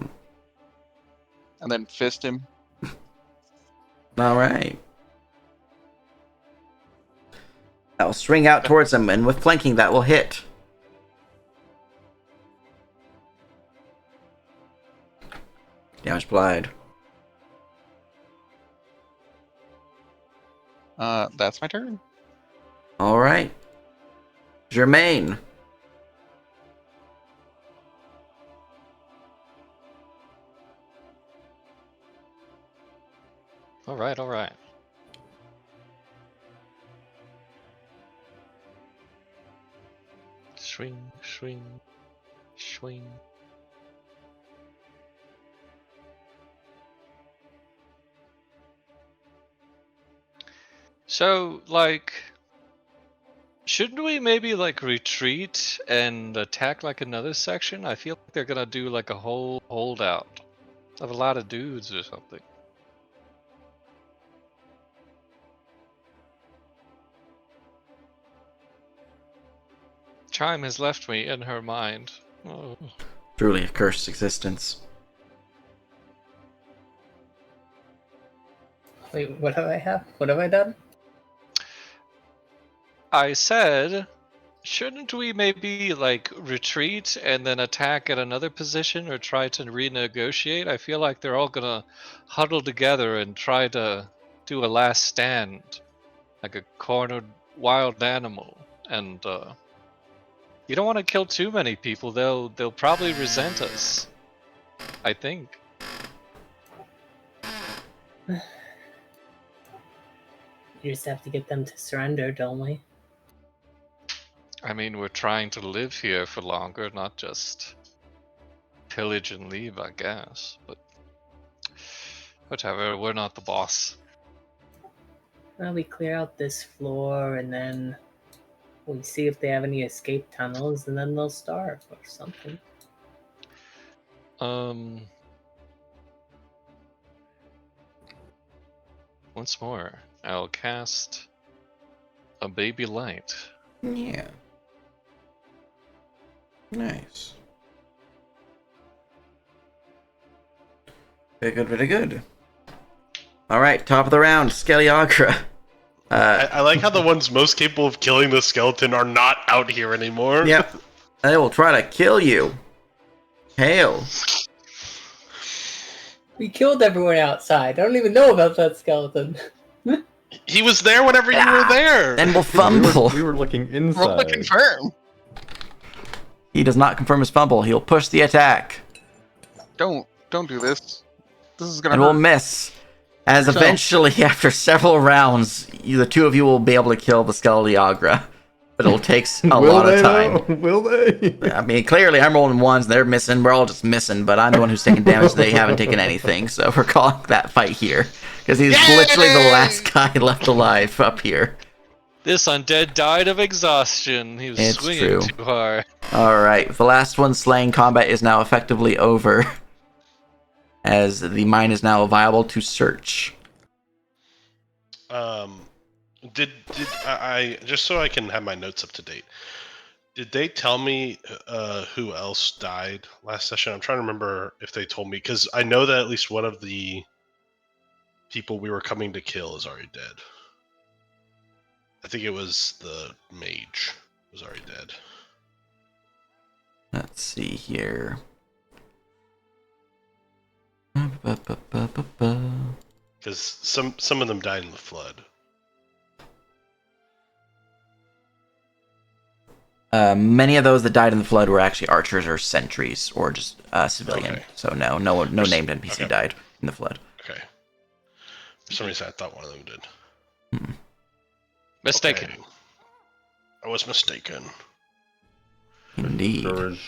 and then fist him. Alright. I'll swing out towards him, and with flanking, that will hit. Damage applied. That's my turn. Alright. Germaine. All right, all right. Swing, swing, swing. So, like, shouldn't we maybe like retreat and attack like another section? I feel like they're gonna do like a whole holdout of a lot of dudes or something. Chime has left me in her mind. Oh. Truly a cursed existence. Wait, what have I have? What have I done? I said, shouldn't we maybe like retreat and then attack at another position or try to renegotiate? I feel like they're all gonna huddle together and try to do a last stand, like a cornered wild animal. And you don't want to kill too many people. They'll probably resent us, I think. You just have to get them to surrender, don't we? I mean, we're trying to live here for longer, not just pillage and leave, I guess. But whatever, we're not the boss. Well, we clear out this floor and then we see if they have any escape tunnels and then they'll starve or something. Once more, I'll cast a baby light. Yeah. Nice. Very good, very good. Alright, top of the round, Skeliagra. I like how the ones most capable of killing the skeleton are not out here anymore. Yep. They will try to kill you. Hail. We killed everyone outside. I don't even know about that skeleton. He was there whenever you were there. Then we'll fumble. We were looking inside. Roll to confirm. He does not confirm his fumble. He'll push the attack. Don't do this. This is gonna And hurt. will miss. As So- eventually, after several rounds, the two of you will be able to kill the Skeliagra. But it'll take a lot of time. Though? Will they? I mean, clearly I'm rolling ones, they're missing, we're all just missing, but I'm the one who's taking damage, they haven't taken anything, so we're calling that fight here. Because he's literally the last guy left alive up here. This undead died of exhaustion. He was It's swinging true. too hard. Alright, the last one slaying combat is now effectively over. As the mine is now viable to search. Did I just so I can have my notes up to date? Did they tell me who else died last session? I'm trying to remember if they told me because I know that at least one of the people we were coming to kill is already dead. I think it was the mage was already dead. Let's see here. Because some of them died in the flood. Many of those that died in the flood were actually archers or sentries or just civilian. Okay. So no named NPC Okay. died in the flood. Okay. For some reason, I thought one of them did. Mistaken. Okay. I was mistaken. Indeed. Sure is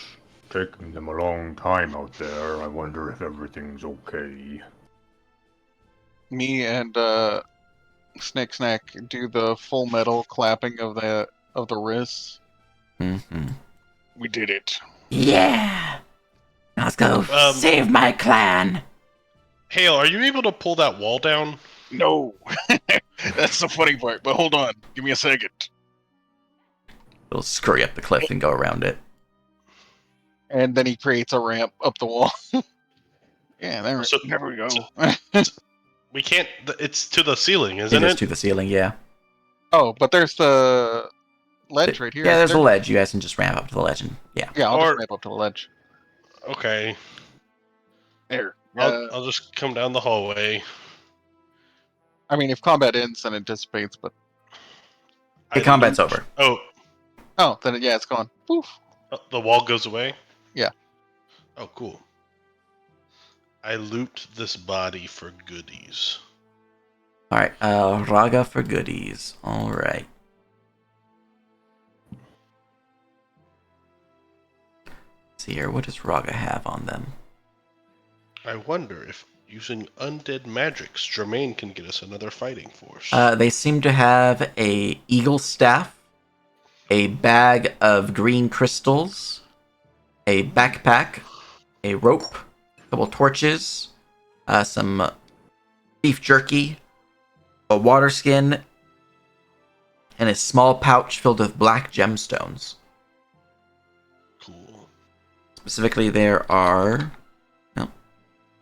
taking them a long time out there. I wonder if everything's okay. Me and Snick Snack do the full metal clapping of the wrists. Mm-hmm. We did it. Yeah. Let's go Um, save my clan. Hale, are you able to pull that wall down? No, that's the funny part. But hold on, give me a second. We'll scurry up the cliff and go around it. And then he creates a ramp up the wall. Yeah, So- there we go. We can't. It's to the ceiling, isn't It is it? to the ceiling, yeah. Oh, but there's the ledge right here. Yeah, there's isn't a there? ledge. You guys can just ramp up to the ledge and yeah. Yeah, I'll Or- just ramp up to the ledge. Okay. There. I'll just come down the hallway. I mean, if combat ends, then it dissipates. But The I combat's loot- over. oh, then yeah, it's gone. Poof. The wall goes away? Yeah. Oh, cool. I loot this body for goodies. Alright, Raga for goodies. Alright. See here, what does Raga have on them? I wonder if using undead magics, Germain can get us another fighting force. They seem to have a eagle staff, a bag of green crystals, a backpack, a rope, a couple torches, some beef jerky, a water skin, and a small pouch filled with black gemstones. Cool. Specifically, there are... No.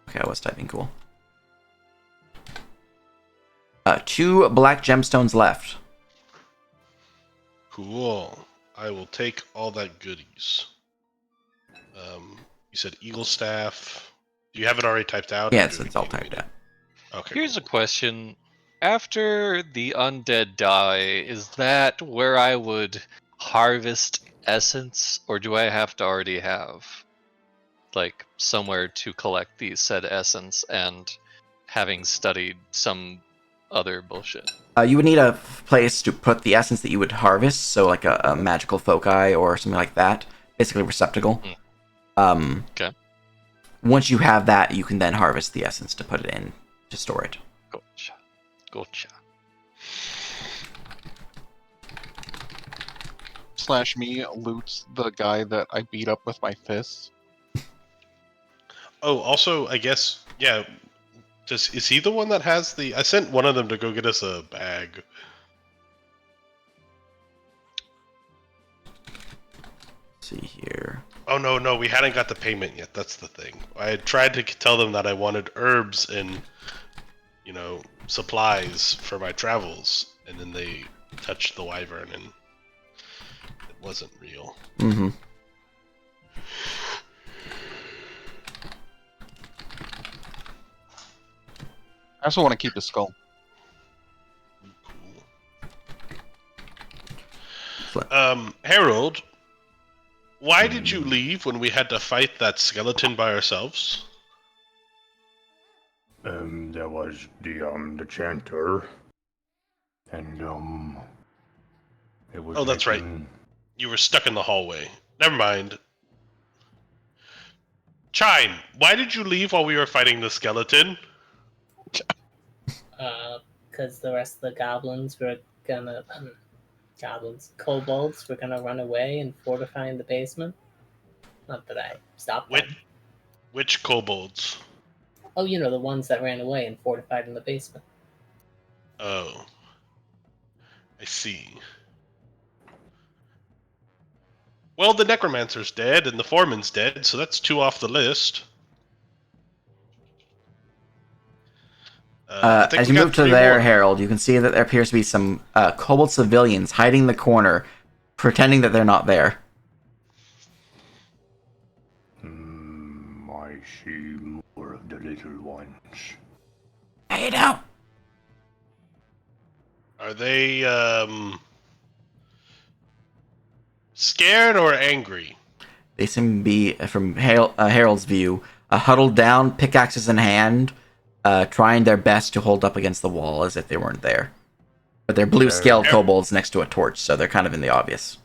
Okay, I was typing cool. 2 black gemstones left. Cool. I will take all that goodies. You said eagle staff. Do you have it already typed out? Yeah, or it's do we all need typed to- out. Okay. Here's a cool. question. After the undead die, is that where I would harvest essence, or do I have to already have like somewhere to collect these said essence and having studied some other bullshit? You would need a place to put the essence that you would harvest, so like a magical foci or something like that. Basically, a receptacle. Okay. Once you have that, you can then harvest the essence to put it in to store it. Gotcha. Gotcha. Slash me loots the guy that I beat up with my fists. Oh, also, I guess, yeah. Is he the one that has the? I sent one of them to go get us a bag. Let's see here. Oh no, we hadn't got the payment yet. That's the thing. I had tried to tell them that I wanted herbs and, supplies for my travels, and then they touched the wyvern, and it wasn't real. Mm-hmm. I also want to keep his skull. Cool. Harold, why did you leave when we had to fight that skeleton by ourselves? There was the chanter. And, it was Oh, that's right. making- You were stuck in the hallway. Never mind. Chime, why did you leave while we were fighting the skeleton? Because the rest of the goblins were gonna kobolds were gonna run away and fortify in the basement. Not that I stopped them. Which kobolds? Oh, the ones that ran away and fortified in the basement. Oh. I see. Well, the necromancer's dead and the foreman's dead, so that's 2 off the list. I think As we you got move to 3 there, more. Harold, you can see that there appears to be some kobold civilians hiding in the corner, pretending that they're not there. I see more of the little ones. Hey, you know. Are they scared or angry? They seem to be, from Harold's view, huddled down, pickaxes in hand, trying their best to hold up against the wall as if they weren't there. But they're blue-scaled kobolds next to a torch, so they're kind of in the obvious.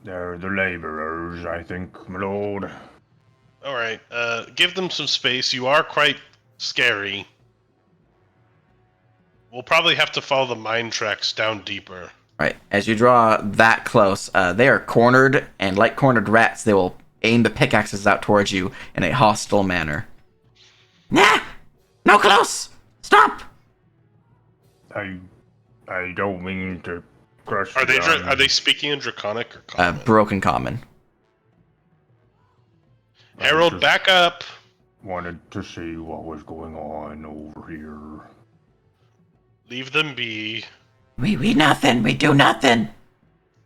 They're the laborers, I think, my lord. All right. Give them some space. You are quite scary. We'll probably have to follow the mine tracks down deeper. Right. As you draw that close, they are cornered, and like cornered rats, they will aim the pickaxes out towards you in a hostile manner. Nah! No close! Stop! I don't mean to crush Are they you. are they speaking in Draconic or Common? Broken common. Harold, just back up. wanted to see what was going on over here. Leave them be. We nothing. We do nothing.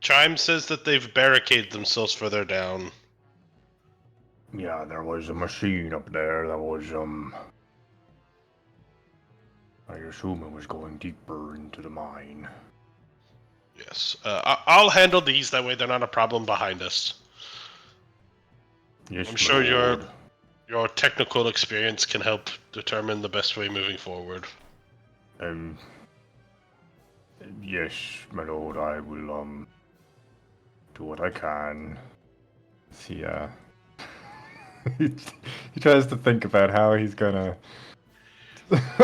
Chime says that they've barricaded themselves further down. Yeah, there was a machine up there that was, I assume it was going deeper into the mine. Yes. I'll handle these. That way they're not a problem behind us. Yes, I'm my sure lord. your technical experience can help determine the best way moving forward. Yes, my lord, I will, do what I can. He he tries to think about how he's gonna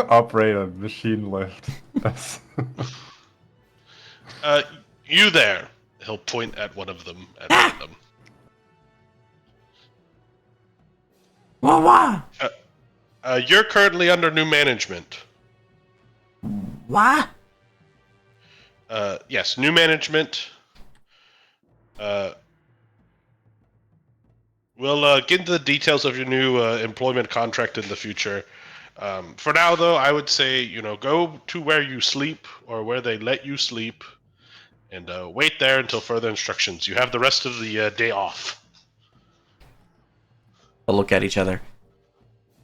operate a machine lift. That's You there. He'll point at one of them at random. What? You're currently under new management. What? Yes, new management. We'll get into the details of your new employment contract in the future. For now, though, I would say, go to where you sleep or where they let you sleep and wait there until further instructions. You have the rest of the day off. They'll look at each other.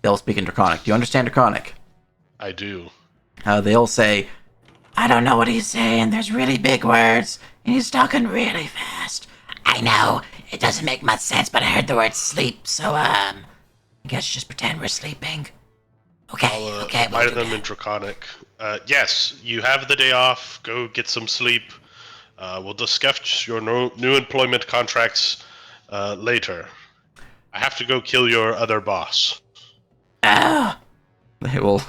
They'll speak in Draconic. Do you understand Draconic? I do. They'll say, I don't know what he's saying. There's really big words, and he's talking really fast. I know. It doesn't make much sense, but I heard the word sleep, so, I guess just pretend we're sleeping. Okay, I'll okay, reply we'll to do them that. in Draconic. Yes, you have the day off. Go get some sleep. We'll discuss your new employment contracts later. I have to go kill your other boss. Oh! They will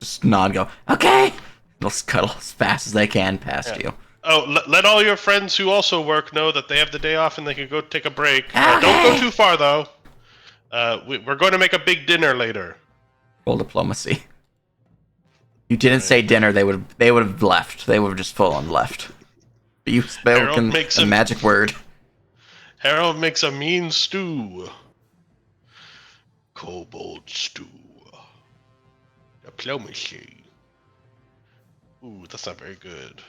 just nod and go, okay! They'll scuttle as fast as they can past you. Oh, let all your friends who also work know that they have the day off and they can go take a break. Okay. Don't go too far, though. We're going to make a big dinner later. Roll diplomacy. You didn't say dinner, they would have left. They would have just full on left. But you spoken a magic word. Harold makes a mean stew. Kobold stew. Diplomacy. Ooh, that's not very good.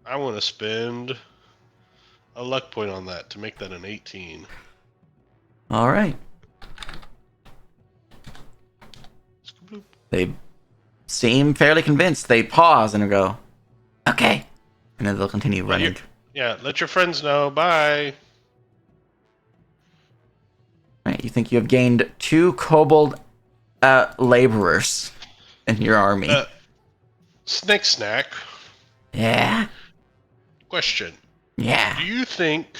I want to spend a luck point on that to make that an 18. All right. They seem fairly convinced. They pause and go, okay. And then they'll continue running. Yeah, let your friends know. Bye. Right, you think you have gained 2 kobold laborers in your army. Snake Snack. Yeah? Question. Yeah. Do you think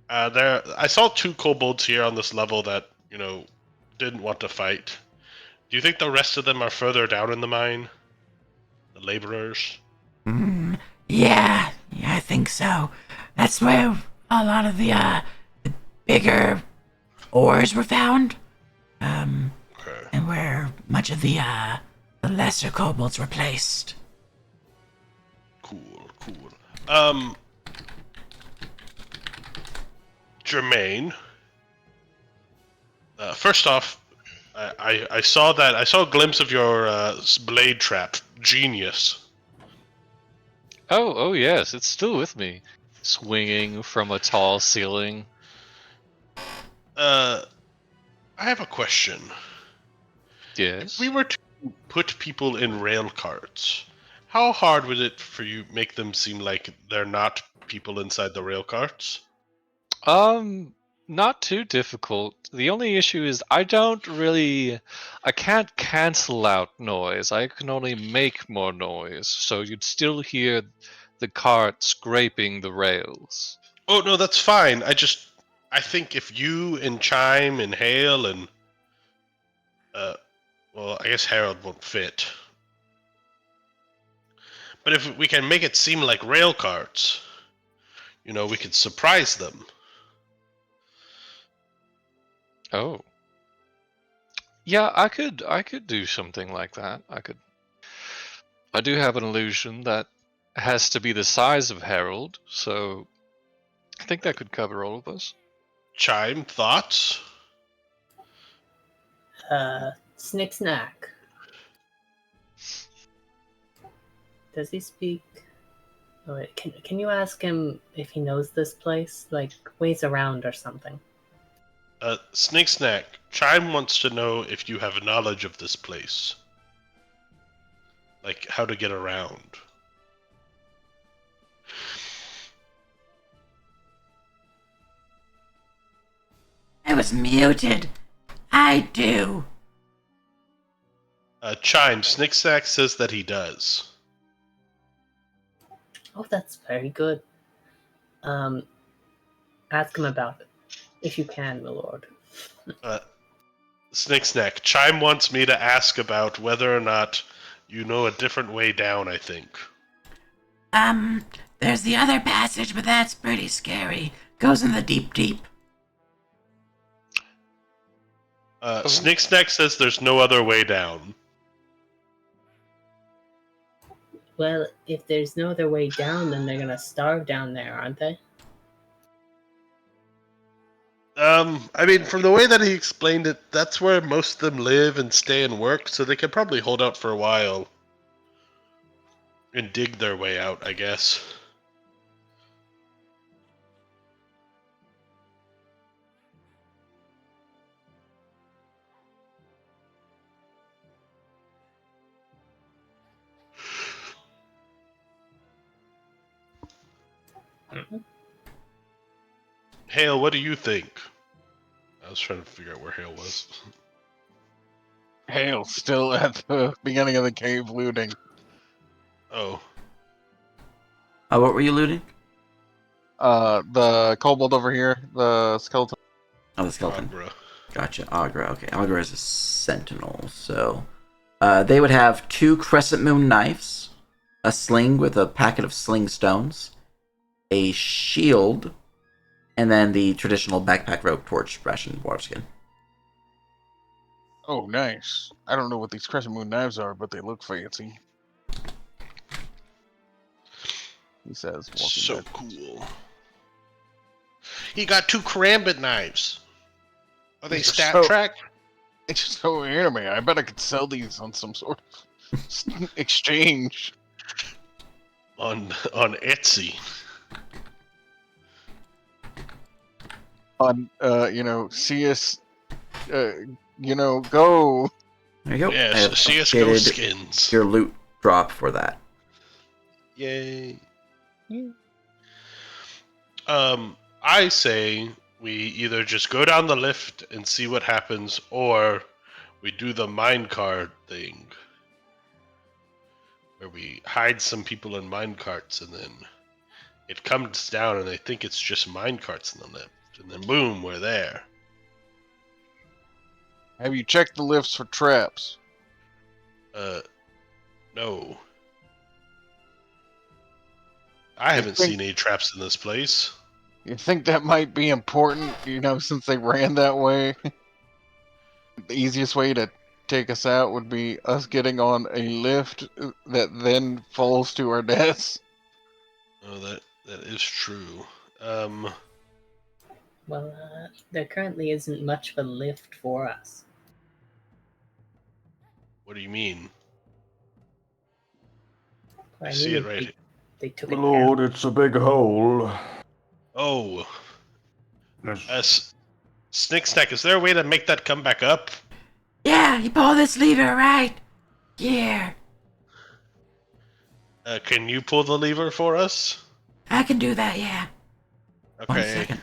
I saw 2 kobolds here on this level that, didn't want to fight. Do you think the rest of them are further down in the mine? The laborers? Yeah, I think so. That's where a lot of the bigger ores were found. Okay. And where much of the lesser kobolds were placed. Cool, cool. Jermaine. First off, I saw a glimpse of your blade trap. Genius. Oh yes, it's still with me, swinging from a tall ceiling. I have a question. Yes. If we were to put people in rail carts, how hard would it for you make them seem like they're not people inside the rail carts? Not too difficult. The only issue is I can't cancel out noise. I can only make more noise, so you'd still hear the cart scraping the rails. Oh no, that's fine. I think if you and Chime and Hale and well, I guess Harold won't fit. But if we can make it seem like rail carts, we could surprise them. Oh. Yeah, I could do something like that. I do have an illusion that has to be the size of Harold, so I think that could cover all of us. Chime, thoughts? Snick Snack. Does he speak? Oh, wait, can you ask him if he knows this place? Like, ways around or something? Snake Snack, Chime wants to know if you have knowledge of this place. Like, how to get around. I was muted. I do. Chime, Snake Snack says that he does. Oh, that's very good. Ask him about it, if you can, my lord. Snake Snack, Chime wants me to ask about whether or not you know a different way down, I think. There's the other passage, but that's pretty scary. Goes in the deep, deep. Snake Snack says there's no other way down. Well, if there's no other way down, then they're gonna starve down there, aren't they? I mean, from the way that he explained it, that's where most of them live and stay and work, so they could probably hold out for a while. And dig their way out, I guess. Hale, what do you think? I was trying to figure out where Hale was. Hale still at the beginning of the cave looting. Oh. What were you looting? The kobold over here, the skeleton. Oh, the skeleton. Agra. Gotcha. Agra. Okay. Agra is a sentinel, so they would have 2 crescent moon knives, a sling with a packet of sling stones, a shield, and then the traditional backpack rope, torch, ration, waterskin. Oh, nice. I don't know what these crescent moon knives are, but they look fancy. He says, walking So dead. cool. He got 2 karambit knives. Are they stat So- track? It's just so anime. I bet I could sell these on some sort of exchange. On Etsy. On, CS, go. There you go. I Yes, have CSGO updated skins. your loot drop for that. Yay. I say we either just go down the lift and see what happens, or we do the minecart thing. Where we hide some people in minecarts and then it comes down and they think it's just minecarts in the lift. And then boom, we're there. Have you checked the lifts for traps? No. I haven't think- seen any traps in this place. You think that might be important, since they ran that way? The easiest way to take us out would be us getting on a lift that then falls to our deaths. Oh, that is true. Well, there currently isn't much of a lift for us. What do you mean? I I see mean, it right. they took My it lord, down. it's a big hole. Oh, There's- Snick Snack, is there a way to make that come back up? Yeah, you pull this lever right here. Can you pull the lever for us? I can do that, yeah. 1 Okay. second.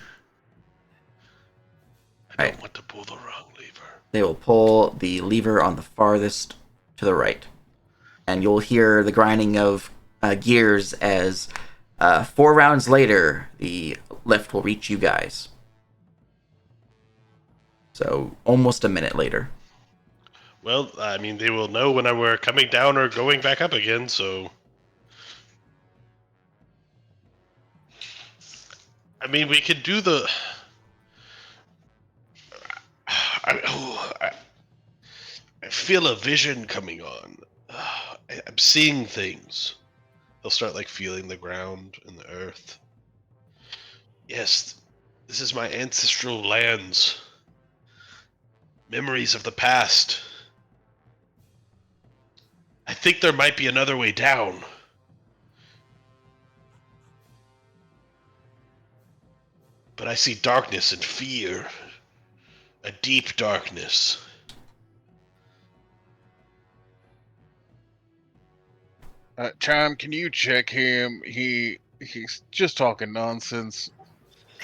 I don't Right. want to pull the wrong lever. They will pull the lever on the farthest to the right. And you'll hear the grinding of gears as 4 rounds later, the lift will reach you guys. So almost a minute later. Well, I mean, they will know when we're coming down or going back up again, so... I mean, we could do the... I feel a vision coming on. I'm seeing things. They'll start, like, feeling the ground and the earth. Yes, this is my ancestral lands. Memories of the past. I think there might be another way down. But I see darkness and fear. A deep darkness. Chime, can you check him? He's just talking nonsense.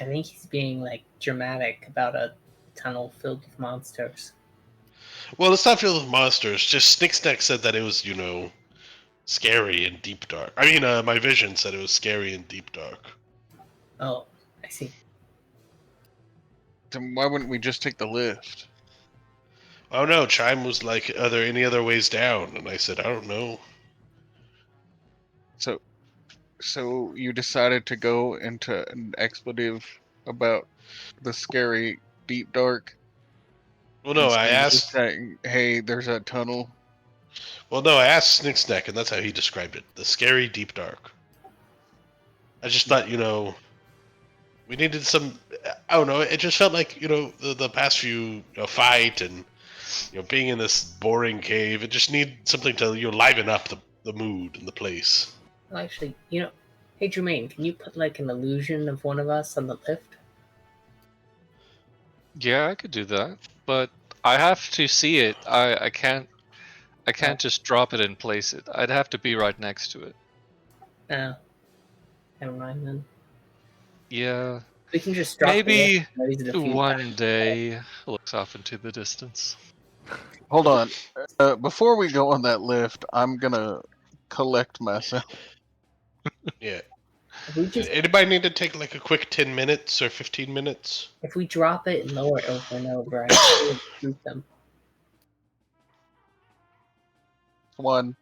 I think he's being like dramatic about a tunnel filled with monsters. Well, it's not filled with monsters. Just Snicksnack said that it was, scary and deep dark. I mean, my vision said it was scary and deep dark. Oh, I see. Then why wouldn't we just take the lift? Oh no, Chime was like, are there any other ways down? And I said, I don't know. So you decided to go into an expletive about the scary deep dark? Well, no, I instead of just asked. saying, hey, there's that tunnel. Well, no, I asked Snicksnack, and that's how he described it. The scary deep dark. I just thought, we needed some. I don't know. It just felt like, the past few fight and being in this boring cave. It just need something to liven up the mood and the place. Well, actually, hey Jermaine, can you put like an illusion of one of us on the lift? Yeah, I could do that, but I have to see it. I can't just drop it and place it. I'd have to be right next to it. No. Never mind then. Yeah, We can just drop maybe the lift and raise the one day. Looks off into the distance. Hold on. Before we go on that lift, I'm gonna collect myself. Yeah. If we just Anybody need to take like a quick 10 minutes or 15 minutes? if we drop it and lower it over and over, I think we'll shoot them. One.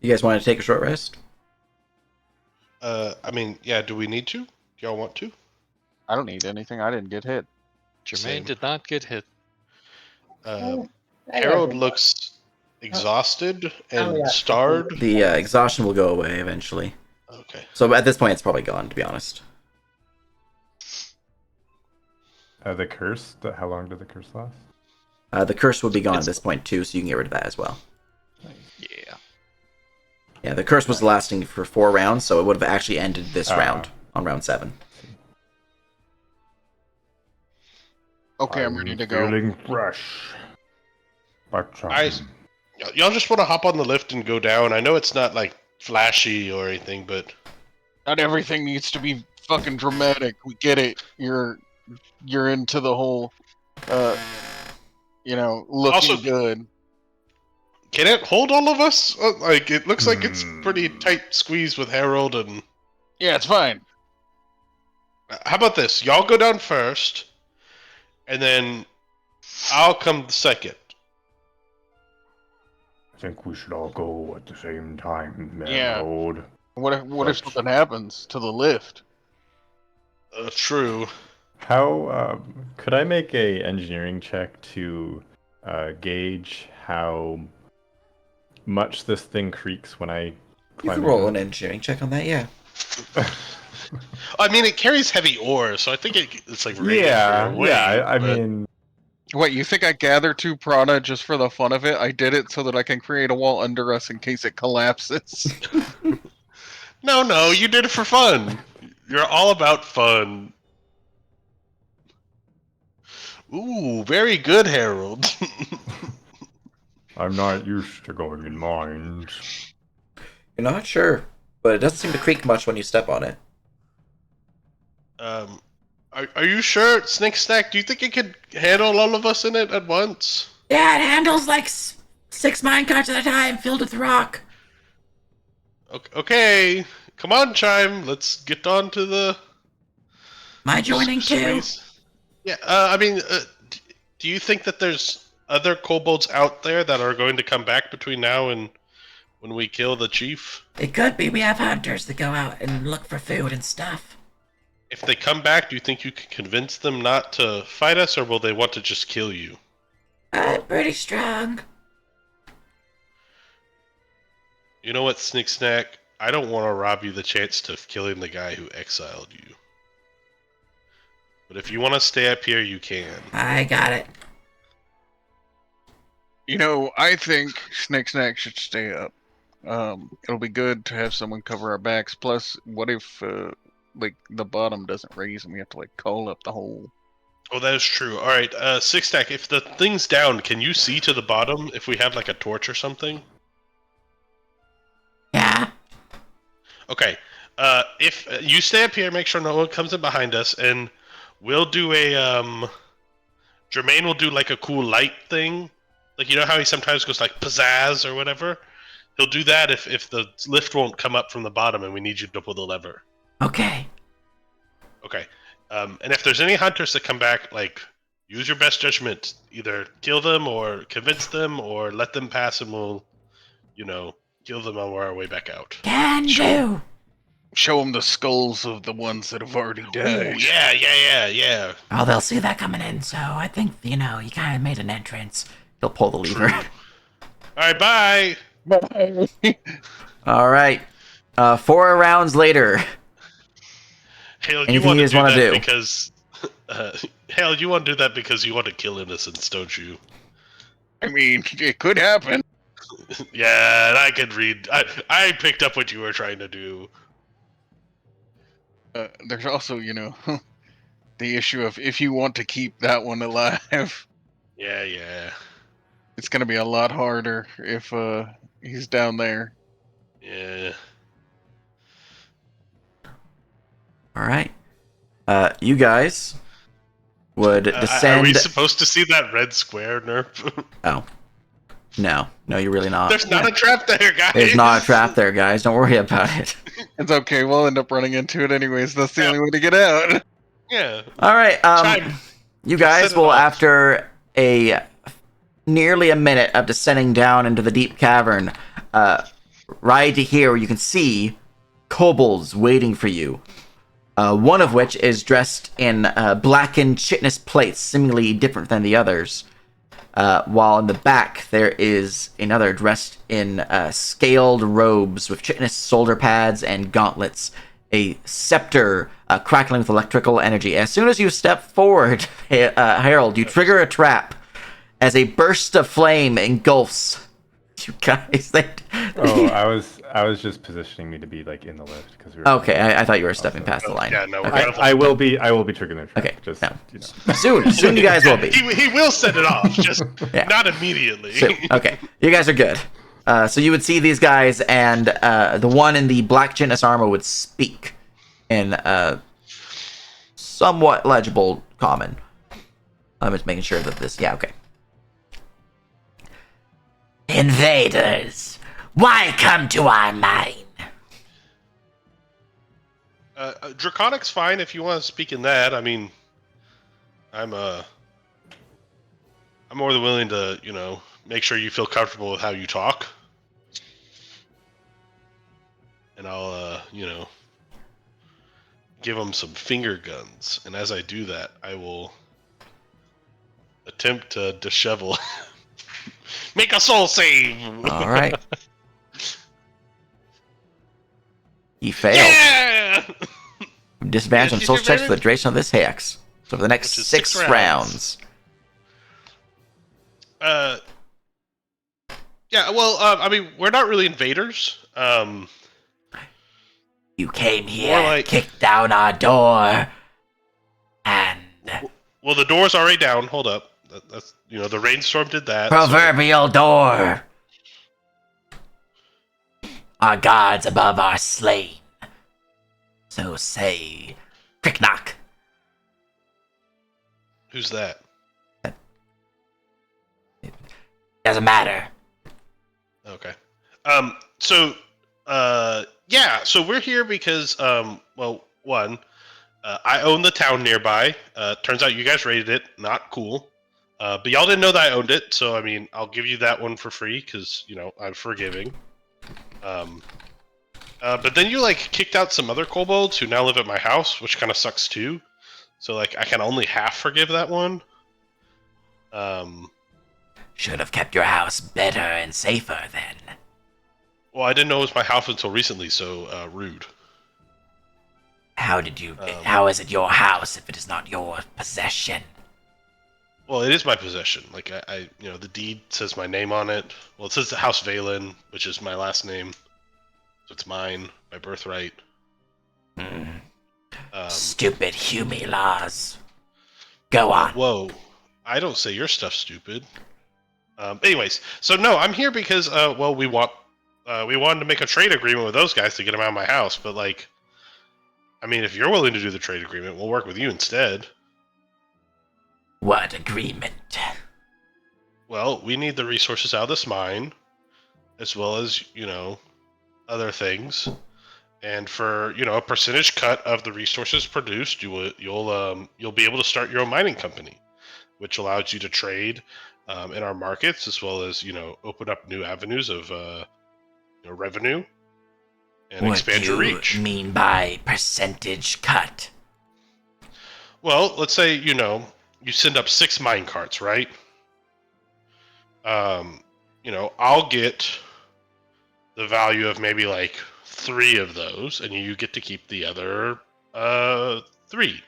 You guys want to take a short rest? I mean, yeah, do we need to? Do y'all want to? I don't need anything. I didn't get hit. Jermaine Same. did not get hit. I Harold got it. looks exhausted Oh, and yeah. starred. The exhaustion will go away eventually. Okay. So at this point, it's probably gone, to be honest. The curse. How long did the curse last? The curse would be gone at this point too, so you can get rid of that as well. Yeah. Yeah, the curse was lasting for 4 rounds, so it would have actually ended this round on round 7. Okay, I'm ready to go. Feeling fresh. But Y'all just want to hop on the lift and go down. I know it's not like flashy or anything, but Not everything needs to be fucking dramatic. We get it. You're into the whole, looking Also- good. can it hold all of us? Like, it looks like it's pretty tight squeeze with Harold and... Yeah, it's fine. How about this? Y'all go down first, and then I'll come second. I think we should all go at the same time, man. Yeah. Lord. What if something happens to the lift? True. How could I make a engineering check to gauge how much this thing creaks when I You climb can roll in? an engineering check on that, yeah. I mean, it carries heavy ore, so I think it's like rated for Yeah, your weight. yeah. I but- mean, What, you think I gathered 2 prana just for the fun of it? I did it so that I can create a wall under us in case it collapses. No, you did it for fun. You're all about fun. Ooh, very good, Harold. I'm not used to going in mines. You're not sure, but it doesn't seem to creak much when you step on it. Are you sure, Snake Snack? Do you think it could handle all of us in it at once? Yeah, it handles like 6 minecarts at a time filled with rock. Okay, come on, Chime. Let's get on to the Am I joining too? space. Yeah, do you think that there's other kobolds out there that are going to come back between now and when we kill the chief? It could be. We have hunters that go out and look for food and stuff. If they come back, do you think you can convince them not to fight us, or will they want to just kill you? I'm pretty strong. You know what, Snick Snack? I don't want to rob you the chance of killing the guy who exiled you. But if you want to stay up here, you can. I got it. You know, I think Snake Snack should stay up. It'll be good to have someone cover our backs. Plus, what if, like, the bottom doesn't raise and we have to, like, call up the hole? Oh, that is true. All right, Six Stack, if the thing's down, can you see to the bottom if we have, like, a torch or something? Yeah. Okay. If you stay up here, make sure no one comes in behind us, and we'll do a, Jermaine will do, like, a cool light thing. Like, you know how he sometimes goes, like, pizzazz or whatever? He'll do that if the lift won't come up from the bottom and we need you to pull the lever. Okay. Okay. And if there's any hunters that come back, like, use your best judgment. Either kill them or convince them or let them pass and we'll, kill them on our way back out. Can do. Show them the skulls of the ones that have already died. Ooh, yeah. Oh, they'll see that coming in, so I think, you kind of made an entrance. He'll pull the lever. True. Alright, bye! All right. 4 rounds later. Hale, you Anything want you to guys do wanna that do? because... Hale, you want to do that because you want to kill innocents, don't you? I mean, it could happen. Yeah, and I can read. I picked up what you were trying to do. There's also, the issue of if you want to keep that one alive, Yeah. it's going to be a lot harder if he's down there. Yeah. All right. You guys would descend. Are we supposed to see that red square, Nerp? Oh. No, you're really not. There's not a trap there, guys. There's not a trap there, guys. Don't worry about it. It's okay, we'll end up running into it anyways. That's the only way to get out. Yeah. All right. Chime. You Just guys set it will, off. after nearly a minute of descending down into the deep cavern, ride to here where you can see kobolds waiting for you. One of which is dressed in blackened chitinous plates, seemingly different than the others. While in the back there is another dressed in scaled robes with chitinous shoulder pads and gauntlets, a scepter crackling with electrical energy. As soon as you step forward, Harold, you trigger a trap as a burst of flame engulfs you guys. Oh, I was just positioning me to be like in the lift because we were. Okay, I thought you were stepping past the line. Yeah, no, we're Okay. gonna- I will be triggering the trap. Okay, Just no. Soon you guys will be. He will set it off, just Yeah. not immediately. So, okay, you guys are good. So you would see these guys, and the one in the black chitinous armor would speak in somewhat legible common. I'm just making sure that this. Yeah, okay. Invaders, why come to our mine? Draconic's fine if you want to speak in that. I mean, I'm more than willing to, make sure you feel comfortable with how you talk. And I'll, give them some finger guns. And as I do that, I will attempt to dishevel Make a soul save. All right. He failed. Yeah. Disadvantage on Yes, soul you checks for the better. duration of this hex. So for the next Which is 6 6 rounds. Yeah. Well, I mean, we're not really invaders. You came More here, like- kicked down our door, and Well, the door's already down. Hold up. That's the rainstorm did that. so- proverbial door. Our gods above are slain. So say, crick knock. Who's that? Doesn't matter. Okay. Yeah. So we're here because, well, one, I own the town nearby. Turns out you guys raided it. Not cool. But y'all didn't know that I owned it, so I mean, I'll give you that one for free because I'm forgiving. But then you kicked out some other kobolds who now live at my house, which kind of sucks too. So I can only half forgive that one. Should have kept your house better and safer then. Well, I didn't know it was my house until recently, so rude. How is it your house if it is not your possession? Well, it is my possession. I the deed says my name on it. Well, it says the House Valen, which is my last name, so it's mine by birthright. Stupid Hume laws. Go on. Whoa, I don't say your stuff's stupid. Anyways, so no, I'm here because we wanted to make a trade agreement with those guys to get them out of my house, but I mean, if you're willing to do the trade agreement, we'll work with you instead. What agreement? Well, we need the resources out of this mine, as well as other things, and for a percentage cut of the resources produced, you'll be able to start your own mining company, which allows you to trade in our markets, as well as open up new avenues of revenue and expand your reach. What do you mean by percentage cut? Well, let's say you send up 6 mine carts, right? I'll get the value of maybe 3 of those, and you get to keep the other 3.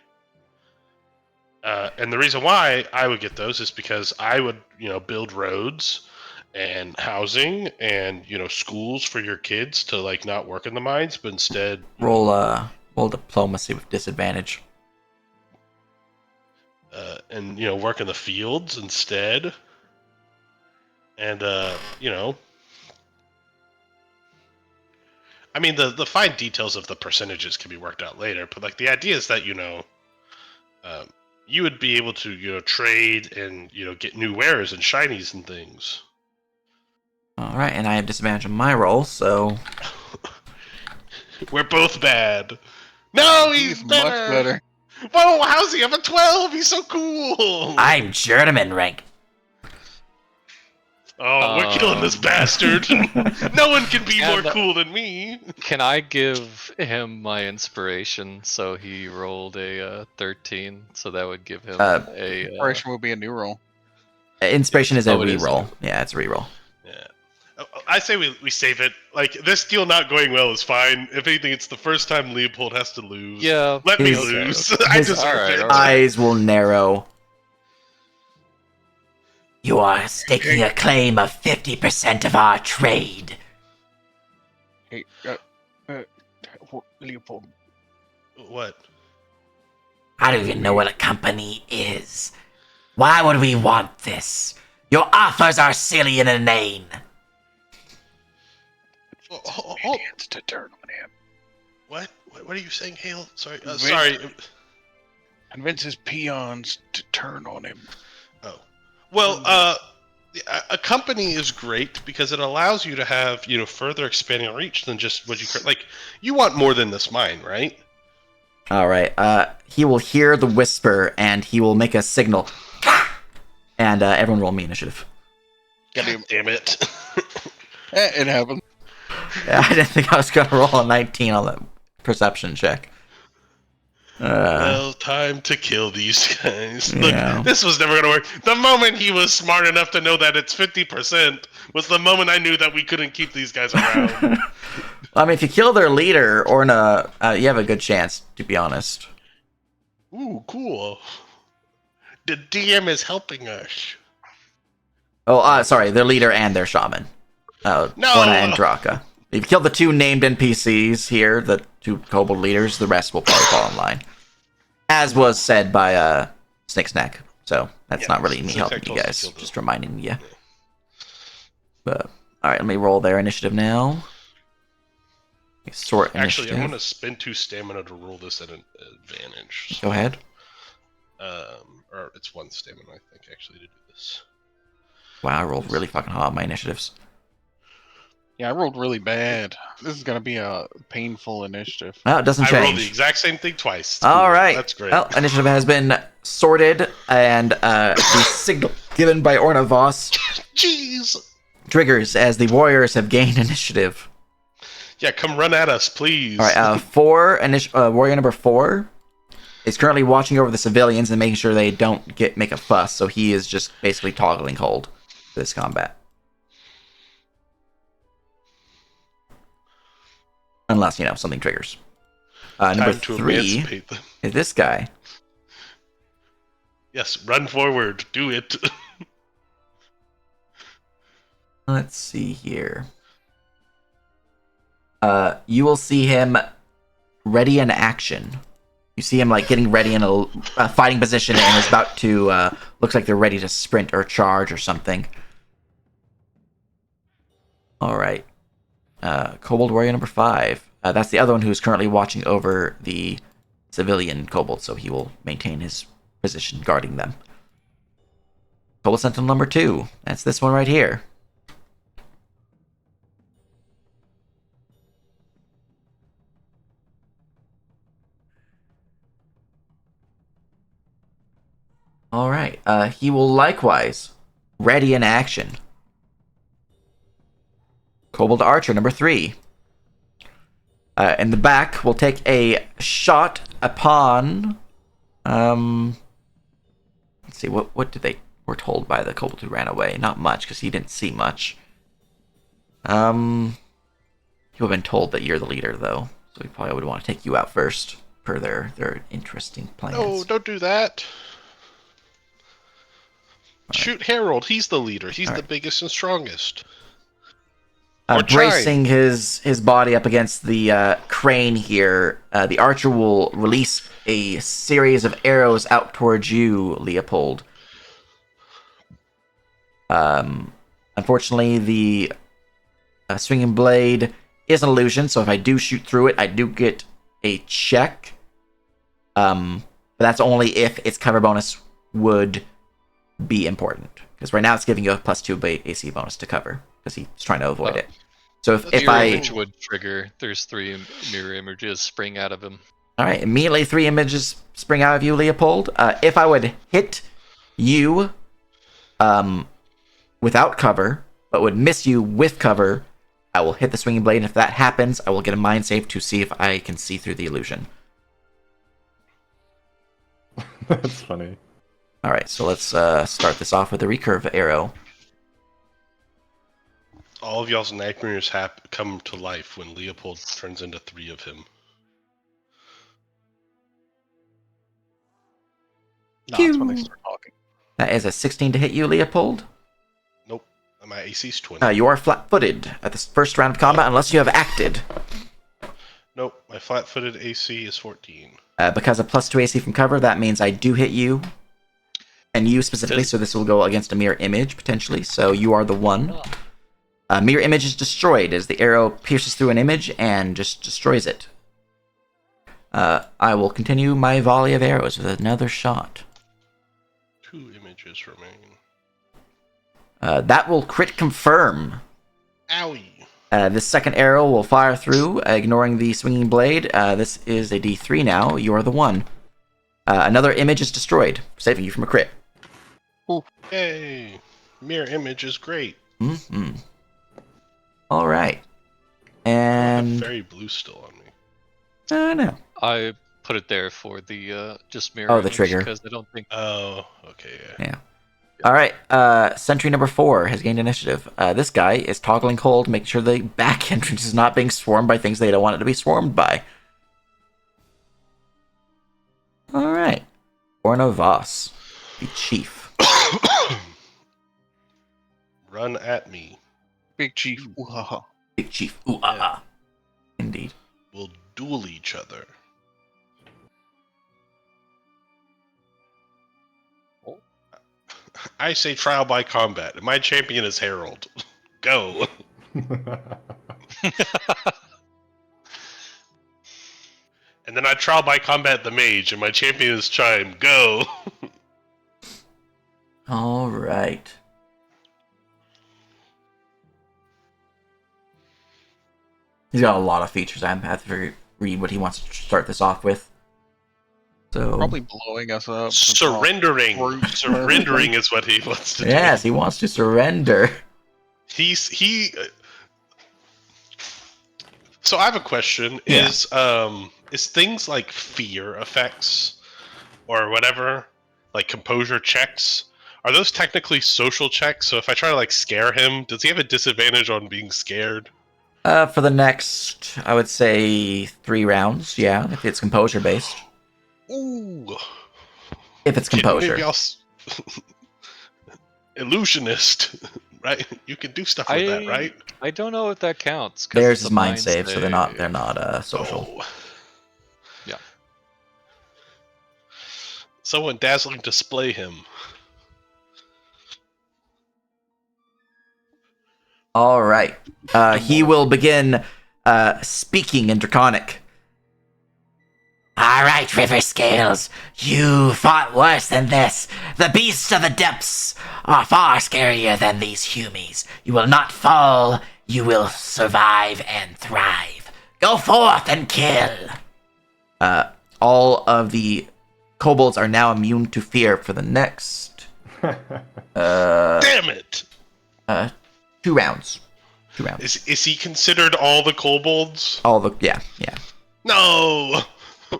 And the reason why I would get those is because I would, build roads and housing and schools for your kids to not work in the mines, but instead Roll diplomacy with disadvantage. and work in the fields instead. And I mean the fine details of the percentages can be worked out later, but the idea is that you would be able to trade and get new wares and shinies and things. All right, and I have disadvantage on my roll, so We're both bad. No, he's better. much better. Whoa, how's he? I'm a 12. He's so cool. I'm journeyman rank. Oh, we're killing this bastard. No one can be more And, cool than me. Can I give him my inspiration? So he rolled a 13, so that would give him a. Inspiration will be a new roll. Inspiration is a it is. reroll. Yeah, it's a reroll. Yeah. I say we save it. This deal not going well is fine. If anything, it's the first time Leopold has to lose. Yeah. Let me His- lose. okay. I his deserve Alright, it. alright. Eyes will narrow. You are staking a claim of 50% of our trade. Hey, Leopold. What? I don't even know what a company is. Why would we want this? Your offers are silly and inane. Idiots to turn on him. What? What are you saying, Hale? Sorry. Wait. Sorry. Convinces peons to turn on him. Oh. Well, a company is great because it allows you to have, further expanding reach than just what you you want more than this mine, right? All right. He will hear the whisper and he will make a signal. And everyone roll me initiative. God damn it. It happened. I didn't think I was gonna roll a 19 on the perception check. Well, time to kill these guys. Yeah. Look, this was never gonna work. The moment he was smart enough to know that it's 50% was the moment I knew that we couldn't keep these guys around. I mean, if you kill their leader, Orna, you have a good chance, to be honest. Ooh, cool. The DM is helping us. Oh, sorry, their leader and their shaman. No! Orna and Draka. If you kill the two named NPCs here, the two kobold leaders, the rest will probably fall in line. As was said by Snake Snack. So that's Yeah, not really me Snake helping Snack you told us to guys, kill them. just reminding you. But alright, let me roll their initiative now. Sort Actually, initiative. I'm gonna spend 2 stamina to roll this at an advantage. Go ahead. Or it's 1 stamina, I think, actually, to do this. Wow, I rolled really fucking hot on my initiatives. Yeah, I rolled really bad. This is gonna be a painful initiative. Well, it doesn't I rolled the change. exact same thing twice. It's All cool. right. That's great. Well, initiative has been sorted, and the signal given by Orna Voss Jeez! triggers as the warriors have gained initiative. Yeah, come run at us, please. All right, warrior number 4 is currently watching over the civilians and making sure they don't make a fuss. So he is just basically toggling hold for this combat, unless something triggers. Number Time to 3 emancipate them. is this guy. Yes, run forward. Do it. Let's see here. You will see him ready in action. You see him like getting ready in a fighting position and is about to. Looks like they're ready to sprint or charge or something. All right. Kobold warrior number 5. That's the other one who's currently watching over the civilian kobold, so he will maintain his position guarding them. Kobold sentinel number 2. That's this one right here. All right. He will likewise ready in action. Kobold archer number 3. In the back, will take a shot upon. Let's see. What did they were told by the kobold who ran away? Not much, because he didn't see much. He would have been told that you're the leader, though, so he probably would want to take you out first, per their interesting plans. No, don't do that. Shoot Harold. He's the leader. He's the biggest and strongest. Or Bracing his body up against the crane here, the archer will release a series of arrows out towards you, Leopold. Unfortunately, the swinging blade is an illusion, so if I do shoot through it, I do get a check. But that's only if its cover bonus would be important. Because right now it's giving you a +2 AC bonus to cover, because he's trying to avoid it. So if Mirror I... image would trigger. There's 3 mirror images spring out of him. Alright, immediately 3 images spring out of you, Leopold. If I would hit you without cover, but would miss you with cover, I will hit the swinging blade, and if that happens, I will get a mind save to see if I can see through the illusion. That's funny. Alright, so let's start this off with a recurve arrow. All of y'all's nightmares come to life when Leopold turns into 3 of him. That's when they start talking. That is a 16 to hit you, Leopold. Nope. My AC's 20. You are flat-footed at the first round of combat unless you have acted. Nope. My flat-footed AC is 14. Because of +2 AC from cover, that means I do hit you. And you specifically, so this will go against a mirror image, potentially. So you are the one. Mirror image is destroyed as the arrow pierces through an image and just destroys it. I will continue my volley of arrows with another shot. 2 images remain. That will crit confirm. Owie. This second arrow will fire through, ignoring the swinging blade. This is a D3 now. You are the one. Another image is destroyed, saving you from a crit. Yay. Mirror image is great. Mm-hmm. Alright. I have And... fairy blue still on me. No. I put it there for the just mirror. the trigger. Because I don't think. Oh, okay, yeah. Yeah. All right. Sentry number 4 has gained initiative. This guy is toggling cold, making sure the back entrance is not being swarmed by things they don't want it to be swarmed by. All right. Orno Voss, the chief. Run at me. Big Chief. Ooh-ha-ha. Big chief. Ooh, ah, ah. Indeed. We'll duel each other. I say trial by combat, and my champion is Harold. Go. And then I trial by combat the mage, and my champion is Chime. Go. All right. He's got a lot of features. I have to read what he wants to start this off with. So Probably blowing us up. Surrendering. Fruit. Surrendering is what he wants to do. yes, he wants to surrender. So I have a question. Yeah. Is things like fear effects or whatever, like composure checks, are those technically social checks? So if I try to like scare him, does he have a disadvantage on being scared? For the next, I would say 3 rounds. Yeah, if it's composure based. Ooh. If it's composure. Maybe illusionist, right? You can do stuff with that, right? I don't know if that counts. 'Cause Theirs it's is a mind save, so they're not save. social. Oh. Yeah. Someone dazzling display him. All right. He will begin speaking in Draconic. All right, River Scales. You fought worse than this. The beasts of the depths are far scarier than these humies. You will not fall. You will survive and thrive. Go forth and kill. All of the kobolds are now immune to fear for the next Damn it! 2 rounds. 2 rounds. Is he considered all the kobolds? All the yeah. No!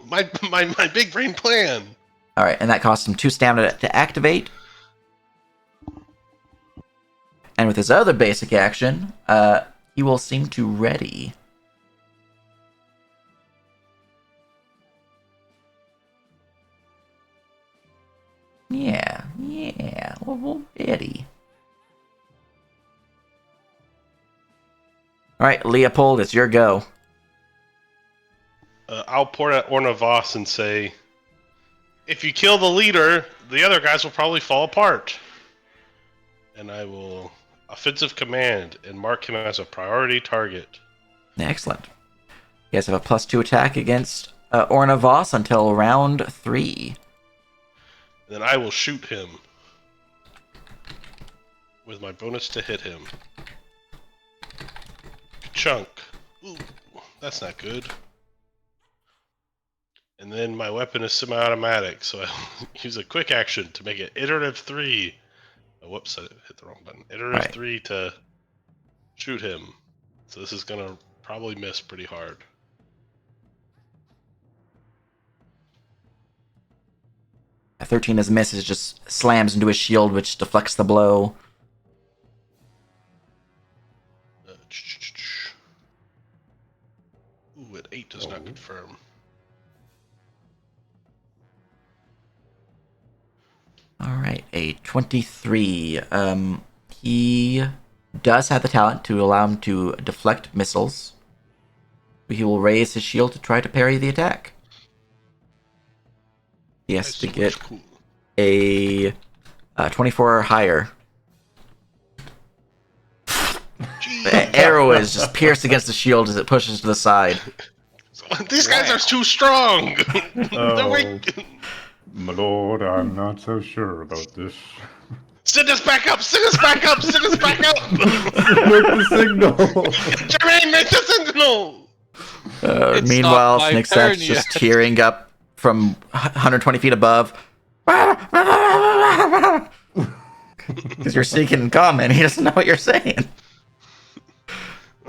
My big brain plan. All right, and that costs him 2 stamina to activate. And with his other basic action, he will seem to ready. Yeah, well, ready. All right, Leopold, it's your go. I'll point at Ornavos and say, if you kill the leader, the other guys will probably fall apart. And I will offensive command and mark him as a priority target. Excellent. You guys have a +2 attack against Ornavos until round 3. And then I will shoot him with my bonus to hit him. Chunk. Ooh, that's not good. And then my weapon is semi-automatic, so I'll use a quick action to make it iterative 3. Oh, whoops, I hit the wrong button. Iterative Right. 3 to shoot him. So this is gonna probably miss pretty hard. A 13 as a miss, just slams into his shield, which deflects the blow. Ooh, an 8 does not confirm. All right, a 23. He does have the talent to allow him to deflect missiles. He will raise his shield to try to parry the attack. He has That's to so get much cool. a 24 or higher. The arrow is just pierced against the shield as it pushes to the side. These guys are too strong! They're Oh, weak. My lord, I'm not so sure about this. Send us back up! Send us back up! Send us back up! Make the signal! Jermaine, make the signal! It's Meanwhile, not my Snicksack's turn just yet. tearing up from 120 feet above. Because you're speaking in common, he doesn't know what you're saying.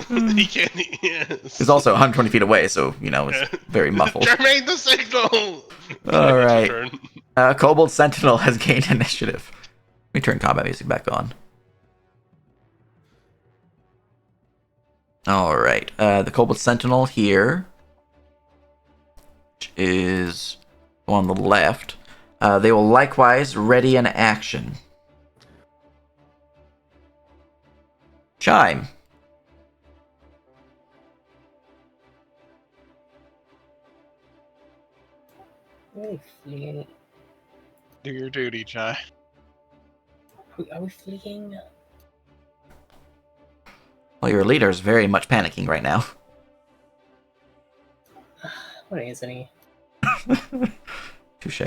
He can't. Yes. He's also 120 feet away, so, it's very muffled. Jermaine, the signal! All It's right. your turn. Kobold Sentinel has gained initiative. Let me turn combat music back on. All right. The Kobold Sentinel here, which is on the left, they will likewise ready an action. Chime. Really fleeing. Do your duty, Jai. Are we fleeing? Well, your leader is very much panicking right now. What isn't he? Touche.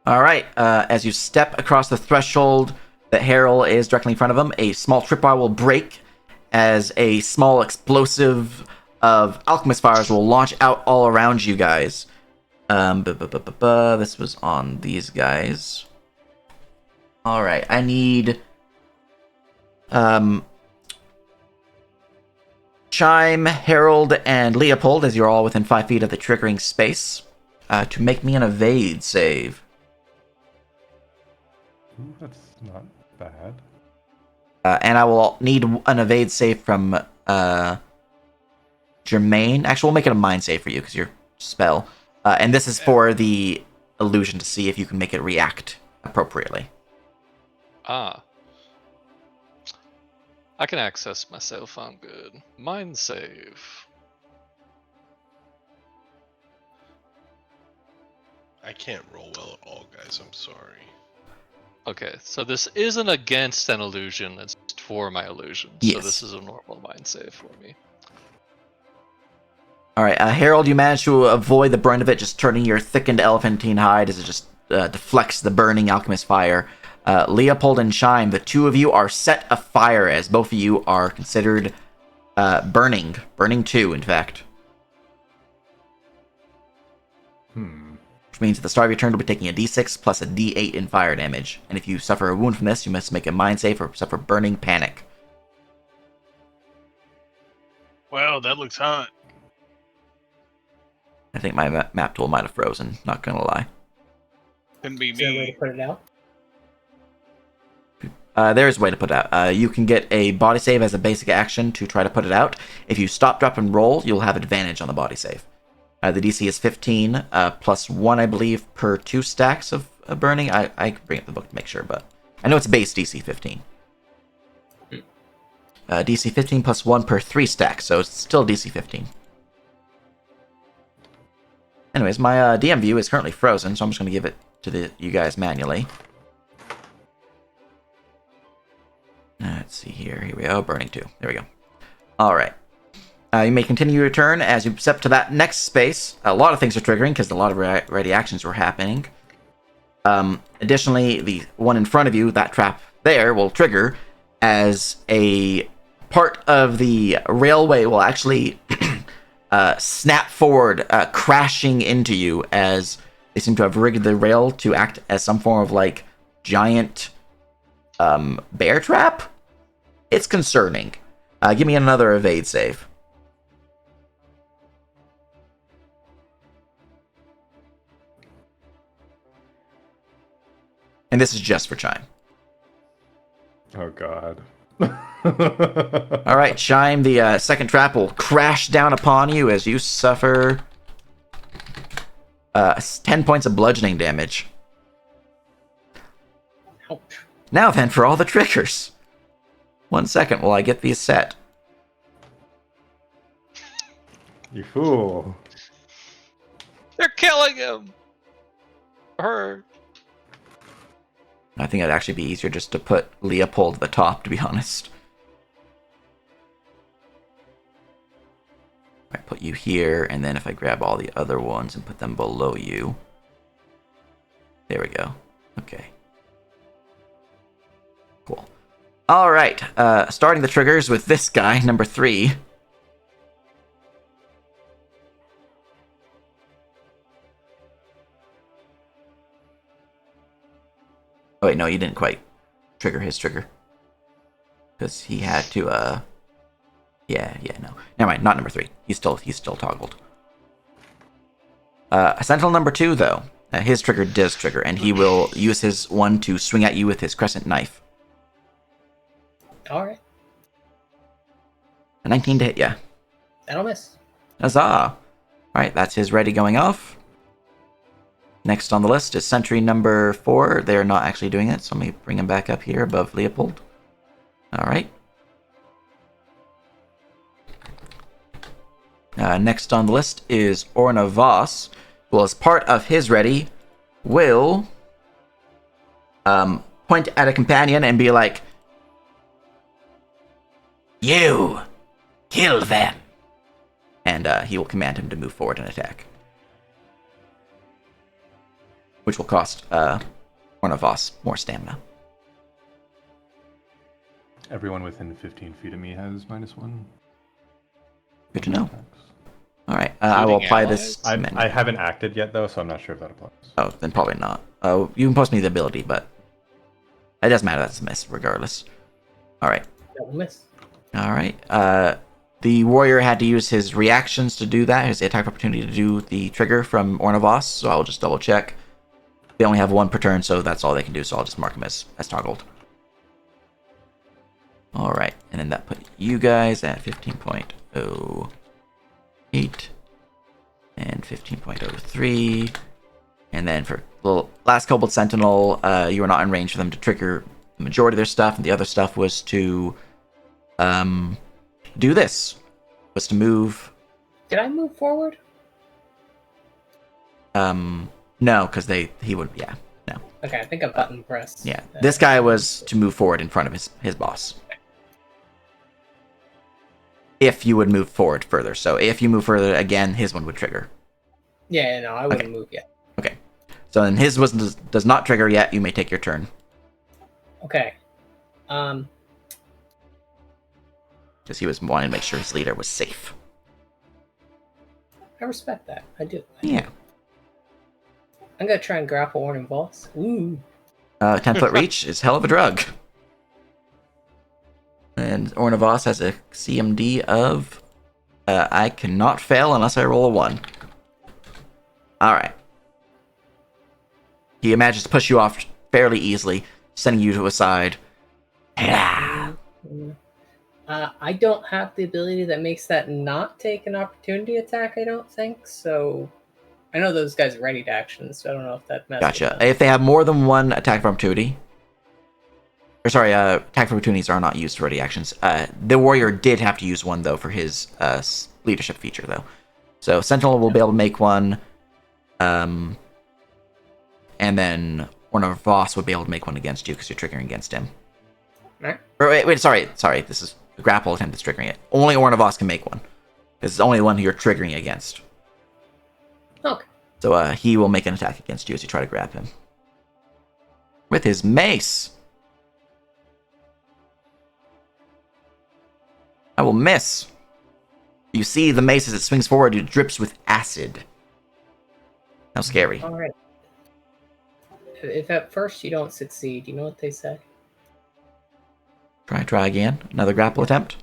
All right. As you step across the threshold that Harold is directly in front of him, a small tripwire will break as a small explosive of alchemist fires will launch out all around you guys. This was on these guys. All right. I need Chime, Harold, and Leopold, as you're all within 5 feet of the triggering space, to make me an evade save. Ooh, that's not bad. And I will need an evade save from Jermaine. Actually, we'll make it a mind save for you because your spell. And this is for the illusion to see if you can make it react appropriately. Ah. I can access myself, I'm good. Mind save. I can't roll well at all, guys. I'm sorry. Okay, so this isn't against an illusion, it's for my illusion. Yes. So this is a normal mind save for me. All right, Harold, you manage to avoid the brunt of it, just turning your thickened elephantine hide as it just deflects the burning alchemist fire. Leopold and Chime, the two of you are set afire as both of you are considered burning. Burning 2, in fact. Which means at the start of your turn, you'll be taking a d6 plus a d8 in fire damage. And if you suffer a wound from this, you must make a mind save or suffer burning panic. Wow, that looks hot. I think my map tool might have frozen, not gonna lie. Couldn't be Is there a way to me. put it out? There's a way to put it out. You can get a body save as a basic action to try to put it out. If you stop, drop, and roll, you'll have advantage on the body save. The DC is 15, plus 1, I believe, per 2 stacks of burning. I can bring up the book to make sure, but I know it's base DC 15. DC 15 plus 1 per 3 stacks, so it's still DC 15. Anyways, my DM view is currently frozen, so I'm just going to give it to you guys manually. Let's see here. Here we go. Burning 2. There we go. All right. You may continue your turn as you step to that next space. A lot of things are triggering because a lot of ready actions were happening. Additionally, the one in front of you, that trap there, will trigger as a part of the railway will actually snap forward, crashing into you as they seem to have rigged the rail to act as some form of, like, giant bear trap? It's concerning. Give me another evade save. And this is just for Chime. Oh god. All right, Chime, the second trap will crash down upon you as you suffer 10 points of bludgeoning damage. Ouch. Now then, for all the triggers. 1 second while I get these set. You fool. They're killing him! Her. I think it'd actually be easier just to put Leopold at the top, to be honest. I put you here, and then if I grab all the other ones and put them below you. There we go. Okay. Cool. Alright, starting the triggers with this guy, number 3. Oh wait, no, you didn't quite trigger his trigger. Because he had to, yeah, no. Never mind, not number 3. He's still toggled. Sentinel number 2, though, his trigger does trigger, and he will use his one to swing at you with his crescent knife. Alright. A 19 to hit ya. That'll miss. Huzzah! Alright, that's his ready going off. Next on the list is sentry number 4. They're not actually doing it, so let me bring him back up here above Leopold. Alright. Next on the list is Orna Voss, who, as part of his ready, will point at a companion and be like, "You! Kill them!" And he will command him to move forward and attack. Which will cost Orna Voss more stamina. Everyone within 15 feet of me has -1. Good to know. Alright, I will apply this. I haven't acted yet, though, so I'm not sure if that applies. Oh, then probably not. Oh, you can post me the ability, but it doesn't matter. That's a miss, regardless. Alright. That will miss. Alright. The warrior had to use his reactions to do that, his attack opportunity to do the trigger from Orna Voss, so I'll just double check. They only have 1 per turn, so that's all they can do, so I'll just mark them as toggled. Alright, and then that put you guys at 15.08 and 15.03. And then for the last Kobold Sentinel, you were not in range for them to trigger the majority of their stuff, and the other stuff was to do this. Was to move. Did I move forward? No, because he would, yeah, no. Okay, I think a button press. Yeah, this guy was to move forward in front of his boss. If you would move forward further. So if you move further again, his one would trigger. Yeah, no, I wouldn't move yet. Okay. So then his does not trigger yet. You may take your turn. Okay. Because he was wanting to make sure his leader was safe. I respect that. I do. Yeah. I'm gonna try and grapple Orna Voss. Ooh. 10-foot reach is hell of a drug. And Orna Voss has a CMD of... I cannot fail unless I roll a 1. Alright. He manages to push you off fairly easily, sending you to a side. I don't have the ability that makes that not take an opportunity attack, I don't think, so... I know those guys are ready to action, so I don't know if that messes Gotcha. with that. If they have more than 1 attack of opportunity... Or sorry, attack of opportunities are not used for ready actions. The warrior did have to use 1, though, for his leadership feature, though. So Sentinel will be able to make 1. And then Orna Voss would be able to make 1 against you because you're triggering against him. Alright. Or wait, sorry. This is a grapple attempt that's triggering it. Only Orna Voss can make 1. This is the only one who you're triggering against. Okay. So he will make an attack against you as you try to grab him. With his mace. I will miss. You see the mace as it swings forward, it drips with acid. How scary. Alright. If at first you don't succeed, you know what they say? Try again. Another grapple attempt.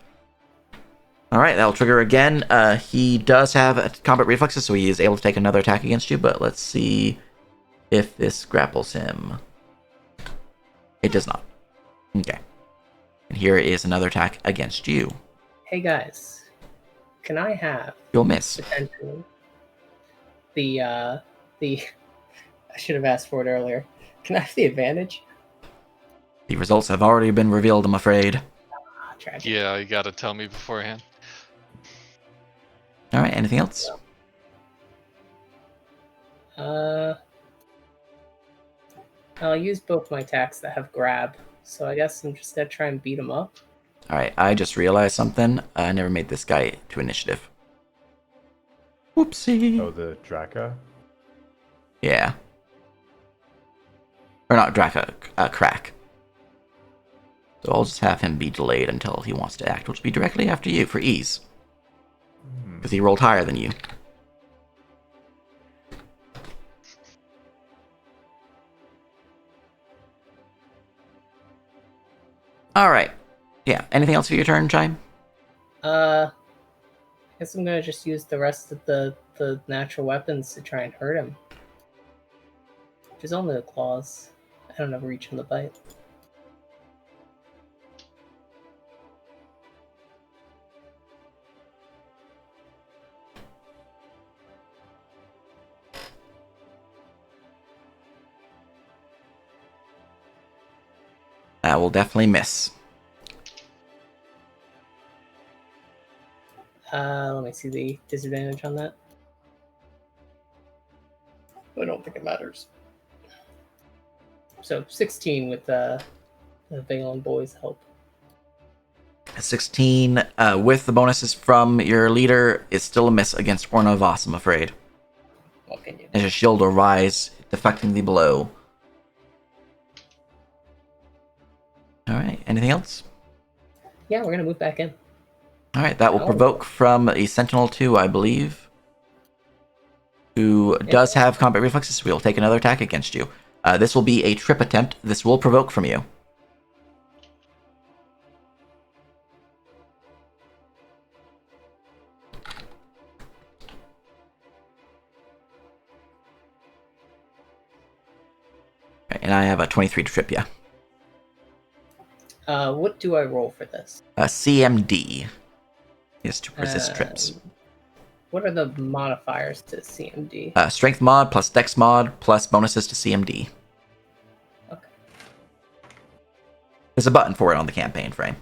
Alright, that'll trigger again. He does have combat reflexes, so he is able to take another attack against you, but let's see if this grapples him. It does not. Okay. And here is another attack against you. Hey guys, can I have You'll miss. potentially the I should have asked for it earlier. Can I have the advantage? The results have already been revealed, I'm afraid. Ah, tragic. Yeah, you gotta tell me beforehand. Alright, anything else? I'll use both my attacks that have grab, so I guess I'm just gonna try and beat him up. Alright, I just realized something. I never made this guy to initiative. Whoopsie. Oh, the Draka? Yeah. Or not Draka, Crack. So I'll just have him be delayed until he wants to act, which will be directly after you for ease. Because he rolled higher than you. All right. Yeah. Anything else for your turn, Chime? I guess I'm gonna just use the rest of the natural weapons to try and hurt him. Which is only the claws. I don't ever reach in the bite. That will definitely miss. Let me see the disadvantage on that. I don't think it matters. So 16 with the Valen boys' help. 16 with the bonuses from your leader is still a miss against Orna Voss, I'm afraid. What can you do? As your shield will rise, deflecting the blow. Alright, anything else? Yeah, we're gonna move back in. Alright, that will Oh. provoke from a Sentinel 2, I believe, who does have combat reflexes. We will take another attack against you. This will be a trip attempt. This will provoke from you. And I have a 23 to trip, yeah. What do I roll for this? CMD is to resist trips. What are the modifiers to CMD? Strength mod plus Dex mod plus bonuses to CMD. Okay. There's a button for it on the campaign frame.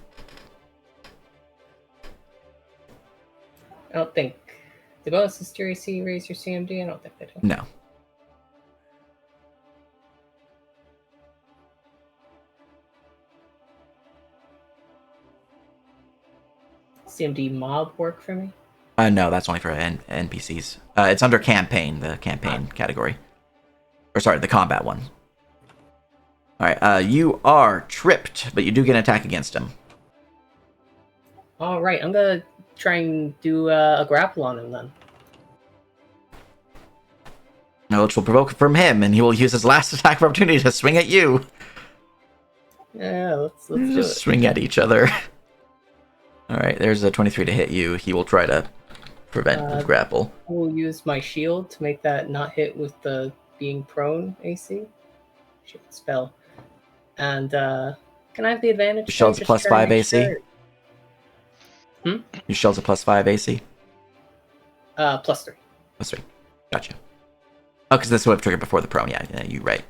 I don't think the bonuses to your AC raise your CMD. I don't think they do. No. CMD mob work for me? No, that's only for NPCs. It's under campaign, the campaign category. Or sorry, the combat one. Alright, you are tripped, but you do get an attack against him. Alright, I'm gonna try and do a grapple on him then. Which will provoke from him, and he will use his last attack of opportunity to swing at you. Yeah, let's do it. Swing at each other. Alright, there's a 23 to hit you. He will try to prevent the grapple. I will use my shield to make that not hit with the being prone AC. Shield spell. And can I have the advantage? Your shield's a Just plus try and 5 make AC. sure- Your shield's a plus 5 AC. plus 3. Plus 3. Gotcha. Oh, because this would have triggered before the prone. Yeah, you're right.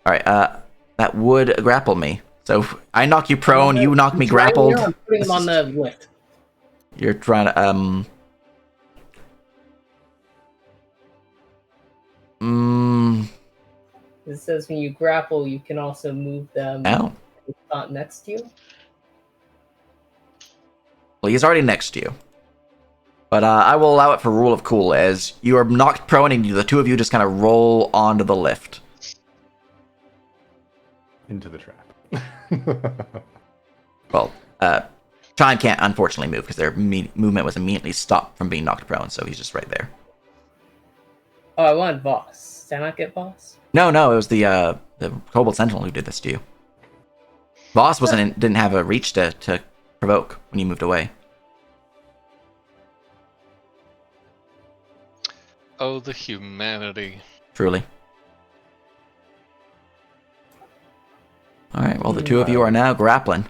Alright, that would grapple me. So I knock you prone, you knock me grappled. I'm putting him on the lift. You're trying to, It says when you grapple, you can also move them Ow. not next to you. Well, he's already next to you. But I will allow it for rule of cool, as you are knocked prone and the two of you just kind of roll onto the lift. Into the trap. Well, Chime can't unfortunately move because their movement was immediately stopped from being knocked prone, so he's just right there. Oh, I wanted Voss. Did I not get Voss? No, it was the Kobold Sentinel who did this to you. Voss didn't have a reach to provoke when you moved away. Oh, the humanity. Truly. Alright, well, the two of you are now grappling.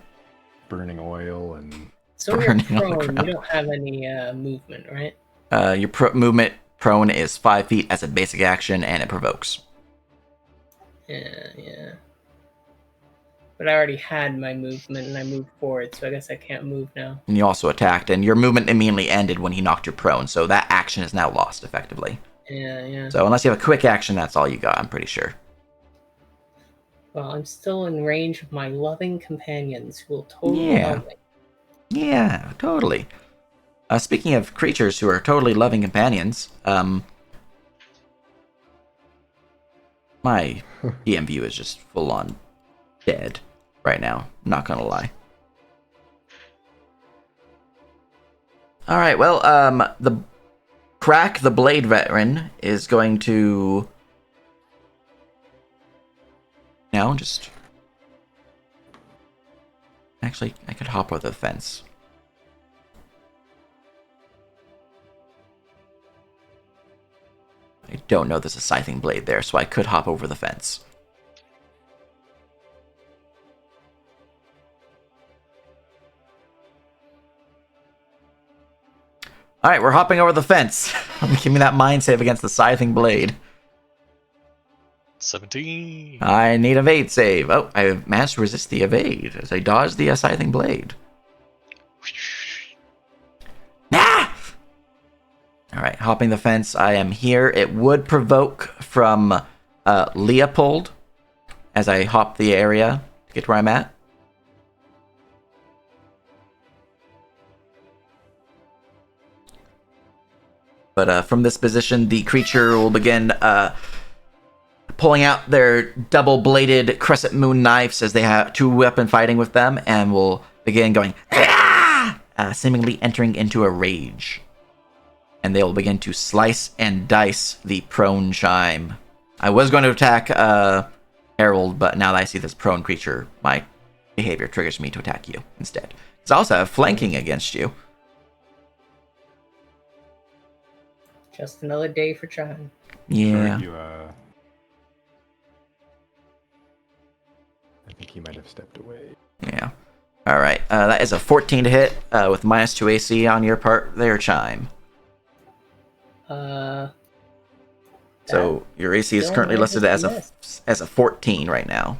Burning oil and... So when you're Burning on the prone, ground. you don't have any movement, right? Your movement prone is 5 feet as a basic action, and it provokes. Yeah. But I already had my movement, and I moved forward, so I guess I can't move now. And you also attacked, and your movement immediately ended when he knocked you prone, so that action is now lost, effectively. Yeah. So unless you have a quick action, that's all you got, I'm pretty sure. Well, I'm still in range of my loving companions who will totally Yeah. help me. Yeah, totally. Speaking of creatures who are totally loving companions, my DM view is just full on dead right now. I'm not gonna lie. All right, well, the Crack the Blade Veteran is going to just Actually, I could hop over the fence. I don't know there's a scything blade there, so I could hop over the fence. Alright, we're hopping over the fence. Give me that mind save against the scything blade. 17. I need a evade save. Oh, I managed to resist the evade as I dodged the scything blade. Ah! Alright, hopping the fence. I am here. It would provoke from Leopold as I hop the area to get where I'm at. But from this position, the creature will begin pulling out their double-bladed crescent moon knives as they have two-weapon fighting with them, and will begin going, seemingly entering into a rage. And they will begin to slice and dice the prone chime. I was going to attack Harold, but now that I see this prone creature, my behavior triggers me to attack you instead. Because I also have flanking against you. Just another day for Chime. Yeah. I think he might have stepped away. Yeah. Alright, that is a 14 to hit with minus 2 AC on your part there, Chime. So your AC is still currently listed as missed. a 14 right now.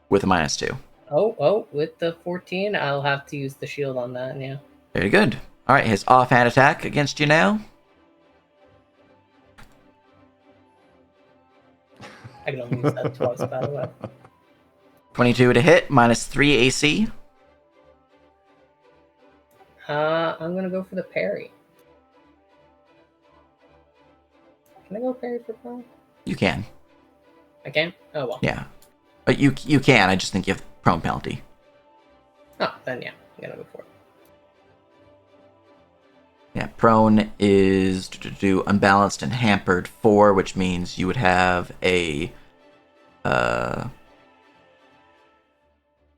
With a minus 2. Oh, with the 14, I'll have to use the shield on that, yeah. Very good. Alright, his offhand attack against you now. I can only use that twice, by the way. 22 to hit, minus 3 AC. I'm gonna go for the parry. Can I go parry for prone? You can. I can? Oh, well. Yeah. But you can, I just think you have prone penalty. Oh, then yeah, I'm gonna go for it. Yeah, prone is to do unbalanced and hampered 4, which means you would have a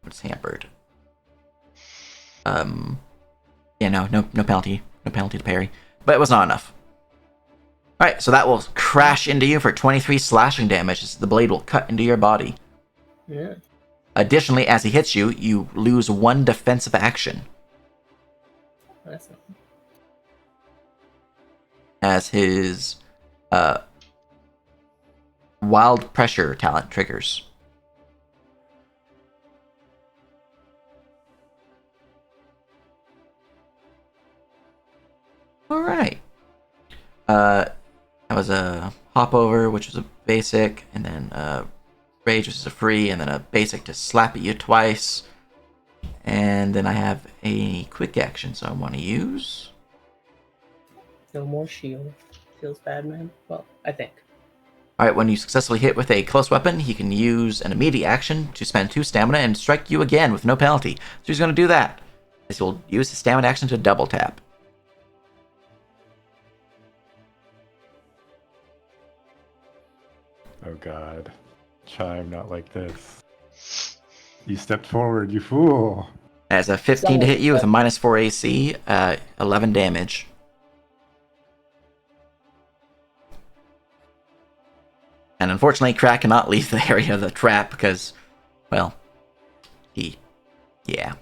what's hampered? Yeah, no penalty. No penalty to parry. But it was not enough. Alright, so that will crash into you for 23 slashing damage as the blade will cut into your body. Yeah. Additionally, as he hits you, you lose 1 defensive action. That's not... As his wild pressure talent triggers. Alright. That was a hop over, which was a basic, and then rage, which is a free, and then a basic to slap at you twice. And then I have a quick action, so I want to use. No more shield. Feels bad, man. Well, I think. Alright, when you successfully hit with a close weapon, he can use an immediate action to spend 2 stamina and strike you again with no penalty. So he's going to do that. He will use his stamina action to double tap. Oh god. Chime, not like this. You stepped forward, you fool! As a 15 to hit you with a minus 4 AC, 11 damage. And unfortunately, Crack cannot leave the area of the trap because, well, yeah.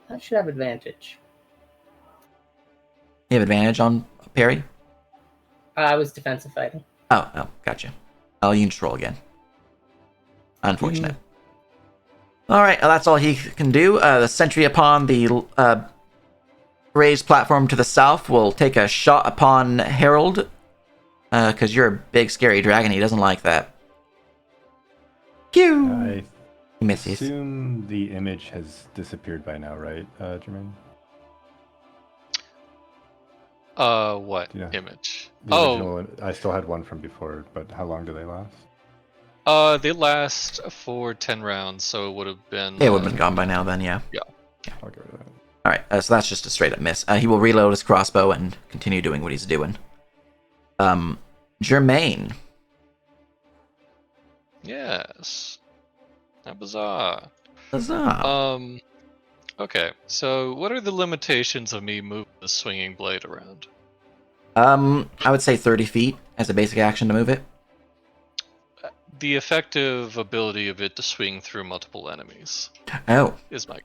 I should have advantage. You have advantage on parry? I was defensive fighting. Oh, gotcha. I'll use roll again. Unfortunate. Alright, that's all he can do. The sentry upon the raised platform to the south will take a shot upon Harold. Because you're a big, scary dragon. He doesn't like that. Pew! I He misses. assume the image has disappeared by now, right, Jermaine? What Yeah. image? The original, I still had one from before, but how long do they last? They last for 10 rounds, so it would have been. It would have been gone by now then, yeah. I'll get rid of that. Alright, so that's just a straight up miss. He will reload his crossbow and continue doing what he's doing. Jermaine. Yes. How bizarre. Huzzah. Okay, so what are the limitations of me moving the swinging blade around? I would say 30 feet as a basic action to move it. The effective ability of it to swing through multiple enemies Oh, is my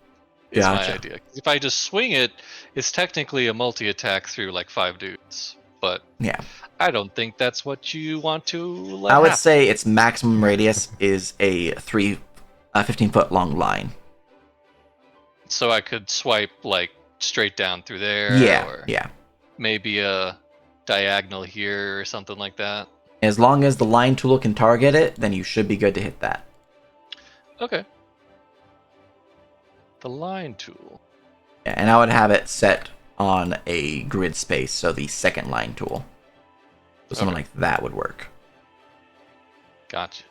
Gotcha. idea. If I just swing it, it's technically a multi-attack through like 5 dudes, but yeah. I don't think that's what you want to let I would happen. say its maximum radius is a 15-foot long line. So I could swipe like straight down through there, Yeah, or yeah. maybe a diagonal here or something like that. As long as the line tool can target it, then you should be good to hit that. Okay. The line tool. Yeah, and I would have it set on a grid space, so the second line tool. So something Okay. like that would work. Gotcha.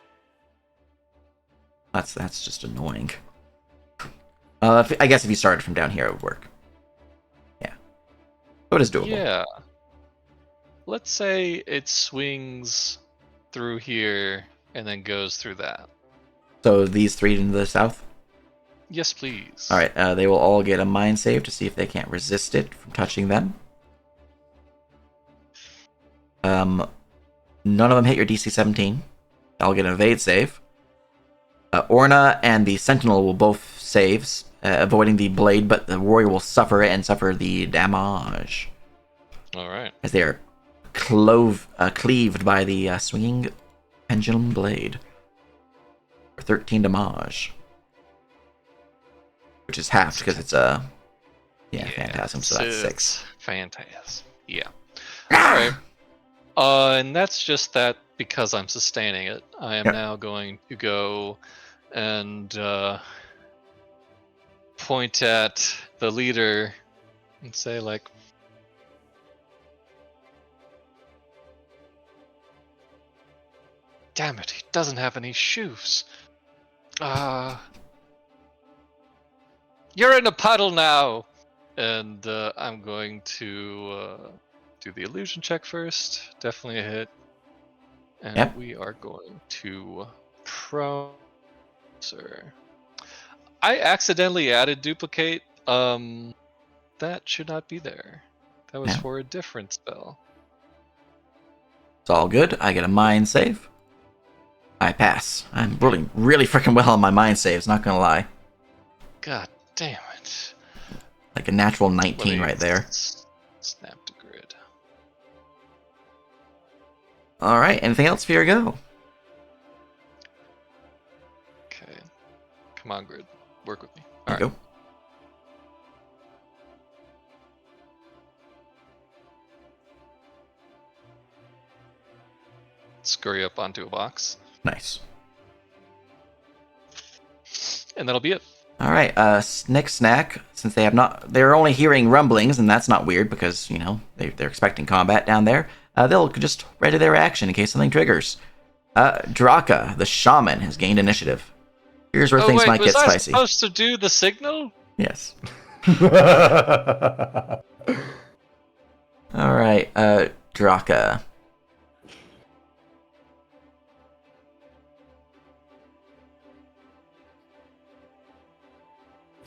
That's just annoying. I guess if you started from down here, it would work. Yeah. But it is doable. Yeah. Let's say it swings through here and then goes through that. So these three to the south? Yes, please. Alright, they will all get a mind save to see if they can't resist it from touching them. None of them hit your DC 17. I'll get an evade save. Orna and the Sentinel will both saves, avoiding the blade, but the warrior will suffer it and suffer the damage. Alright. As they are cleaved by the swinging pendulum blade. For 13 damage. Which is half because it's Phantasm, so that's 6. Phantasm. Yeah. Alright. And that's just that because I'm sustaining it. I am Yep. now going to go and point at the leader and say, like, damn it, he doesn't have any shoes. You're in a puddle now! And I'm going to do the illusion check first. Definitely a hit. And Yep. we are going to prone, sir. I accidentally added duplicate. That should not be there. That was Yeah. for a different spell. It's all good. I get a mind save. I pass. I'm rolling really freaking well on my mind saves, not gonna lie. God damn it. Like a natural Let 19 me right there. Snap to grid. Alright, anything else for your go? Okay. Come on, grid. Work with me. There you go. Scurry up onto a box. Nice. And that'll be it. Alright, Snick Snack, since they're only hearing rumblings, and that's not weird because, they're expecting combat down there, they'll just ready their action in case something triggers. Draka, the shaman, has gained initiative. Here's where things might was get I spicy. supposed to do the signal? Yes. Alright, Draka.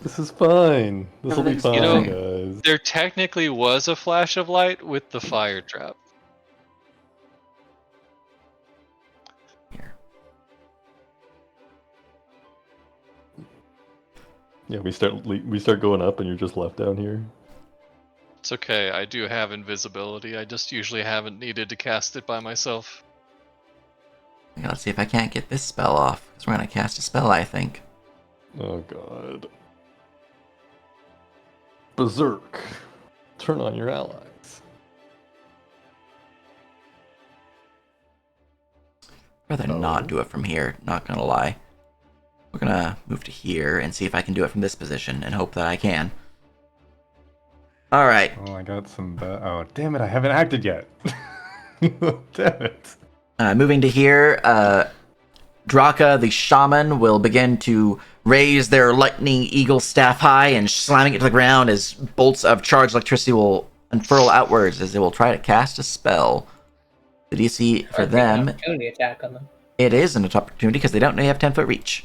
This is fine. This will be Everything's fine, fine. guys. There technically was a flash of light with the fire trap. Here. Yeah, we start going up, and you're just left down here. It's okay, I do have invisibility. I just usually haven't needed to cast it by myself. Okay, let's see if I can't get this spell off, because we're going to cast a spell, I think. Oh god. Berserk. Turn on your allies. Rather not do it from here, not gonna lie. We're gonna move to here and see if I can do it from this position and hope that I can. Alright. Oh, I got some. Oh, damn it! I haven't acted yet. Damn it. Moving to here, Draka, the shaman, will begin to raise their lightning eagle staff high and slamming it to the ground as bolts of charged electricity will unfurl outwards as they will try to cast a spell. The DC for them, Opportunity attack on them. it is an opportunity because they don't have 10-foot reach.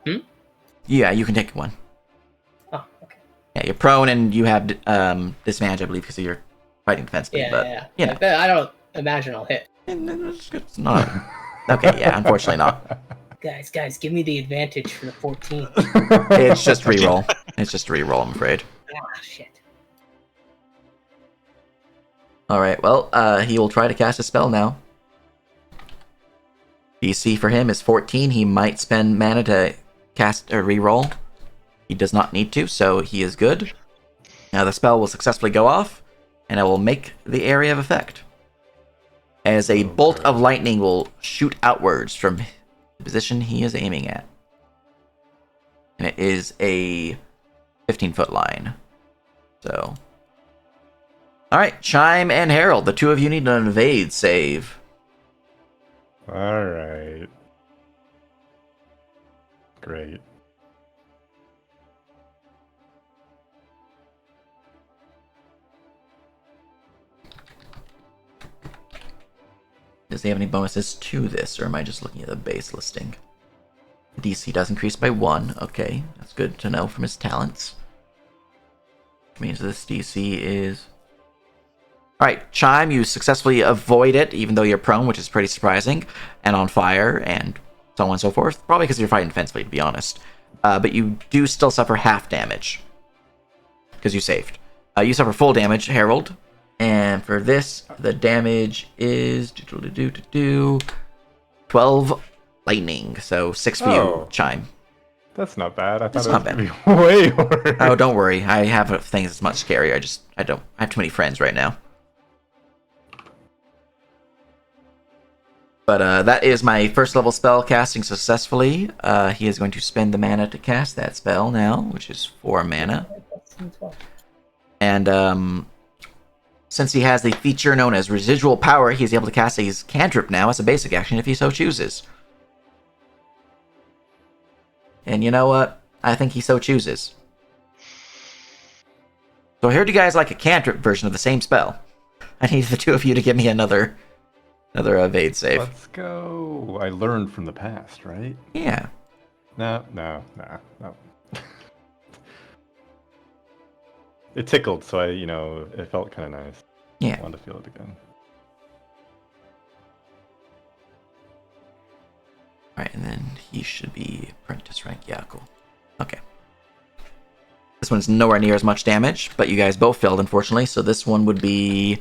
Hmm? Yeah, you can take one. Yeah, you're prone and you have disadvantage, I believe, because of your fighting defensively. Yeah, but yeah. you know, Like, I don't imagine I'll hit. it's not. Okay, yeah, unfortunately not. Guys, give me the advantage for the 14. It's just reroll. It's just reroll, I'm afraid. Ah, shit. All right. Well, he will try to cast a spell now. DC for him is 14. He might spend mana to cast or reroll. He does not need to, so he is good. Now the spell will successfully go off, and it will make the area of effect. As a bolt of lightning will shoot outwards from the position he is aiming at. And it is a 15-foot line. So. Alright, Chime and Harold, the two of you need an evade save. Alright. Great. Does he have any bonuses to this, or am I just looking at the base listing? DC does increase by 1. Okay, that's good to know from his talents. Which means this DC is... Alright, Chime, you successfully avoid it, even though you're prone, which is pretty surprising, and on fire, and so on and so forth. Probably because you're fighting defensively, to be honest. But you do still suffer half damage. Because you saved. You suffer full damage, Harold. And for this, the damage is 12 lightning. So 6 for you, Chime. That's not bad. I thought That's it was not gonna be way worse. Oh, don't worry. I have things that's much scarier. I have too many friends right now. But that is my first level spell casting successfully. He is going to spend the mana to cast that spell now, which is 4 mana. And since he has the feature known as residual power, he's able to cast his cantrip now as a basic action if he so chooses. And you know what? I think he so chooses. So I heard you guys like a cantrip version of the same spell. I need the two of you to give me another evade save. Let's go. I learned from the past, right? Yeah. No. It tickled, so it felt kind of nice. Yeah. I wanted to feel it again. Alright, and then he should be apprentice rank. Yeah, cool. Okay. This one's nowhere near as much damage, but you guys both failed, unfortunately, so this one would be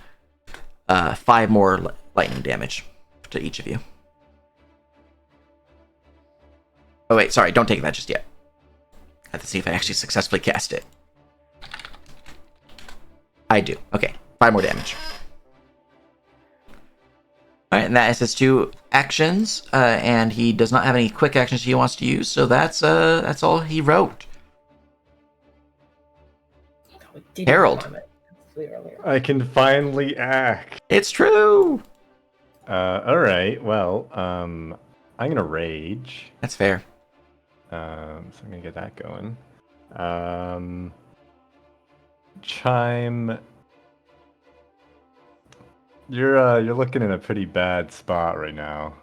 5 more lightning damage to each of you. Oh wait, sorry, don't take that just yet. I have to see if I actually successfully cast it. I do. Okay, 5 more damage. Alright, and that is his 2 actions, and he does not have any quick actions he wants to use, so that's all he wrote. Harold. I can finally act. It's true! Alright, well, I'm gonna rage. That's fair. So I'm gonna get that going. Chime, you're looking in a pretty bad spot right now.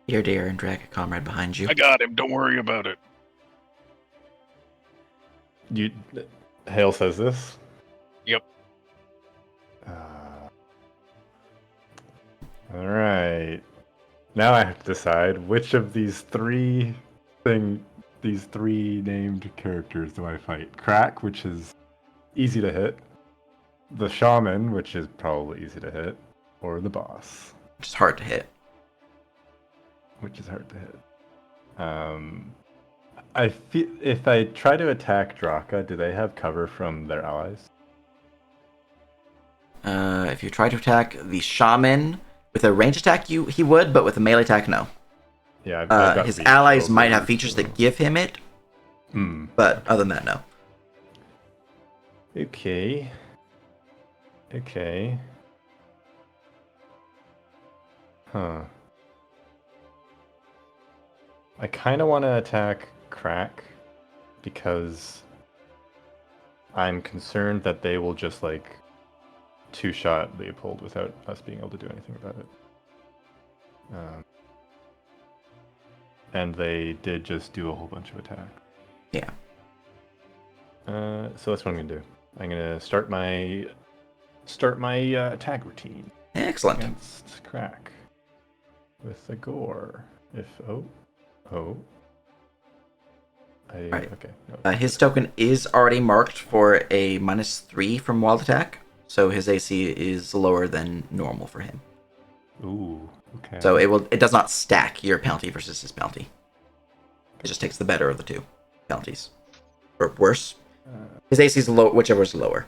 Here, dear, and drag a comrade behind you. I got him. Don't worry about it. Hale says this. Yep. All right. Now I have to decide which of these three named characters do I fight? Crack, which is easy to hit. The shaman, which is probably easy to hit, or the boss, Which is hard to hit. which is hard to hit. I feel if I try to attack Draka, do they have cover from their allies? If you try to attack the shaman with a range attack, he would, but with a melee attack, no. Yeah, I've got His features allies over might have there, features so- that give him it, but other than that, no. Okay. Huh. I kind of want to attack Crack because I'm concerned that they will just like two-shot Leopold without us being able to do anything about it. and they did just do a whole bunch of attacks. Yeah. So that's what I'm gonna do. I'm gonna start my attack routine Excellent. against Crack with the gore. If Right. okay. No, His token is already marked for a -3 from wild attack, so his AC is lower than normal for him. Ooh. Okay. So it does not stack your penalty versus his penalty. It just takes the better of the two penalties, or worse. His AC is low, whichever is lower.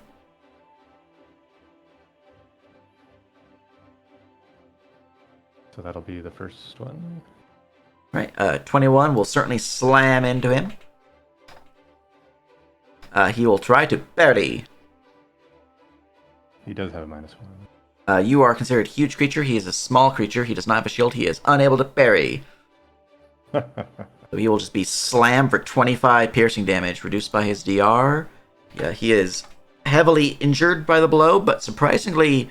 So that'll be the first one. Right. 21 will certainly slam into him. He will try to parry. He does have a -1. You are considered a huge creature. He is a small creature. He does not have a shield. He is unable to parry. So he will just be slammed for 25 piercing damage, reduced by his DR. Yeah, he is heavily injured by the blow, but surprisingly,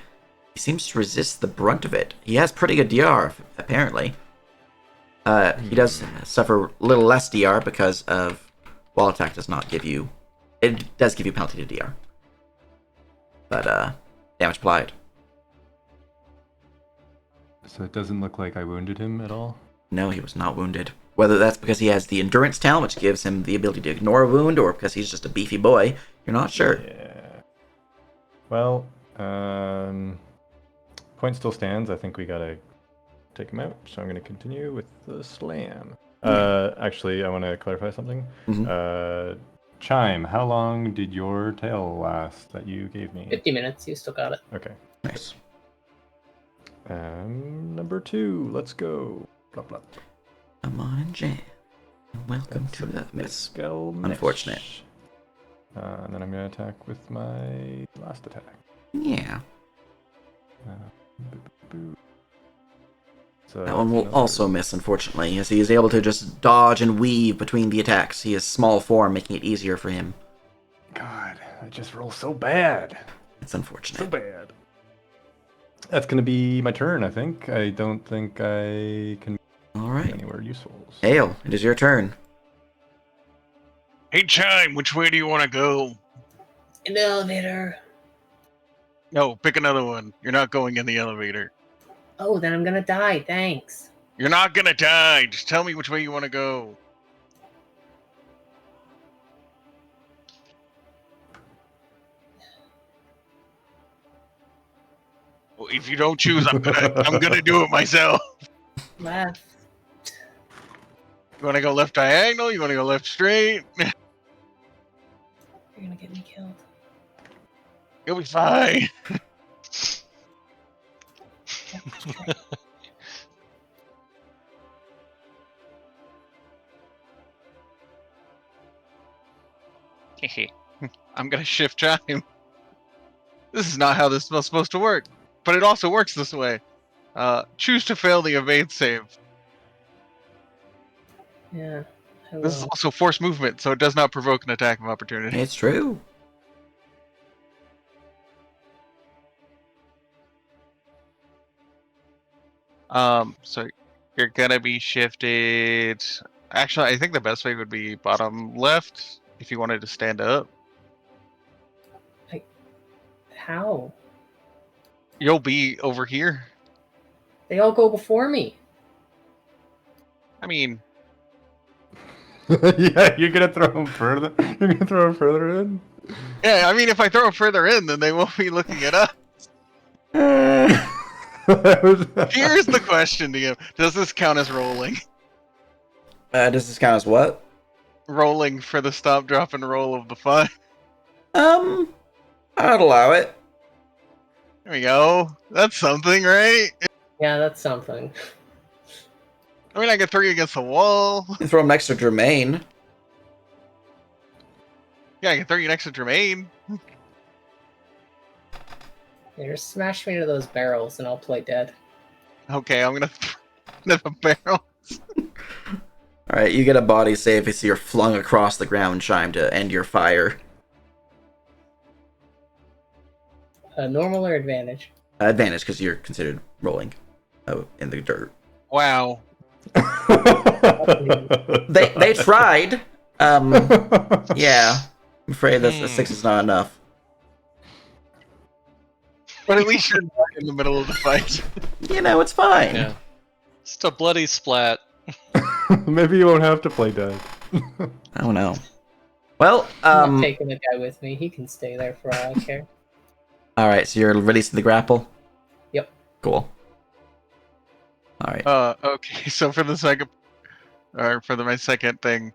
he seems to resist the brunt of it. He has pretty good DR, apparently. He does suffer a little less DR because of wall attack does not give you... It does give you penalty to DR. But, damage applied. So it doesn't look like I wounded him at all? No, he was not wounded. Whether that's because he has the endurance talent, which gives him the ability to ignore a wound, or because he's just a beefy boy, you're not sure. Yeah. Well, point still stands. I think we gotta take him out, so I'm gonna continue with the slam. Actually, I want to clarify something. Mhm. Chime, how long did your tail last that you gave me? 50 minutes. You still got it. Okay. Nice. Number 2, let's go. Blah, blah. Come on and jam. Welcome That's to a the miss. skull mish. Unfortunate. And then I'm gonna attack with my last attack. Yeah. Boo. So That one will another- also miss, unfortunately, as he is able to just dodge and weave between the attacks. He has small form, making it easier for him. God, I just roll so bad. It's So unfortunate. bad. That's gonna be my turn, I think. I don't think I can All be right. anywhere useful. So- Hale, it is your turn. Hey, Chime, which way do you want to go? In the elevator. No, pick another one. You're not going in the elevator. Oh, then I'm gonna die. Thanks. You're not gonna die. Just tell me which way you want to go. Well, if you don't choose, I'm gonna do it myself. Left. You want to go left diagonal? You want to go left straight? You're gonna get me killed. You'll be fine. I'm gonna shift Chime. This is not how this was supposed to work, but it also works this way. Choose to fail the evade save. Yeah. I This is will. also forced movement, so it does not provoke an attack of opportunity. It's true. So you're gonna be shifted. Actually, I think the best way would be bottom left if you wanted to stand up. How? You'll be over here. They all go before me. I mean, Yeah, you're gonna throw him further. You're gonna throw him further in. yeah, I mean, if I throw it further in, then they won't be looking it up. Here's the question to you: does this count as rolling? Does this count as what? Rolling for the stop, drop, and roll of the 5. I'd allow it. There we go. That's something, right? Yeah, that's something. I mean, I get 3 against the wall. You can throw him next to Jermaine. Yeah, I get 3 next to Jermaine. Yeah, just smash me into those barrels and I'll play dead. Okay, I'm gonna throw the barrel. Alright, you get a body save as you're flung across the ground, Chime, to end your fire. Normal or advantage? Advantage, because you're considered rolling in the dirt. Wow. They tried. Yeah. I'm afraid that a 6 is not enough. But at least you're not in the middle of the fight. You know, it's fine. Yeah. Just a bloody splat. Maybe you won't have to play dead. Oh no. Well, I'm not taking the guy with me. He can stay there for all I care. all right. So you're releasing the grapple. Yep. Cool. All right. Okay, so for the second, or for my second thing,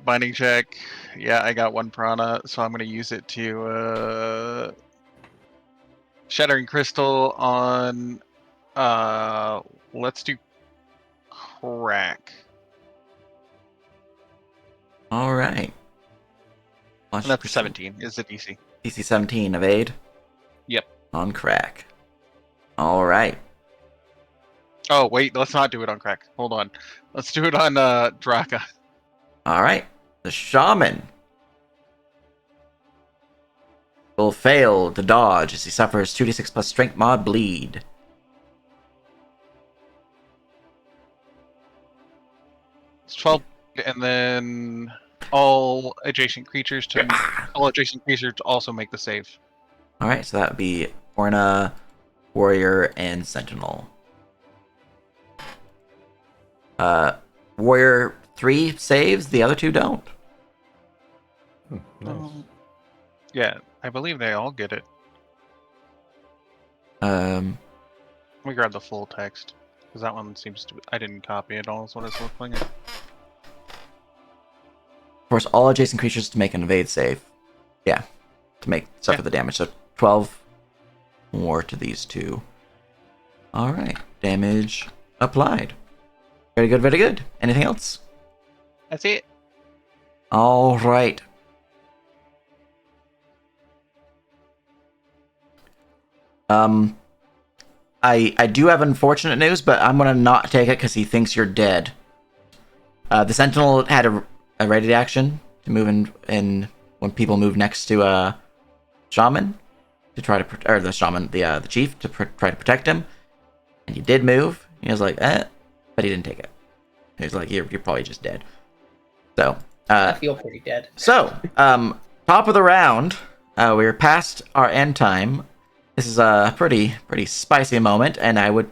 binding check. Yeah, I got 1 prana, so I'm gonna use it to shattering crystal on. Let's do crack. All right. And that's 17 is the DC. DC 17 evade. Yep. On crack. All right. Oh wait, let's not do it on crack. Hold on, let's do it on Draka. All right. The shaman will fail to dodge as he suffers 2d6 plus strength mod bleed. It's 12, and then all adjacent creatures to also make the save. All right. So that would be Orna, Warrior, and Sentinel. Warrior 3 saves, the other 2 don't. Nice. Yeah, I believe they all get it. Um, Let me grab the full text because that one seems to. I didn't copy it all. Is what it's looking at. force all adjacent creatures to make an evade save. Yeah, to suffer the damage. So 12 more to these 2. All right, damage applied. Very good, very good. Anything else? That's it. All right. I do have unfortunate news, but I'm gonna not take it because he thinks you're dead. The Sentinel had a ready action to move in when people move next to a shaman to try to or the shaman, the chief to try to protect him, and he did move. He was like, but he didn't take it. He was like, you're probably just dead. So I feel pretty dead. So, top of the round, we're past our end time. This is a pretty spicy moment, and I would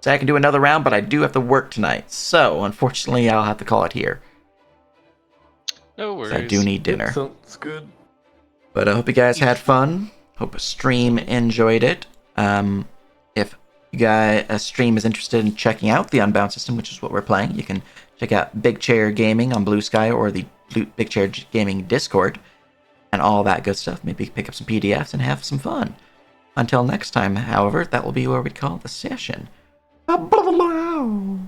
say I can do another round, but I do have to work tonight. So, unfortunately, I'll have to call it here. No 'Cause worries. I do need dinner. Sounds good. But I hope you guys had fun. Hope a stream enjoyed it. If you guys a stream is interested in checking out the Unbound system, which is what we're playing, you can check out Big Chair Gaming on Blue Sky or the Big Chair Gaming Discord and all that good stuff. Maybe pick up some PDFs and have some fun. Until next time, however, that will be where we call the session. Blah, blah, blah.